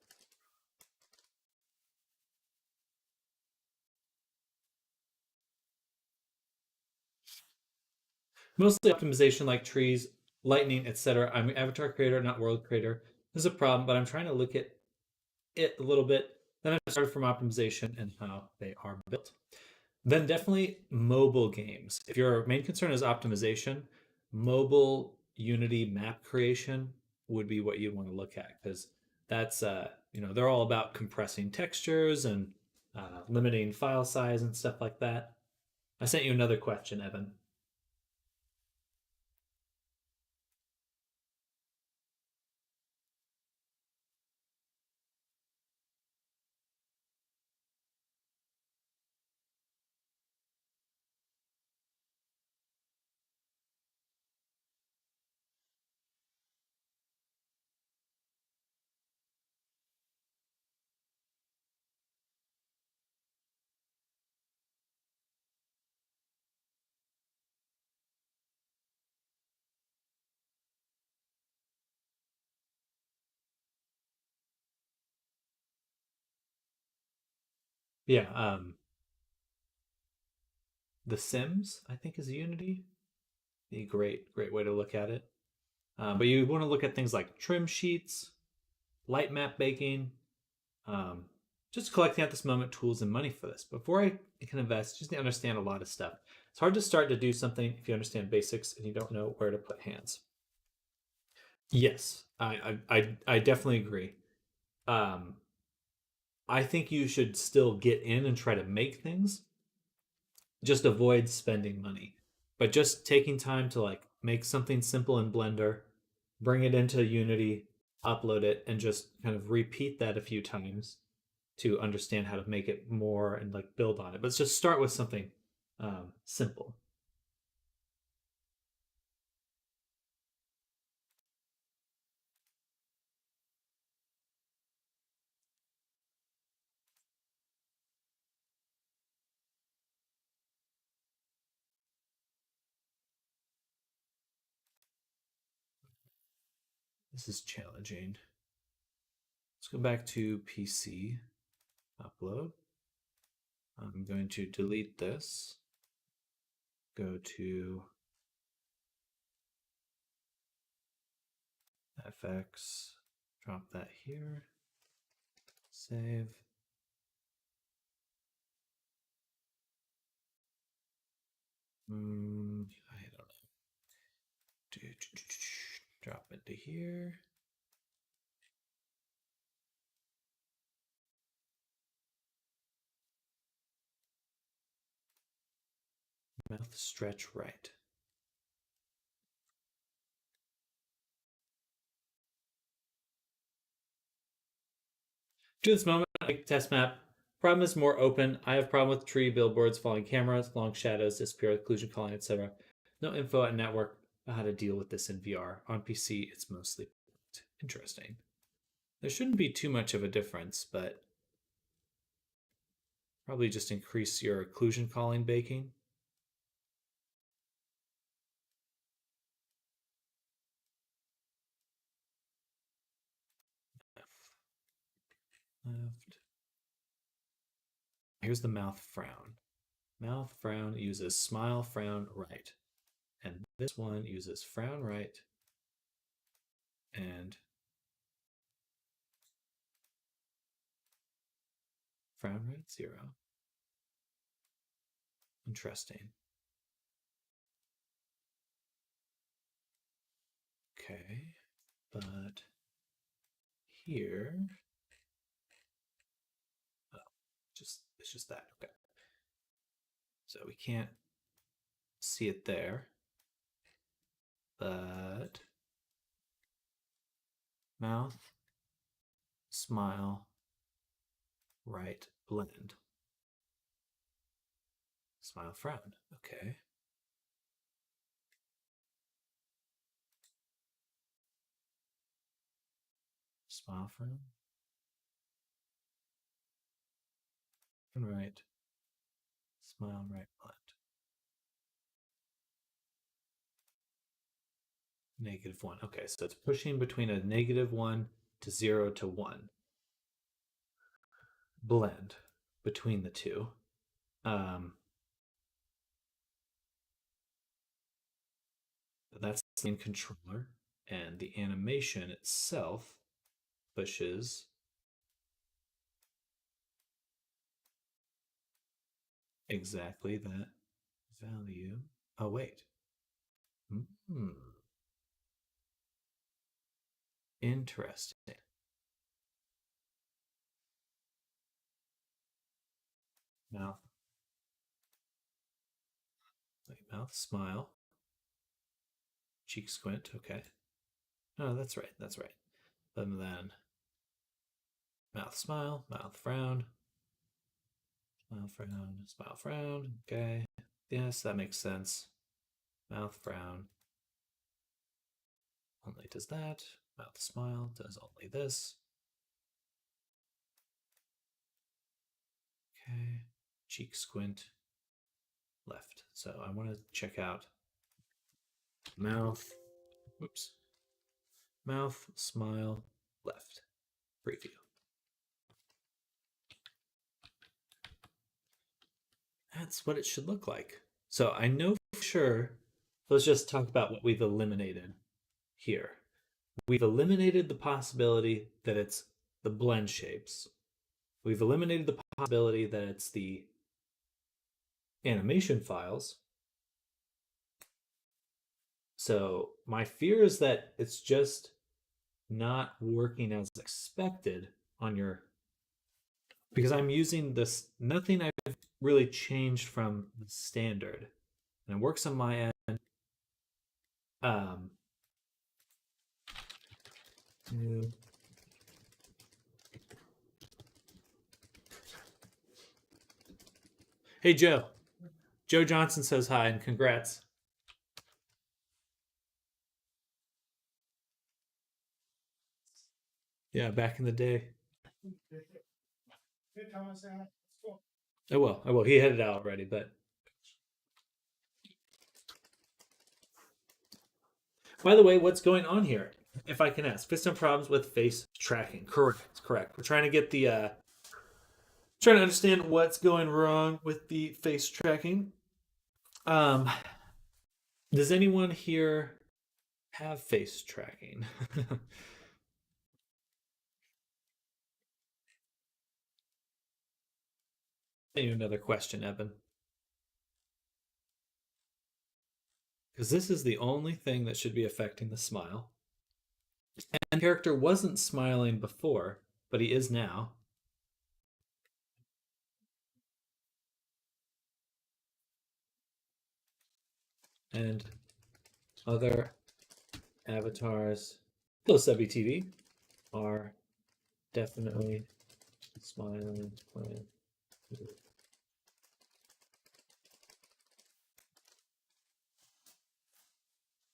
Mostly optimization like trees, lightning, etc. I'm an avatar creator, not world creator. This is a problem, but I'm trying to look at it a little bit. Then I started from optimization and how they are built. Then definitely mobile games. If your main concern is optimization, mobile Unity map creation would be what you want to look at because that's they're all about compressing textures and limiting file size and stuff like that. I sent you another question, Evan. Yeah, The Sims, I think, is Unity. A great way to look at it. But you want to look at things like trim sheets, light map baking, um, just collecting at this moment tools and money for this. Before I can invest, you just need to understand a lot of stuff. It's hard to start to do something if you understand basics and you don't know where to put hands. Yes, I definitely agree. Um, I think you should still get in and try to make things. Just avoid spending money, but just taking time to like make something simple in Blender, bring it into Unity, upload it, and just kind of repeat that a few times to understand how to make it more and like build on it. But just start with something simple. This is challenging. Let's go back to PC, upload. I'm going to delete this, go to FX, drop that here, save. I don't know. Drop into here. Mouth stretch right. To this moment, like test map. Problem is more open. I have problem with tree, billboards, falling cameras, long shadows, disappear, occlusion calling, etc. No info at network on how to deal with this in VR. On PC, it's mostly interesting. There shouldn't be too much of a difference, but probably just increase your occlusion calling baking. Left. Here's the mouth frown. Mouth frown uses smile, frown, right. And this one uses frown right and frown right 0. Interesting. Okay, but here, oh, it's just that. Okay, so we can't see it there, but mouth, smile, right, blend, smile, frown. Okay. Smile, frown, right, smile, right, blend. -1. Okay, so it's pushing between a -1 to 0 to 1. Blend between the two. Um, that's the main controller, and the animation itself pushes exactly that value. Oh, wait. Hmm. Interesting. Mouth, mouth smile, cheek squint. Okay. No, that's right. That's right. And then mouth smile, mouth frown, smile frown, smile frown. Okay. Yes, that makes sense. Mouth frown only does that. Mouth smile does only this. Okay. Cheek squint left. So I want to check out mouth. Oops. Mouth smile left. Preview. that's what it should look like. So I know for sure. Let's just talk about what we've eliminated here. We've eliminated the possibility that it's the blend shapes. We've eliminated the possibility that it's the animation files. So my fear is that it's just not working as expected on your, because I'm using this, nothing I've really changed from the standard. And it works on my end. Um, hey, Joe. Joe Johnson says hi and congrats. Yeah, back in the day. I will. I will. He headed out already, but by the way, what's going on here? If I can ask, piston problems with face tracking. Correct. Correct. We're trying to get the trying to understand what's going wrong with the face tracking. Um, does anyone here have face tracking? Another question, Evan. Because this is the only thing that should be affecting the smile. And the character wasn't smiling before, but he is now. And other avatars, plus WTV, are definitely smiling.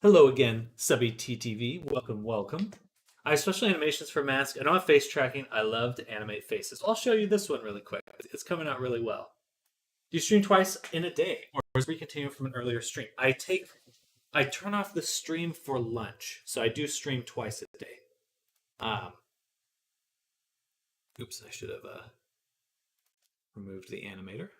Hello again, Subby TTV. Welcome, welcome. I have special animations for Mask. I don't have face tracking. I love to animate faces. I'll show you this one really quick. It's coming out really well. Do you stream twice in a day, or is it continuing from an earlier stream? I turn off the stream for lunch, so I do stream twice a day. Oops, I should have removed the animator.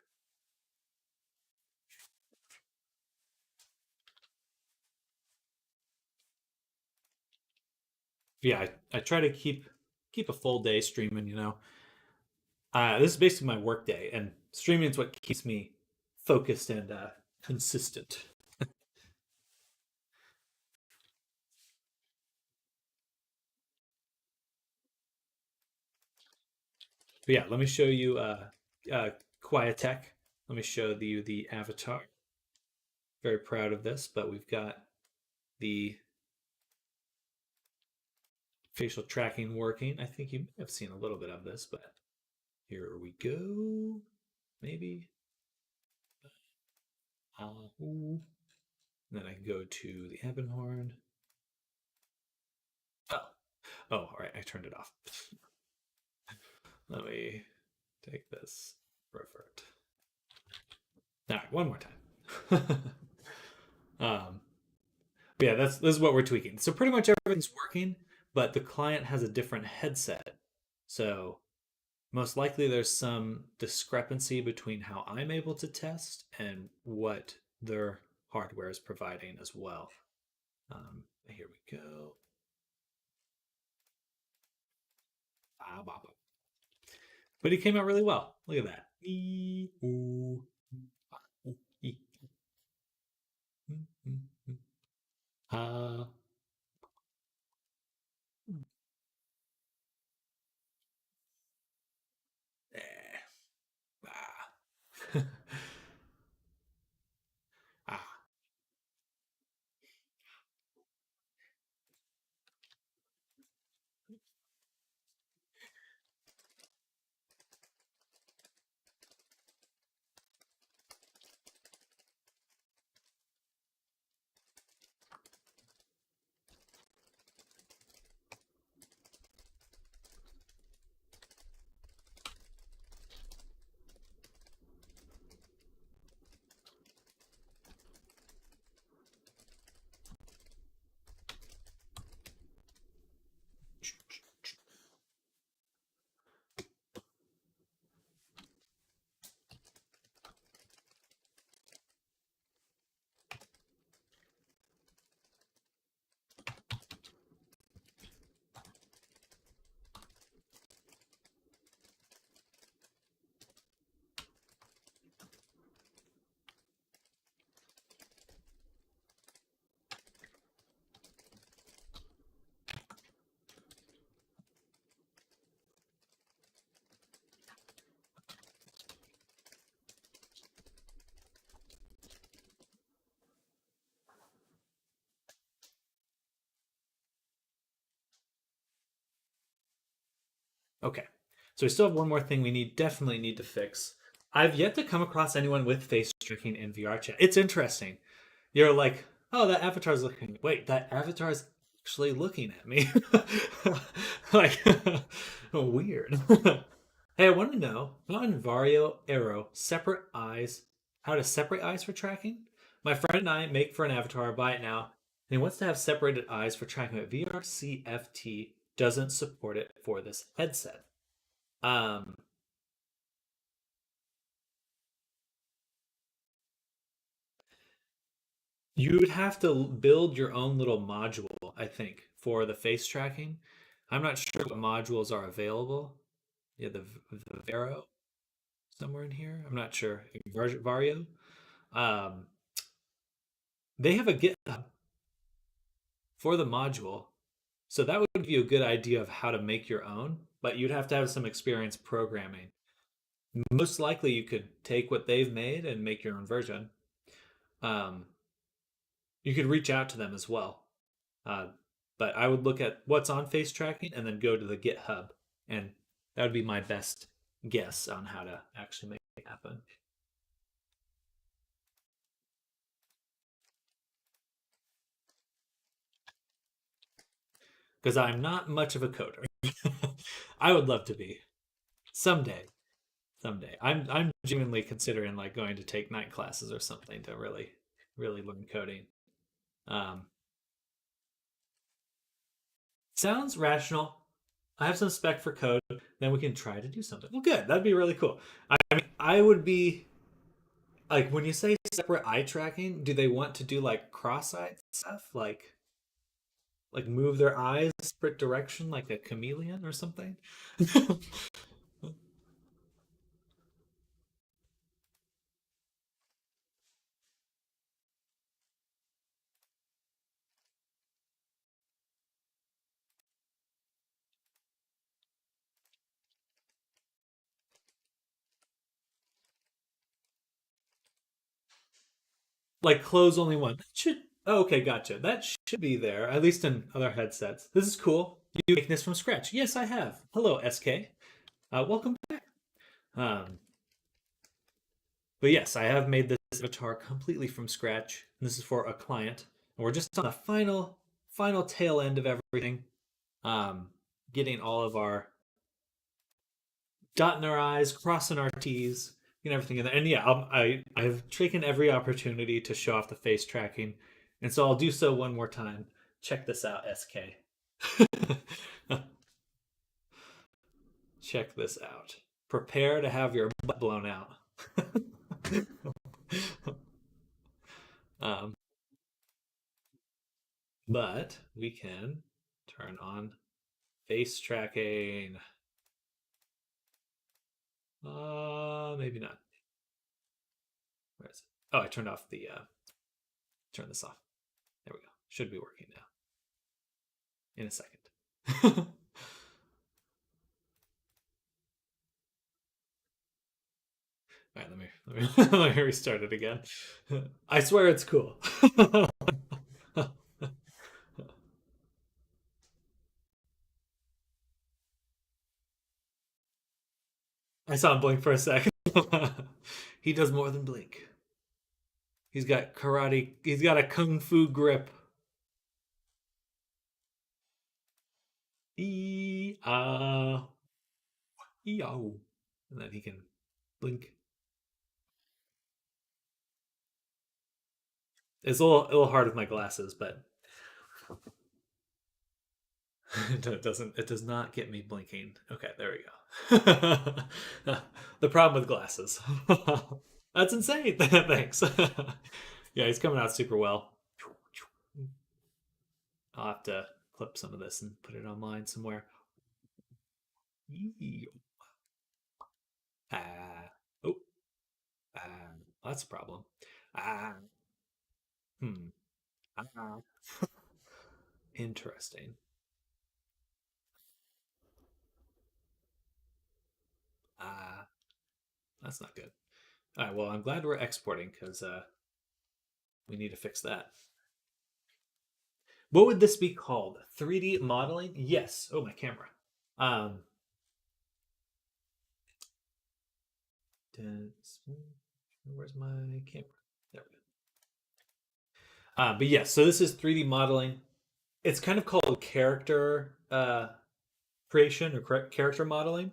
Yeah, I try to keep a full day streaming. This is basically my work day, and streaming is what keeps me focused and consistent. But yeah, let me show you Quiet Tech. Let me show you the avatar. Very proud of this, but we've got the facial tracking working. I think you may have seen a little bit of this, but here we go. Maybe. Then I can go to the Ebonhorn. Oh, all right. I turned it off. Let me take this revert. All right, one more time. Yeah, this is what we're tweaking. So pretty much everything's working, but the client has a different headset. So most likely there's some discrepancy between how I'm able to test and what their hardware is providing as well. Here we go. But he came out really well. Look at that. Uh, ah. Ah. Okay. So we still have one more thing we definitely need to fix. I've yet to come across anyone with face tracking in VR chat. It's interesting. You're like, oh, that avatar's looking. Wait, that avatar's actually looking at me. Like, weird. Hey, I want to know how in Vario Arrow separate eyes, how to separate eyes for tracking. My friend and I make for an avatar, buy it now, and he wants to have separated eyes for tracking, but VRC doesn't support it for this headset. Um, you would have to build your own little module, I think, for the face tracking. I'm not sure what modules are available. Yeah, the Vero somewhere in here. I'm not sure. Vario. Um, they have a GitHub for the module, so that would give you a good idea of how to make your own. But you'd have to have some experience programming. Most likely, you could take what they've made and make your own version. Um, you could reach out to them as well. Uh, but I would look at what's on face tracking and then go to the GitHub, and that would be my best guess on how to actually make it happen. Because I'm not much of a coder. I would love to be someday. Someday, I'm genuinely considering like going to take night classes or something to really learn coding. Um, Sounds rational. I have some spec for code. Then we can try to do something. Well, good. That'd be really cool. I mean, I would be like when you say separate eye tracking. Do they want to do like cross-eyed stuff, like move their eyes separate direction, like a chameleon or something? Like close only one. That should oh, okay, gotcha. That should be there, at least in other headsets. This is cool. You making this from scratch? Yes, I have. Hello, SK. Welcome back. Um, but yes, I have made this avatar completely from scratch. And this is for a client, and we're just on the final tail end of everything. Um, Getting all of our dotting our i's, crossing our t's, and everything in there. And yeah, I've taken every opportunity to show off the face tracking, and so I'll do so one more time. Check this out, SK. Check this out. Prepare to have your butt blown out. um, but we can turn on face tracking. Maybe not. Where is it? Oh, I turned off the. Turn this off. There we go. Should be working now. In a second. All right, let me restart it again. I swear it's cool. I saw him blink for a second. He does more than blink. He's got karate. He's got a kung fu grip. E e and then he can blink. It's a little hard with my glasses, but it doesn't. It does not get me blinking. Okay, there we go. The problem with glasses. That's insane. Thanks. Yeah, he's coming out super well. I'll have to clip some of this and put it online somewhere. Ah, oh, ah, that's a problem. Ah, hmm. Ah, interesting. Ah, that's not good. All right, well, I'm glad we're exporting because we need to fix that. What would this be called? 3D modeling? Yes. Oh, my camera. Um, Where's my camera? There we go. But yeah, so this is 3D modeling. It's kind of called character creation or character modeling,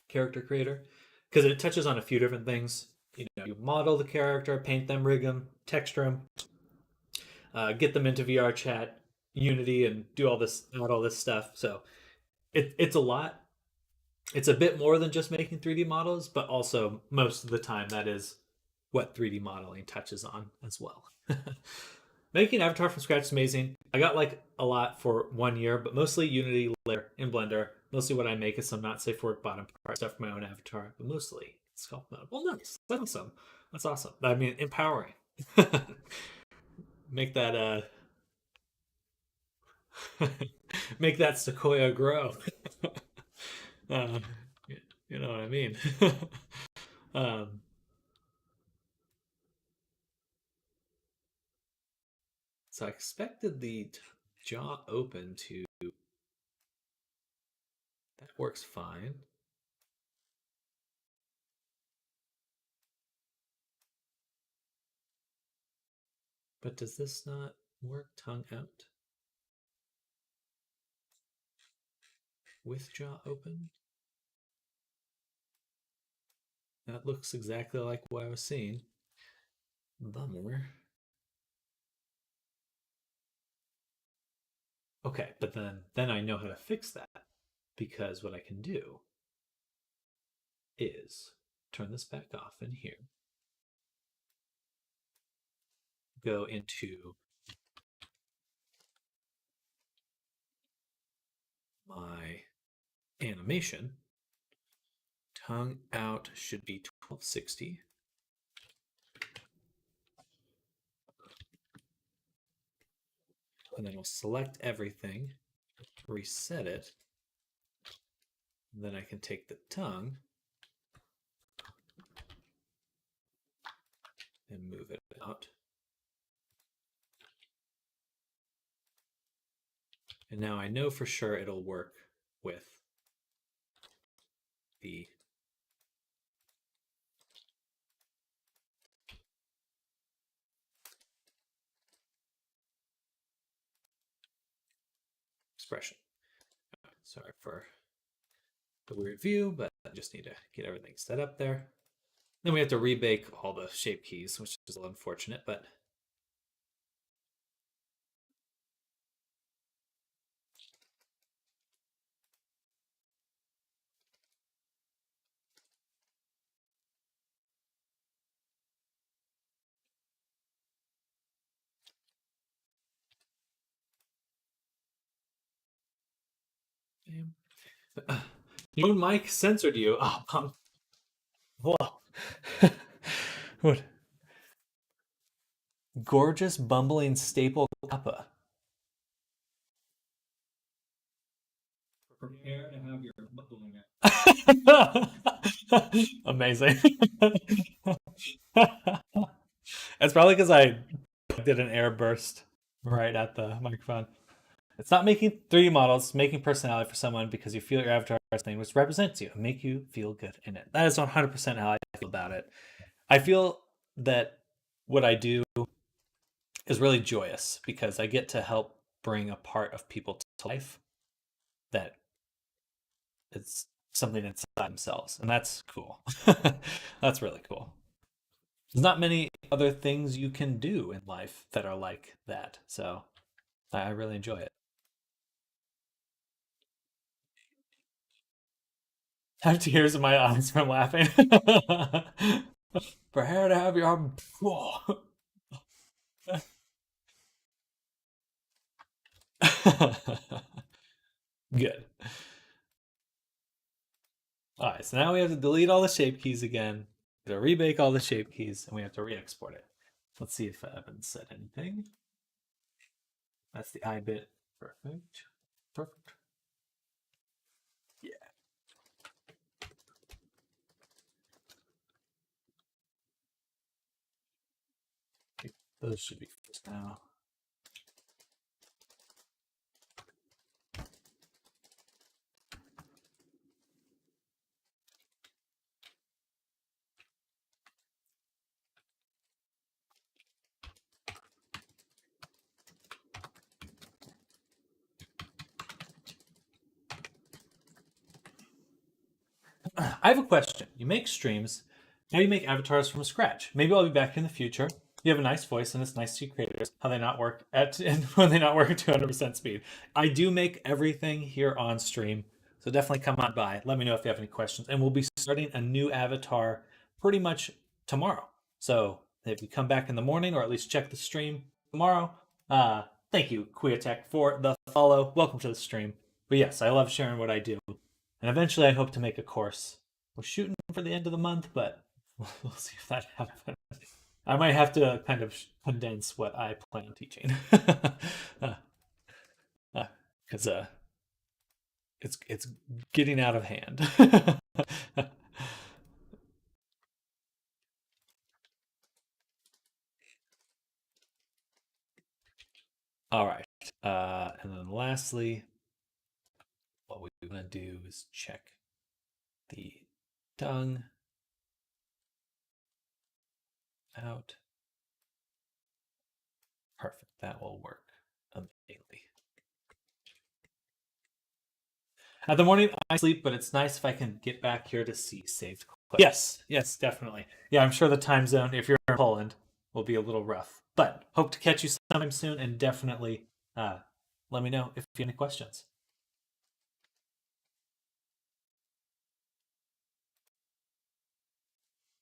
character creator, because it touches on a few different things. You model the character, paint them, rig them, texture them, get them into VR chat, Unity, and do all this, add all this stuff. So it's a lot. It's a bit more than just making 3D models, but also most of the time that is what 3D modeling touches on as well. Making an avatar from scratch is amazing. I got like a lot for 1 year, but mostly Unity layer in Blender. Mostly what I make is some not safe for work bottom part stuff for my own avatar, but mostly sculpt mode. Well, nice. That's awesome. That's awesome. I mean, empowering. Make that make that sequoia grow. uh, you know what I mean. um, so I expected the jaw open to. That works fine. But does this not work tongue out? With jaw open? That looks exactly like what I was seeing. Bummer. Okay, but then I know how to fix that, because what I can do is turn this back off in here. Go into my animation. Tongue out should be 1260. And then we'll select everything, reset it. And then I can take the tongue and move it out. And now I know for sure it'll work with the expression. Sorry for the weird view, but I just need to get everything set up there. Then we have to rebake all the shape keys, which is a little unfortunate, but your own mic censored you. Oh, whoa. What? Gorgeous bumbling staple kappa. Prepare to have your bumbling. Amazing. It's probably because I did an air burst right at the microphone. It's not making 3D models, making personality for someone because you feel your avatar is thing, which represents you and make you feel good in it. That is 100% how I feel about it. I feel that what I do is really joyous because I get to help bring a part of people to life that it's something inside themselves, and that's cool. That's really cool. There's not many other things you can do in life that are like that, so I really enjoy it. I have tears in my eyes from laughing. Prepare to have your good. All right, so now we have to delete all the shape keys again, to rebake all the shape keys, and we have to re-export it. Let's see if Evan said anything. That's the I bit. Perfect. Perfect. Yeah. Those should be fixed now. I have a question. You make streams. Now you make avatars from scratch. Maybe I'll be back in the future. You have a nice voice, and it's nice to see creators. How they not work at and when they not work at 200% speed. I do make everything here on stream, so definitely come on by. Let me know if you have any questions, and we'll be starting a new avatar pretty much tomorrow. So if you come back in the morning, or at least check the stream tomorrow, thank you, Queertech, for the follow. Welcome to the stream. But yes, I love sharing what I do, and eventually I hope to make a course. We're shooting for the end of the month, but we'll see if that happens. I might have to kind of condense what I plan on teaching, because it's getting out of hand. All right, and then lastly, what we're gonna do is check the tongue out. Perfect. That will work amazingly. At the morning, I sleep, but it's nice if I can get back here to see saved clips. Yes, definitely. Yeah, I'm sure the time zone, if you're in Poland, will be a little rough. But hope to catch you sometime soon, and definitely let me know if you have any questions.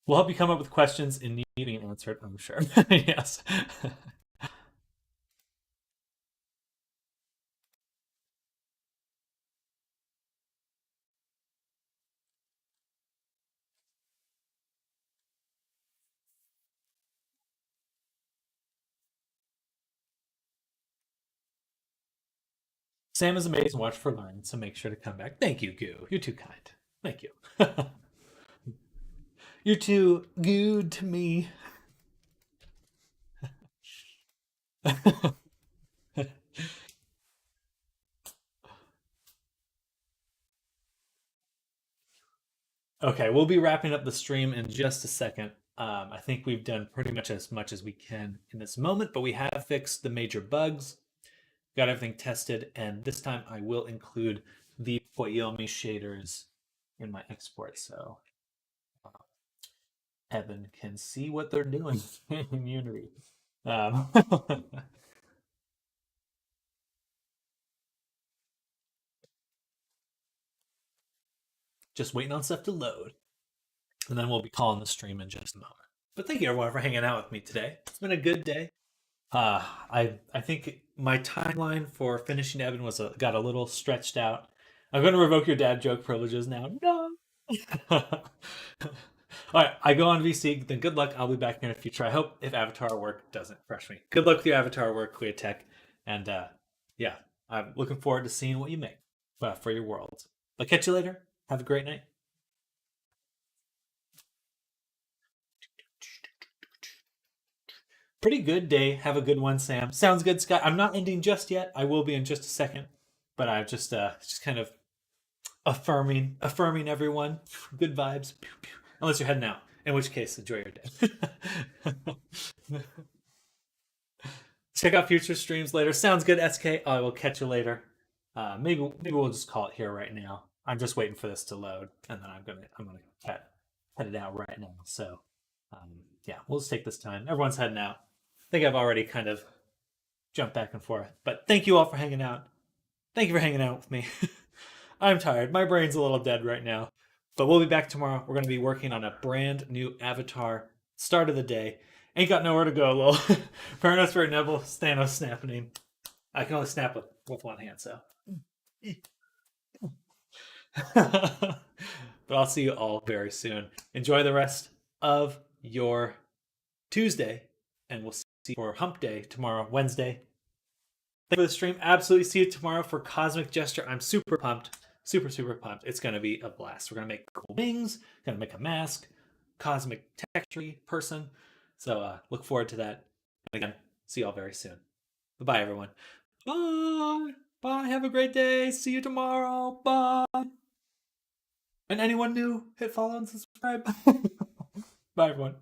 We'll help you come up with questions in need being answered, I'm sure. Yes. Sam is amazing. Watch for learning, so make sure to come back. Thank you, Goo. You're too kind. Thank you. You're too good to me. Okay, we'll be wrapping up the stream in just a second. I think we've done pretty much as we can in this moment, but we have fixed the major bugs, got everything tested, and this time I will include the Poyomi shaders in my export, so Evan can see what they're doing in Unity. Just waiting on stuff to load, and then we'll be calling the stream in just a moment. But thank you everyone for hanging out with me today. It's been a good day. I think my timeline for finishing Evan got a little stretched out. I'm going to revoke your dad joke privileges now. No. All right, I go on VC. Then good luck. I'll be back in the future. I hope if Avatar work doesn't crush me. Good luck with your Avatar work, Queer Tech, and yeah, I'm looking forward to seeing what you make for your world. I'll catch you later. Have a great night. Pretty good day. Have a good one, Sam. Sounds good, Scott. I'm not ending just yet. I will be in just a second, but I'm just kind of affirming everyone. Good vibes. Unless you're heading out, in which case enjoy your day. Check out future streams later. Sounds good, SK. I will catch you later. Maybe we'll just call it here right now. I'm just waiting for this to load, and then I'm gonna head it out right now. So yeah, we'll just take this time. Everyone's heading out. I think I've already kind of jumped back and forth, but thank you all for hanging out. Thank you for hanging out with me. I'm tired. My brain's a little dead right now, but we'll be back tomorrow. We're going to be working on a brand new avatar. Start of the day. Ain't got nowhere to go, lol. Paranos for Neville, Thanos snapping. I can only snap with one hand, so. But I'll see you all very soon. Enjoy the rest of your Tuesday, and we'll see you for Hump Day tomorrow, Wednesday. Thank you for the stream. Absolutely see you tomorrow for Cosmic Gesture. I'm super pumped. Super pumped. It's going to be a blast. We're going to make cool wings, going to make a mask, cosmic texture person. So look forward to that. And again, see you all very soon. Bye-bye, everyone. Bye. Bye. Have a great day. See you tomorrow. Bye. And anyone new, hit follow and subscribe. Bye, everyone.